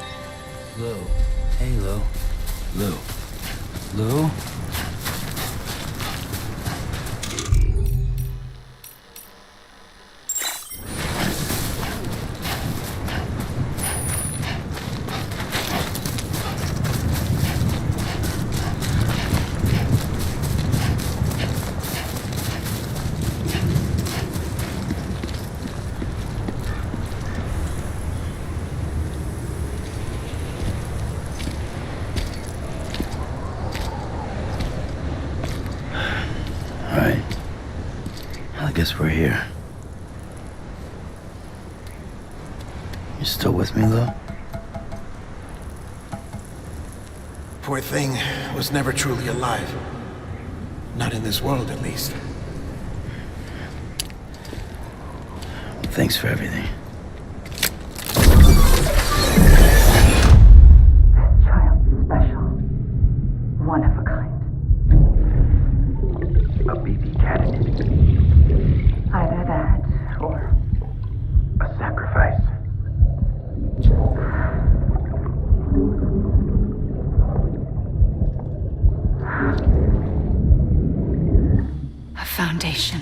Lou. Hey, Lou. Lou. Lou? Alright. I guess we're here. You still with me, Lou? Poor thing was never truly alive. Not in this world, at least. Thanks for everything. Child special. One of a kind. A BB candidate. Either that, or A sacrifice. A foundation.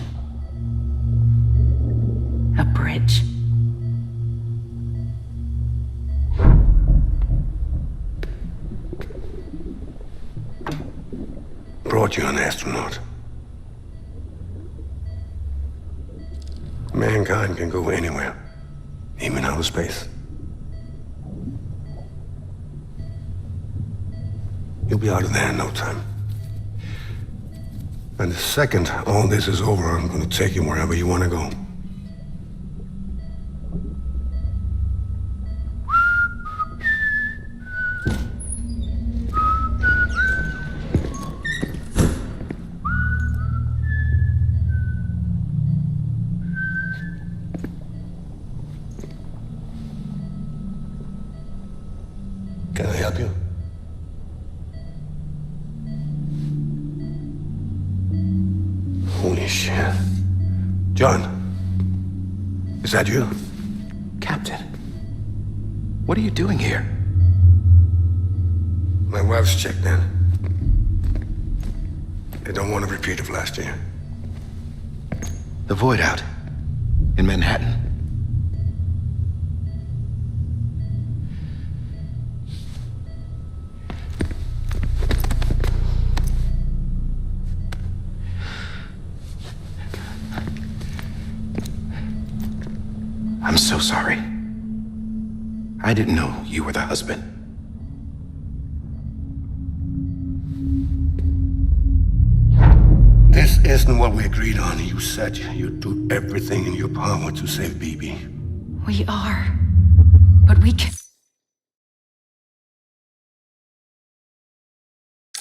A bridge. Brought you an astronaut. Mankind can go anywhere, even outer space. You'll be out of there in no time. And the second all this is over, I'm gonna take you wherever you wanna go. Can I help you? Holy shit. John, is that you? Captain, what are you doing here? My wife's checked in. They don't want a repeat of last year. The Void Out in Manhattan. I'm so sorry. I didn't know you were the husband. This isn't what we agreed on. You said you'd do everything in your power to save BB. We are. But we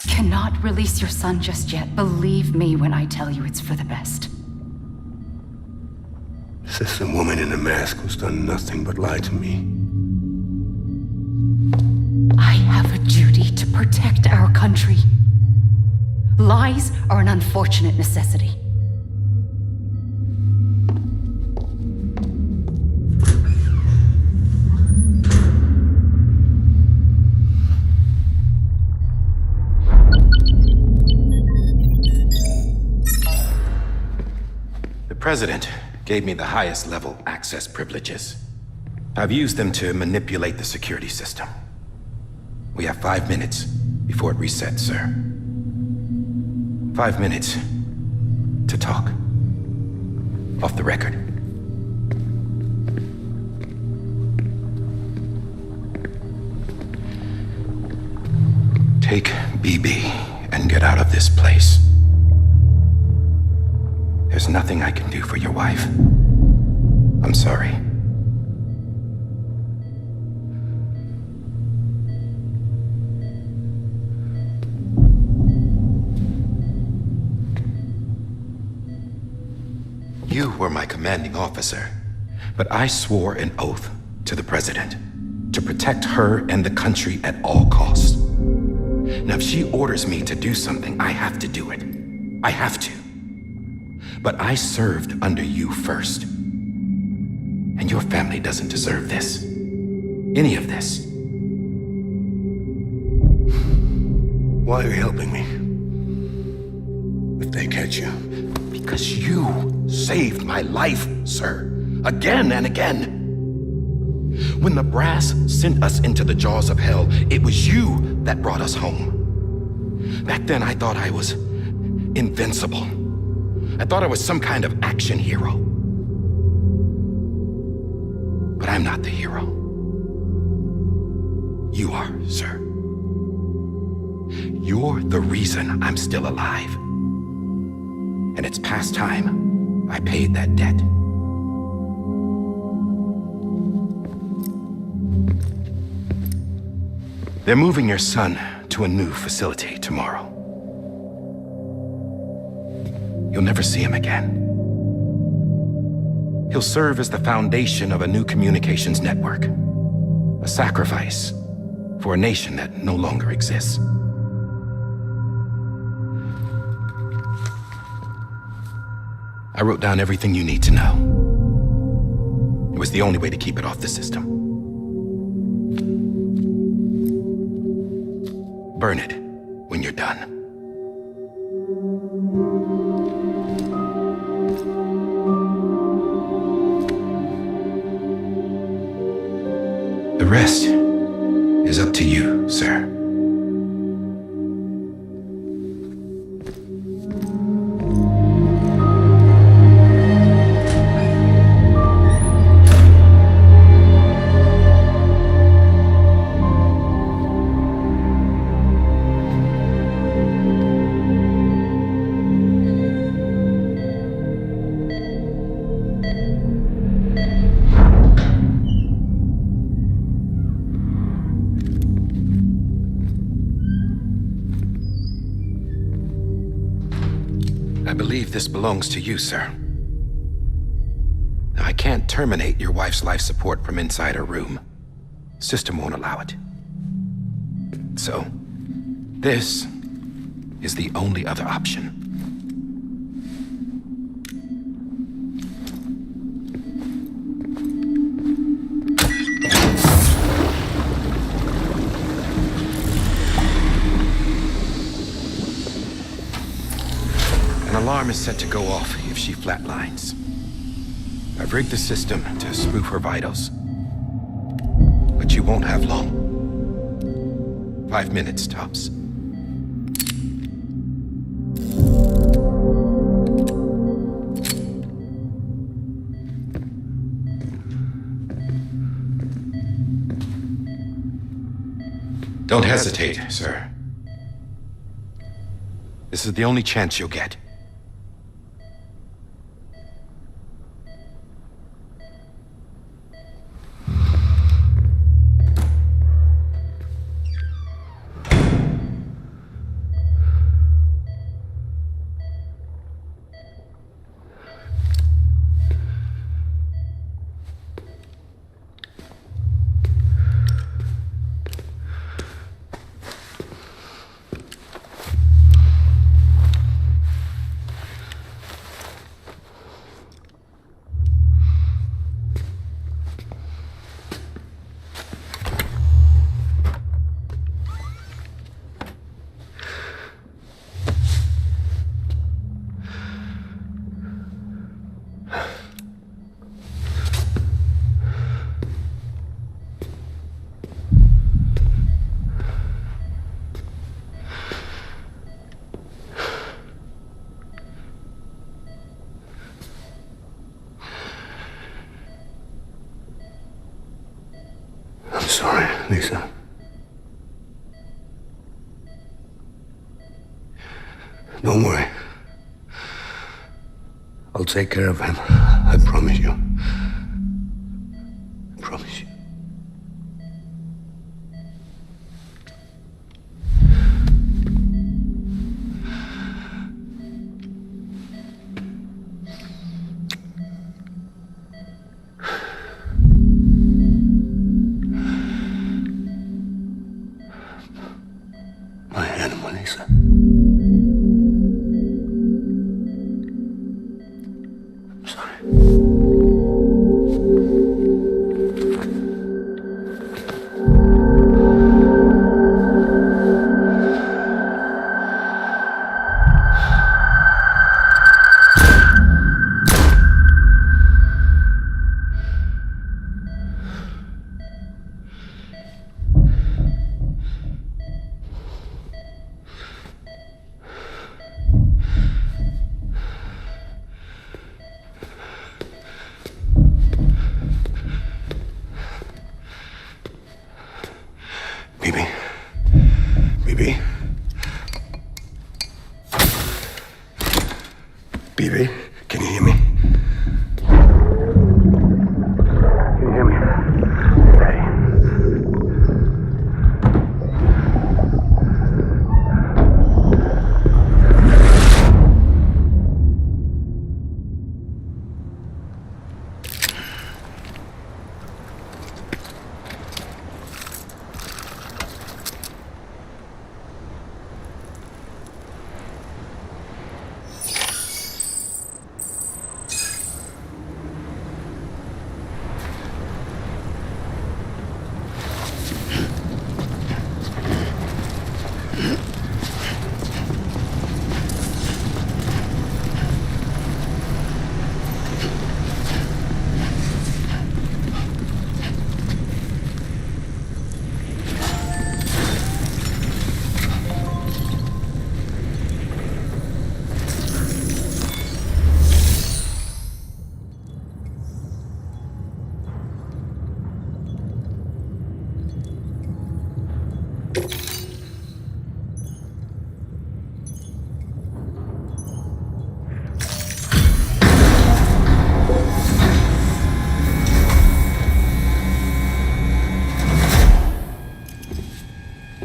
cannot release your son just yet. Believe me when I tell you it's for the best. This is a woman in a mask who's done nothing but lie to me. I have a duty to protect our country. Lies are an unfortunate necessity. The President gave me the highest level access privileges. I've used them to manipulate the security system. We have 5 minutes before it resets, sir. 5 minutes to talk. Off the record. Take BB and get out of this place. There's nothing I can do for your wife. I'm sorry. You were my commanding officer, but I swore an oath to the President to protect her and the country at all costs. Now, if she orders me to do something, I have to do it. I have to. But I served under you first. And your family doesn't deserve this. Any of this. Why are you helping me? If they catch you. Because you saved my life, sir. Again and again. When the brass sent us into the jaws of hell, it was you that brought us home. Back then, I thought I was invincible. I thought I was some kind of action hero. But I'm not the hero. You are, sir. You're the reason I'm still alive. And it's past time I paid that debt. They're moving your son to a new facility tomorrow. You'll never see him again. He'll serve as the foundation of a new communications network. A sacrifice for a nation that no longer exists. I wrote down everything you need to know. It was the only way to keep it off the system. Burn it when you're done. The rest is up to you, sir. I believe this belongs to you, sir. Now, I can't terminate your wife's life support from inside her room. System won't allow it. So, this is the only other option. An alarm is set to go off if she flatlines. I've rigged the system to spoof her vitals. But you won't have long. 5 minutes, tops. Don't hesitate, sir. This is the only chance you'll get. I'm sorry, Lisa. Don't worry. I'll take care of him. I promise you. I promise you. My animal, Lisa. I'm sorry. BB? BB? BB, can you hear me? Can you hear me? Steady.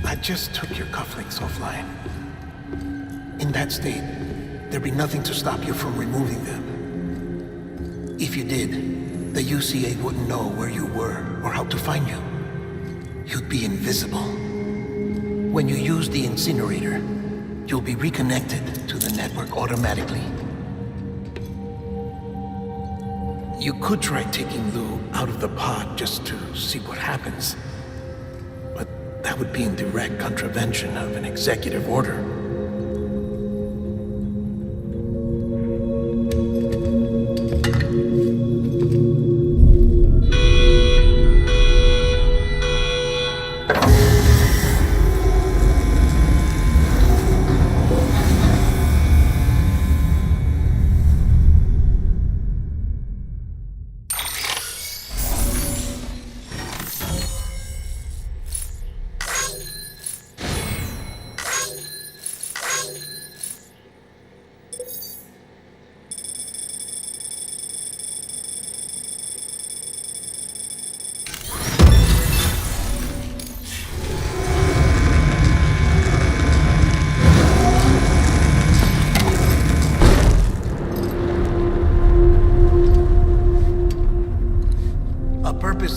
I just took your cufflinks offline. In that state, there'd be nothing to stop you from removing them. If you did, the UCA wouldn't know where you were or how to find you. You'd be invisible. When you use the incinerator, you'll be reconnected to the network automatically. You could try taking Lou out of the pod just to see what happens. But that would be in direct contravention of an executive order.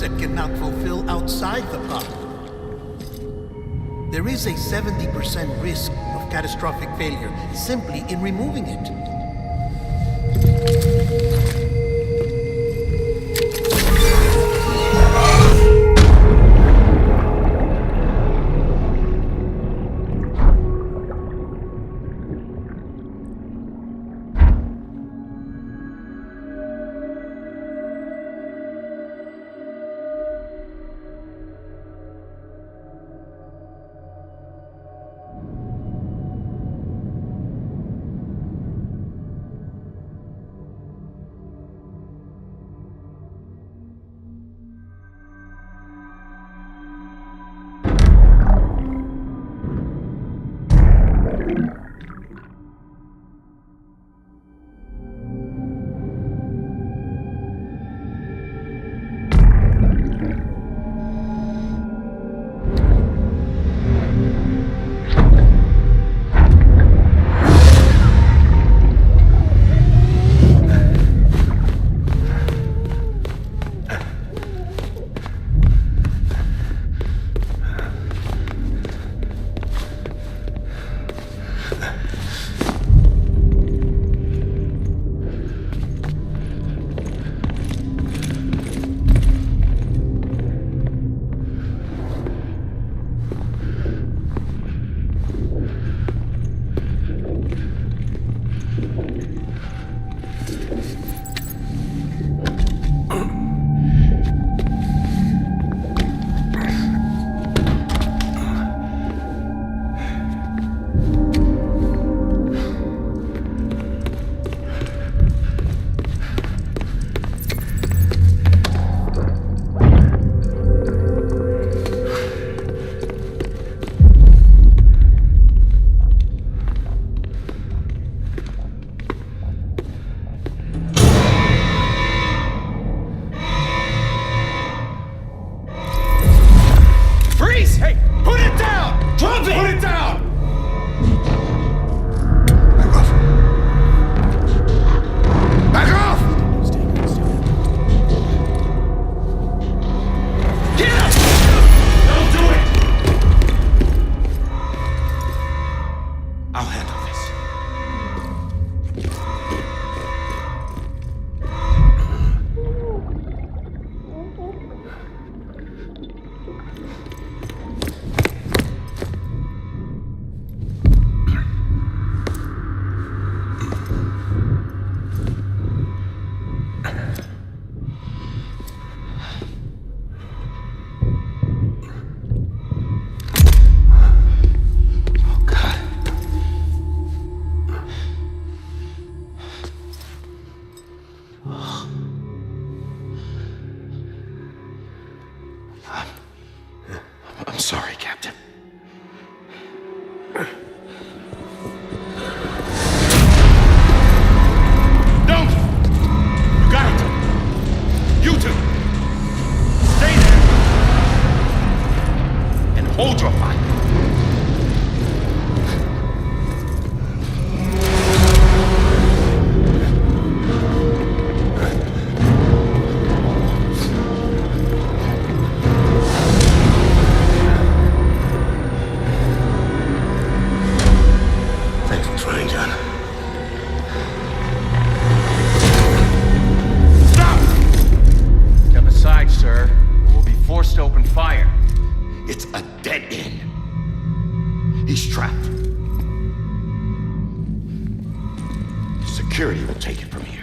That cannot fulfill outside the pod. There is a 70% risk of catastrophic failure simply in removing it. Hold your fire. Thanks for trying, John. Step aside, sir. We'll be forced to open fire. It's a dead end. He's trapped. Security will take it from here.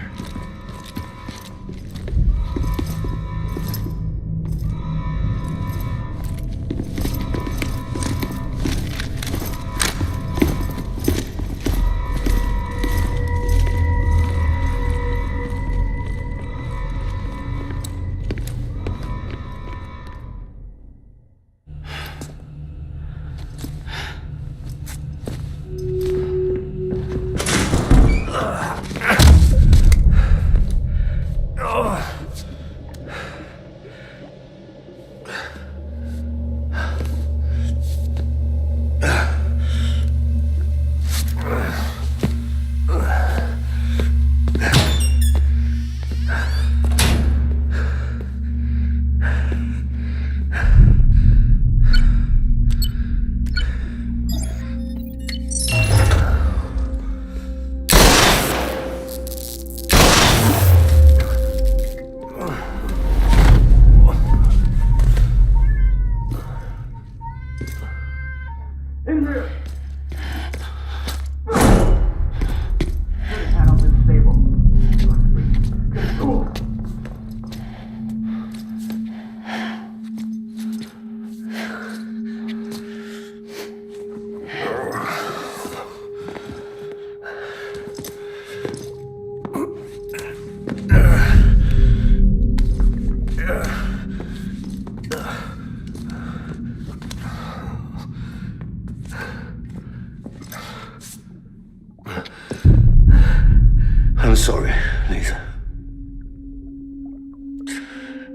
I'm sorry, Lisa.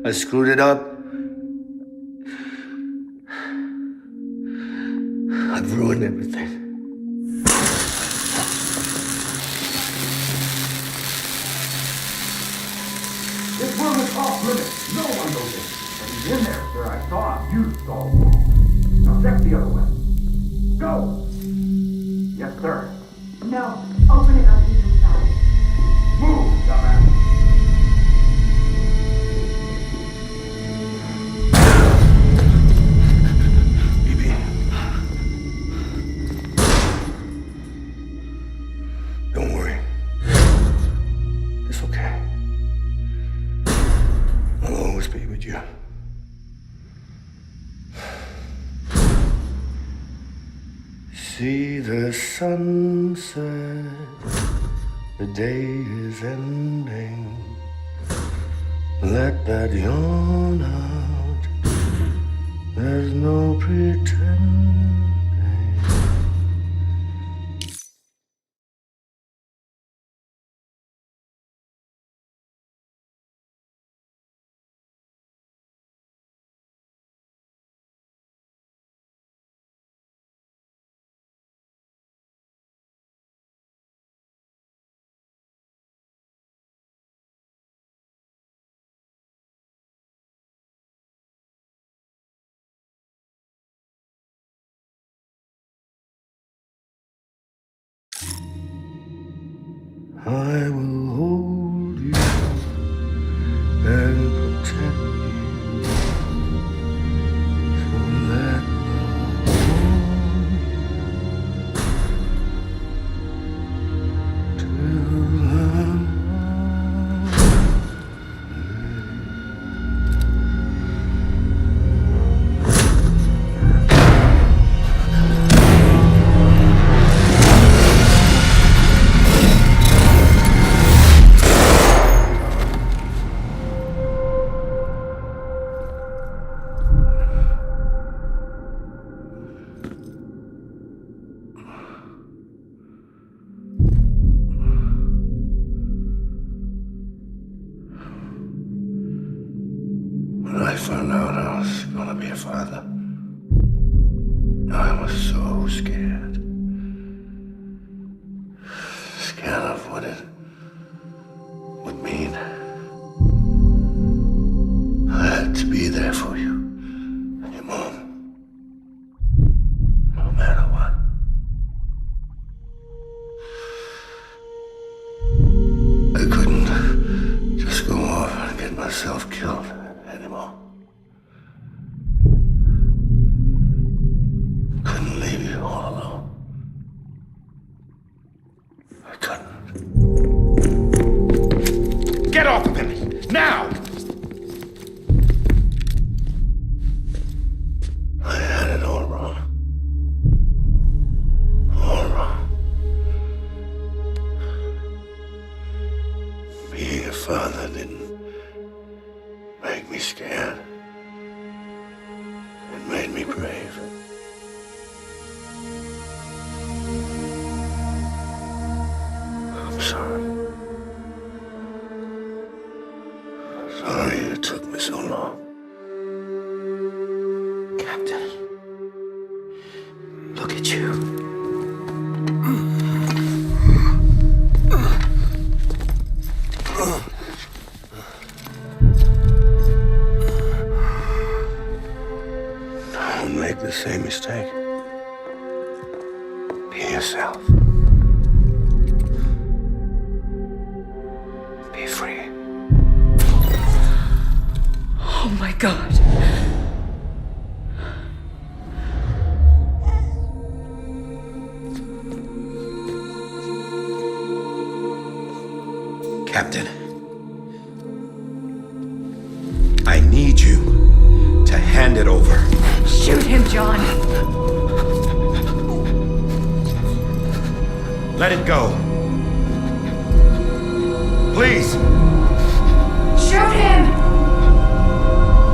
I screwed it up. I've ruined everything. This room is off limits. No one goes in. But he's in there, sir. I saw him. You saw him. Now check the other way. Go! Yes, sir. No. Open it on either side. Move, dumbass! Don't worry. It's okay. I'll always be with you. See the sunset, the day is ending. Let that yawn out, there's no pretending. I will hold you and protect you. So let when I found out I was gonna be a father, so scared. Scared of what it would mean. I had to be there for you and your mom. No matter what. I couldn't just go off and get myself killed anymore. Couldn't leave you all alone. I couldn't. Get off of him! Now! I had it all wrong. All wrong. Being a father didn't make me scared. It made me brave. I'm sorry. Sorry it took me so long. Captain, look at you. Don't make the same mistake. Be yourself. Be free. Oh my God. Captain, I need you to hand it over. Shoot him, John. Let it go. Please. Shoot him!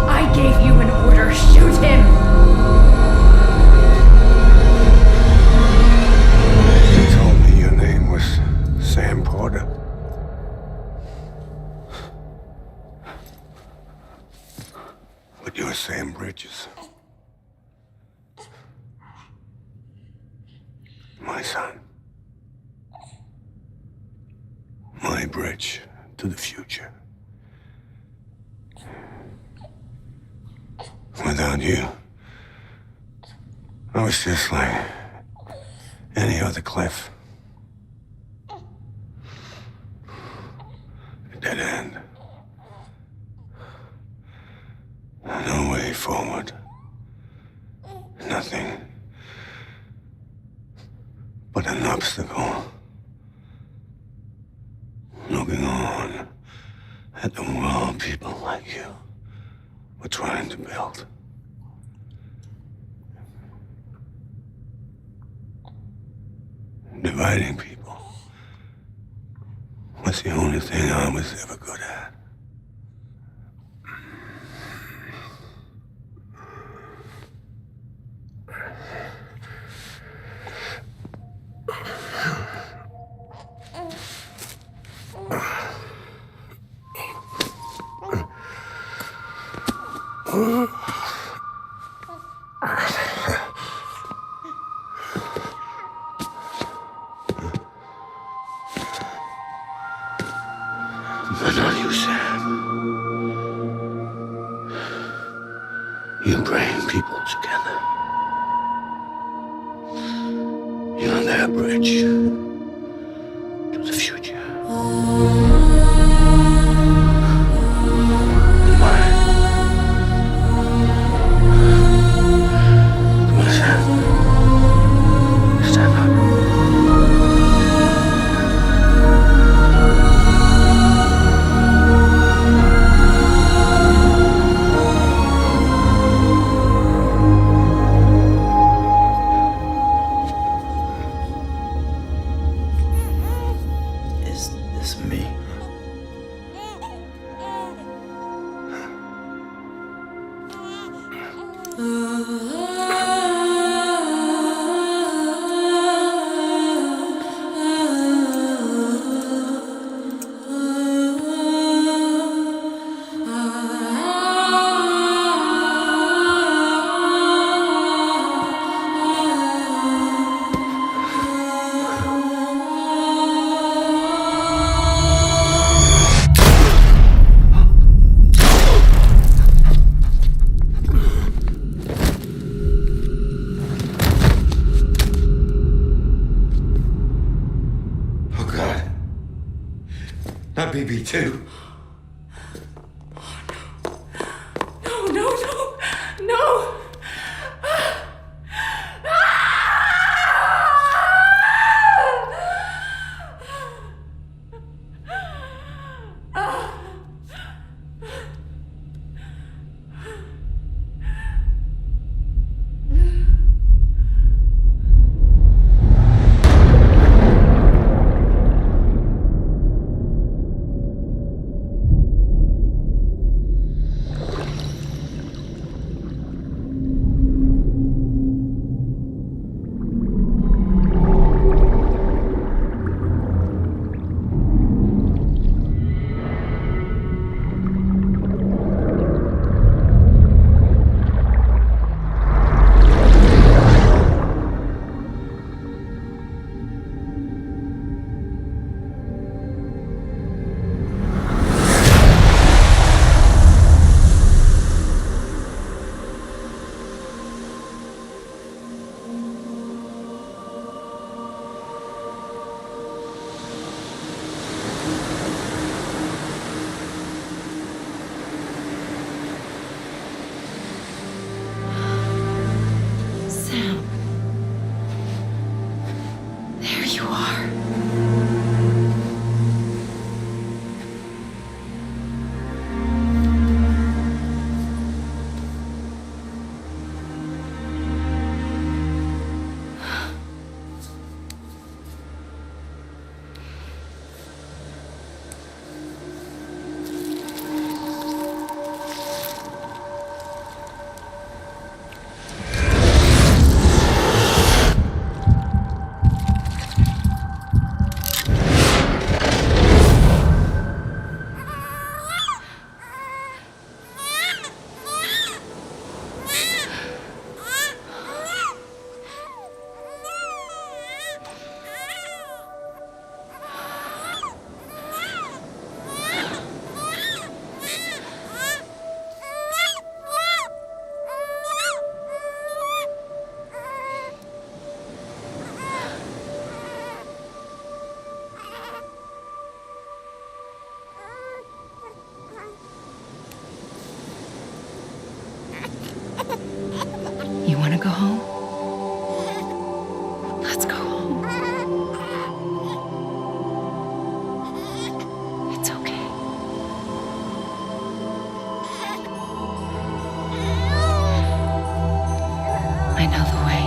I gave you an order. Shoot him! You told me your name was Sam Porter. But you're Sam Bridges. My son. My bridge to the future. Without you, I was just like any other Cliff. A dead end. No way forward. Nothing but an obstacle. Looking on at the world people like you were trying to build. Dividing people was the only thing I was ever good at. But not you, Sam. You bring people together. You're their bridge to the future. Mine. Come on, Sam. Stand up. Not BB too. No, no, no, no! Sam. There you are. You want to go home? Let's go home. It's okay. I know the way.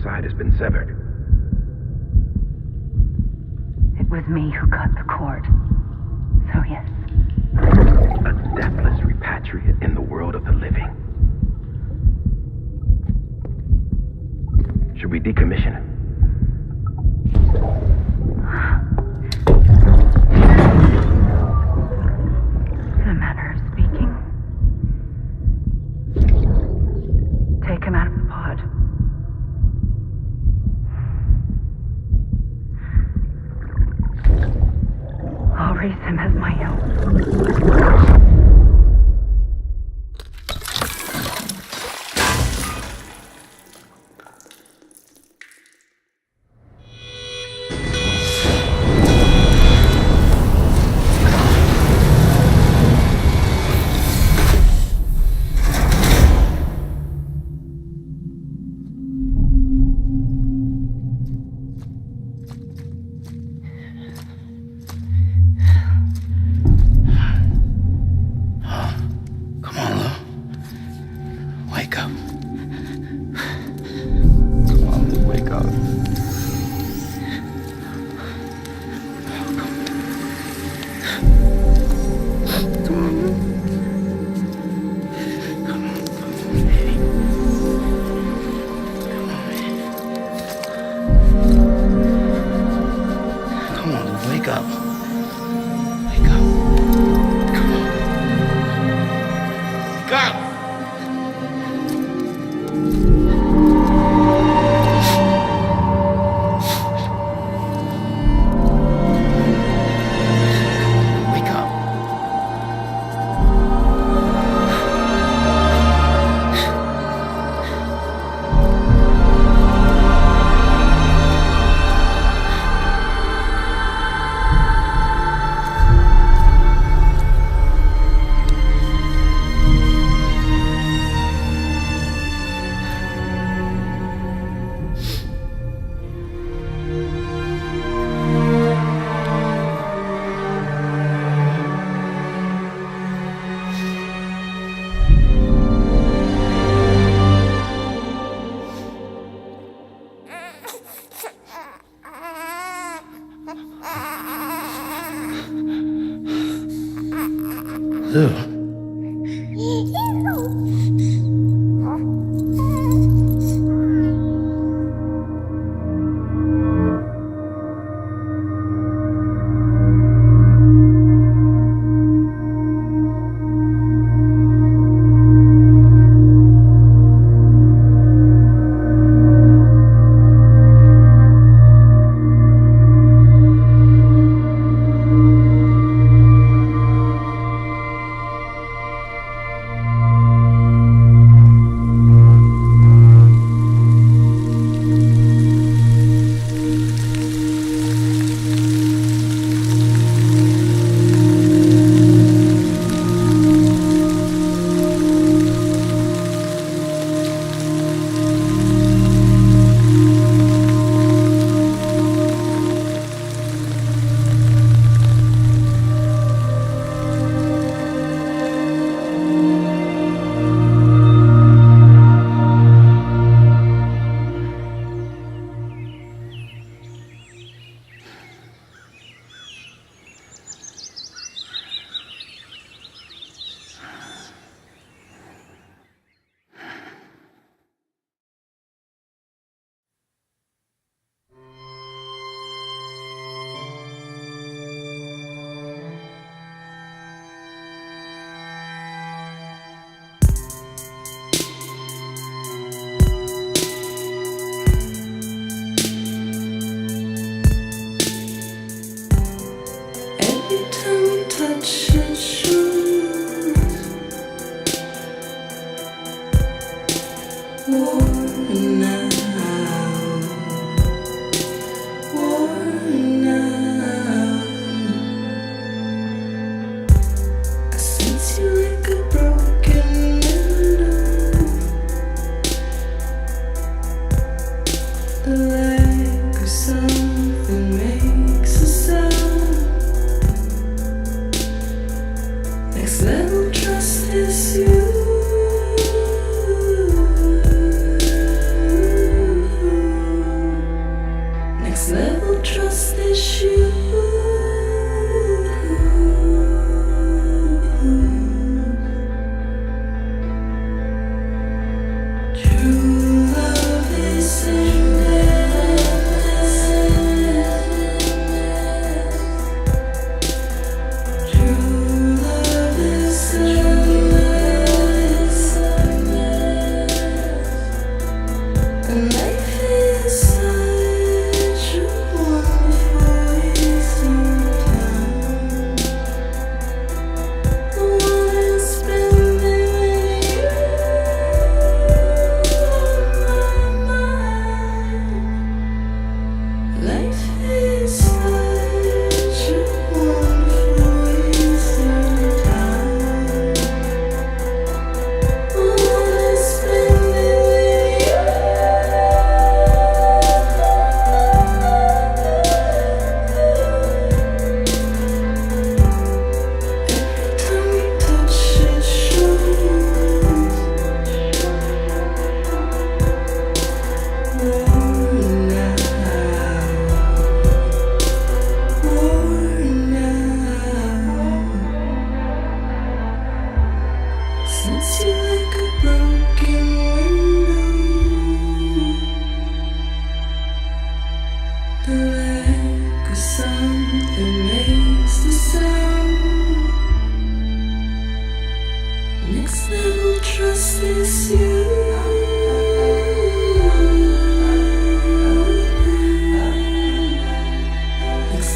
side has been severed. It was me who cut the cord. So yes, A deathless repatriate in the world of the living. Should we decommission him? In a manner of speaking. Take him out of the pod. I'll raise him as my own.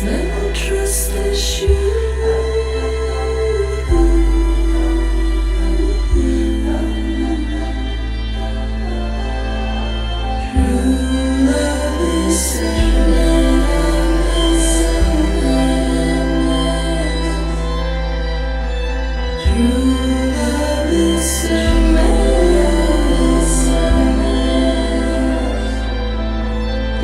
never trusted you.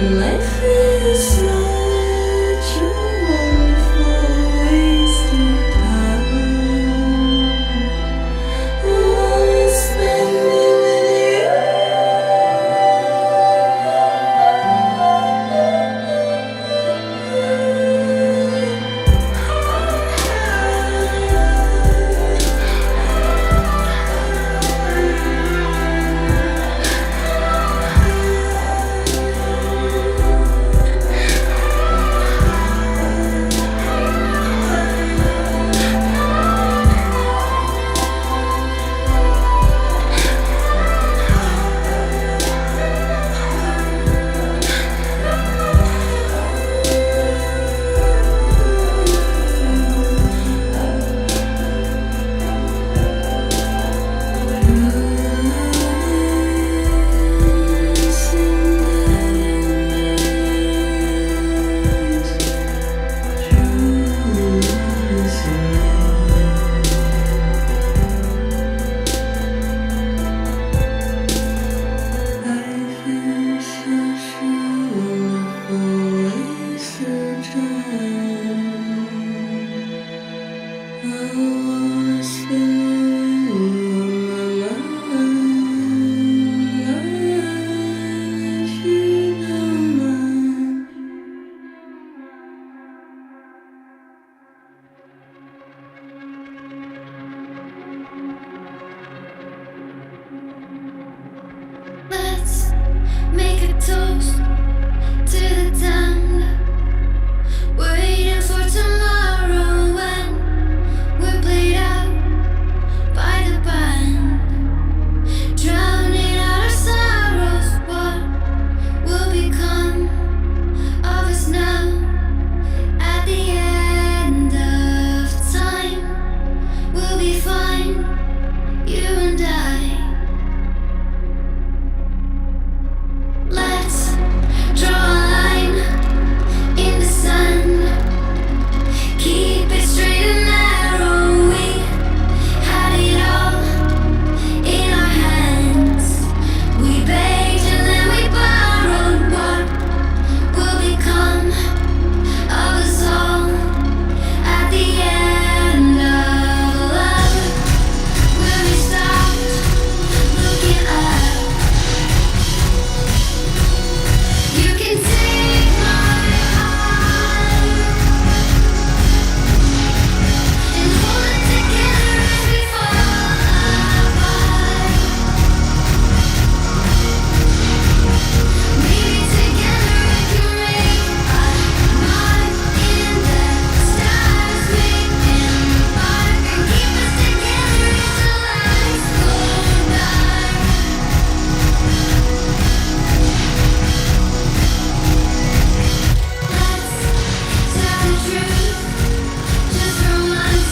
Life is such a wonderful wasted time. I wanna spend it with Let's make a toast to the damned, waiting for tomorrow when we're played out by the band, drowning out our sorrows. What will become of us now at the end of time? We'll be fine, you and I. Let's draw a line in the sand, keep it straight and narrow. We had it all in our hands. We begged and then we borrowed. What will become of us all at the end of love? When we stopped looking up. You can take my heart and hold it together as we fall apart. Maybe together we can make a mark in the stars, making the park and keep us together until lights go dark. Let's tell the truth, just from us,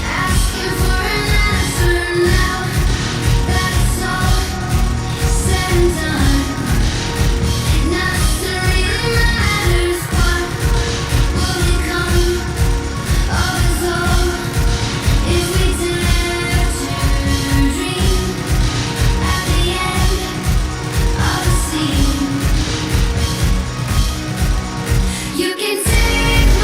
asking for an answer now that it's all said and done. Nothing really matters. What will become of us all if we dare to dream at the end of the scene? You can take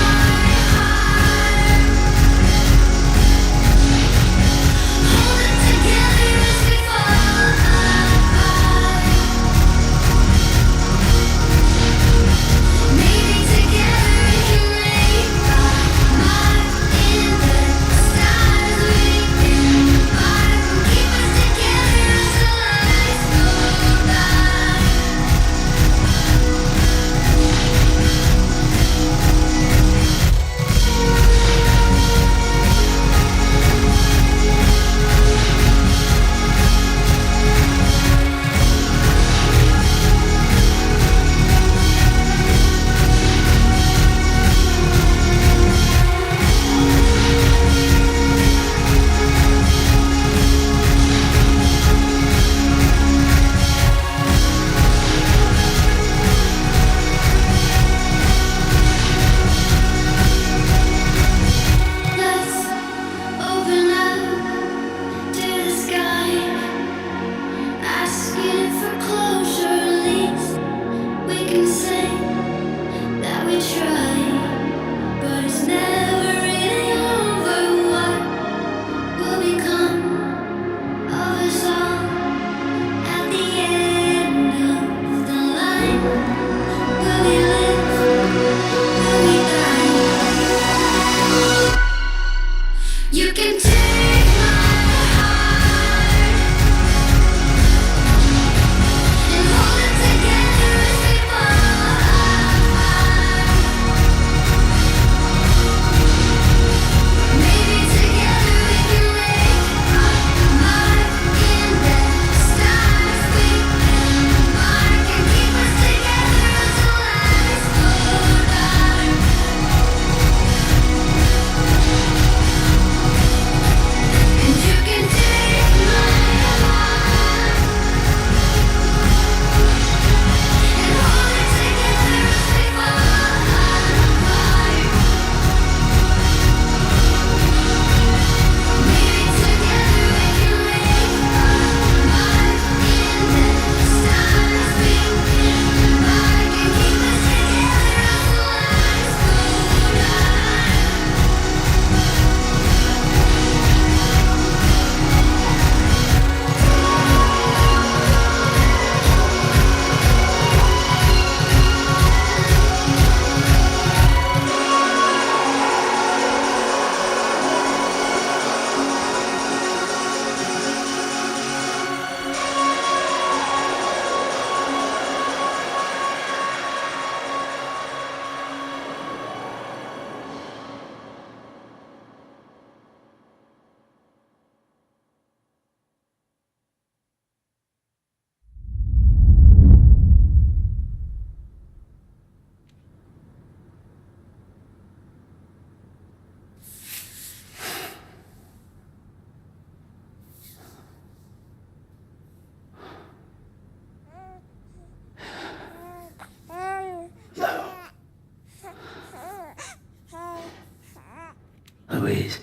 Louise.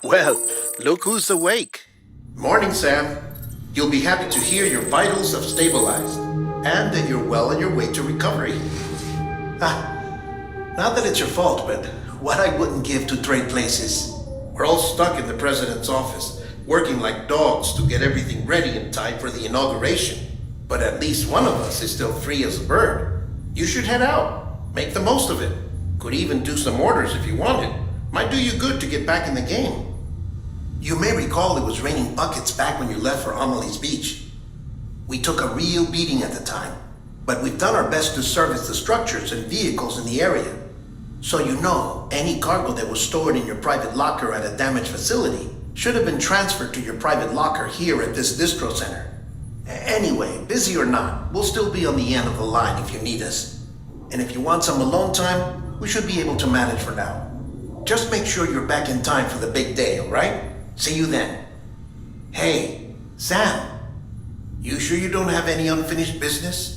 Well, look who's awake. Morning, Sam. You'll be happy to hear your vitals have stabilized and that you're well on your way to recovery. Not that it's your fault, but what I wouldn't give to trade places. We're all stuck in the president's office, working like dogs to get everything ready in time for the inauguration. But at least one of us is still free as a bird. You should head out. Make the most of it. Could even do some orders if you wanted. Might do you good to get back in the game. You may recall it was raining buckets back when you left for Amelie's Beach. We took a real beating at the time, but we've done our best to service the structures and vehicles in the area. So you know, any cargo that was stored in your private locker at a damaged facility should have been transferred to your private locker here at this distro center. Anyway, busy or not, we'll still be on the end of the line if you need us. And if you want some alone time, we should be able to manage for now. Just make sure you're back in time for the big day, alright? See you then. Hey, Sam, you sure you don't have any unfinished business?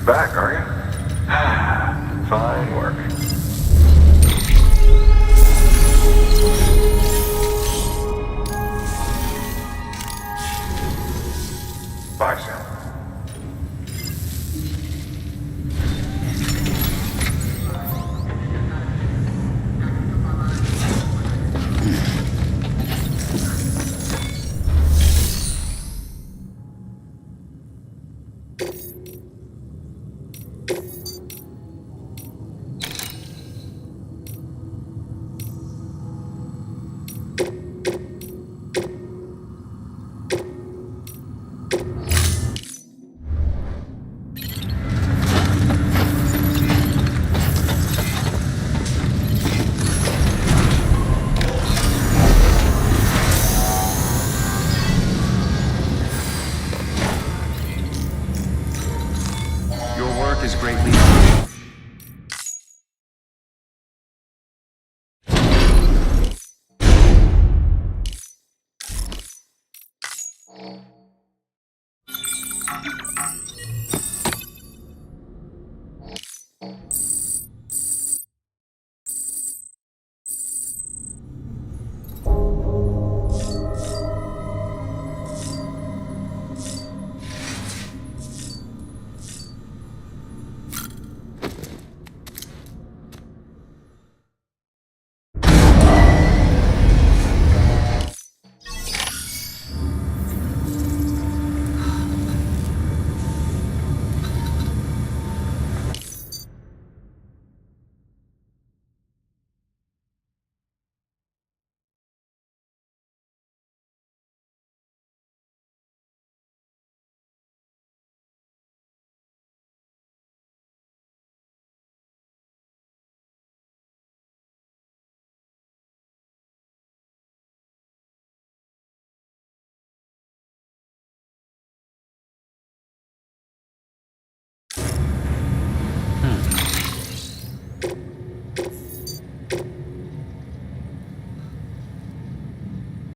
Back, are you? Fine work.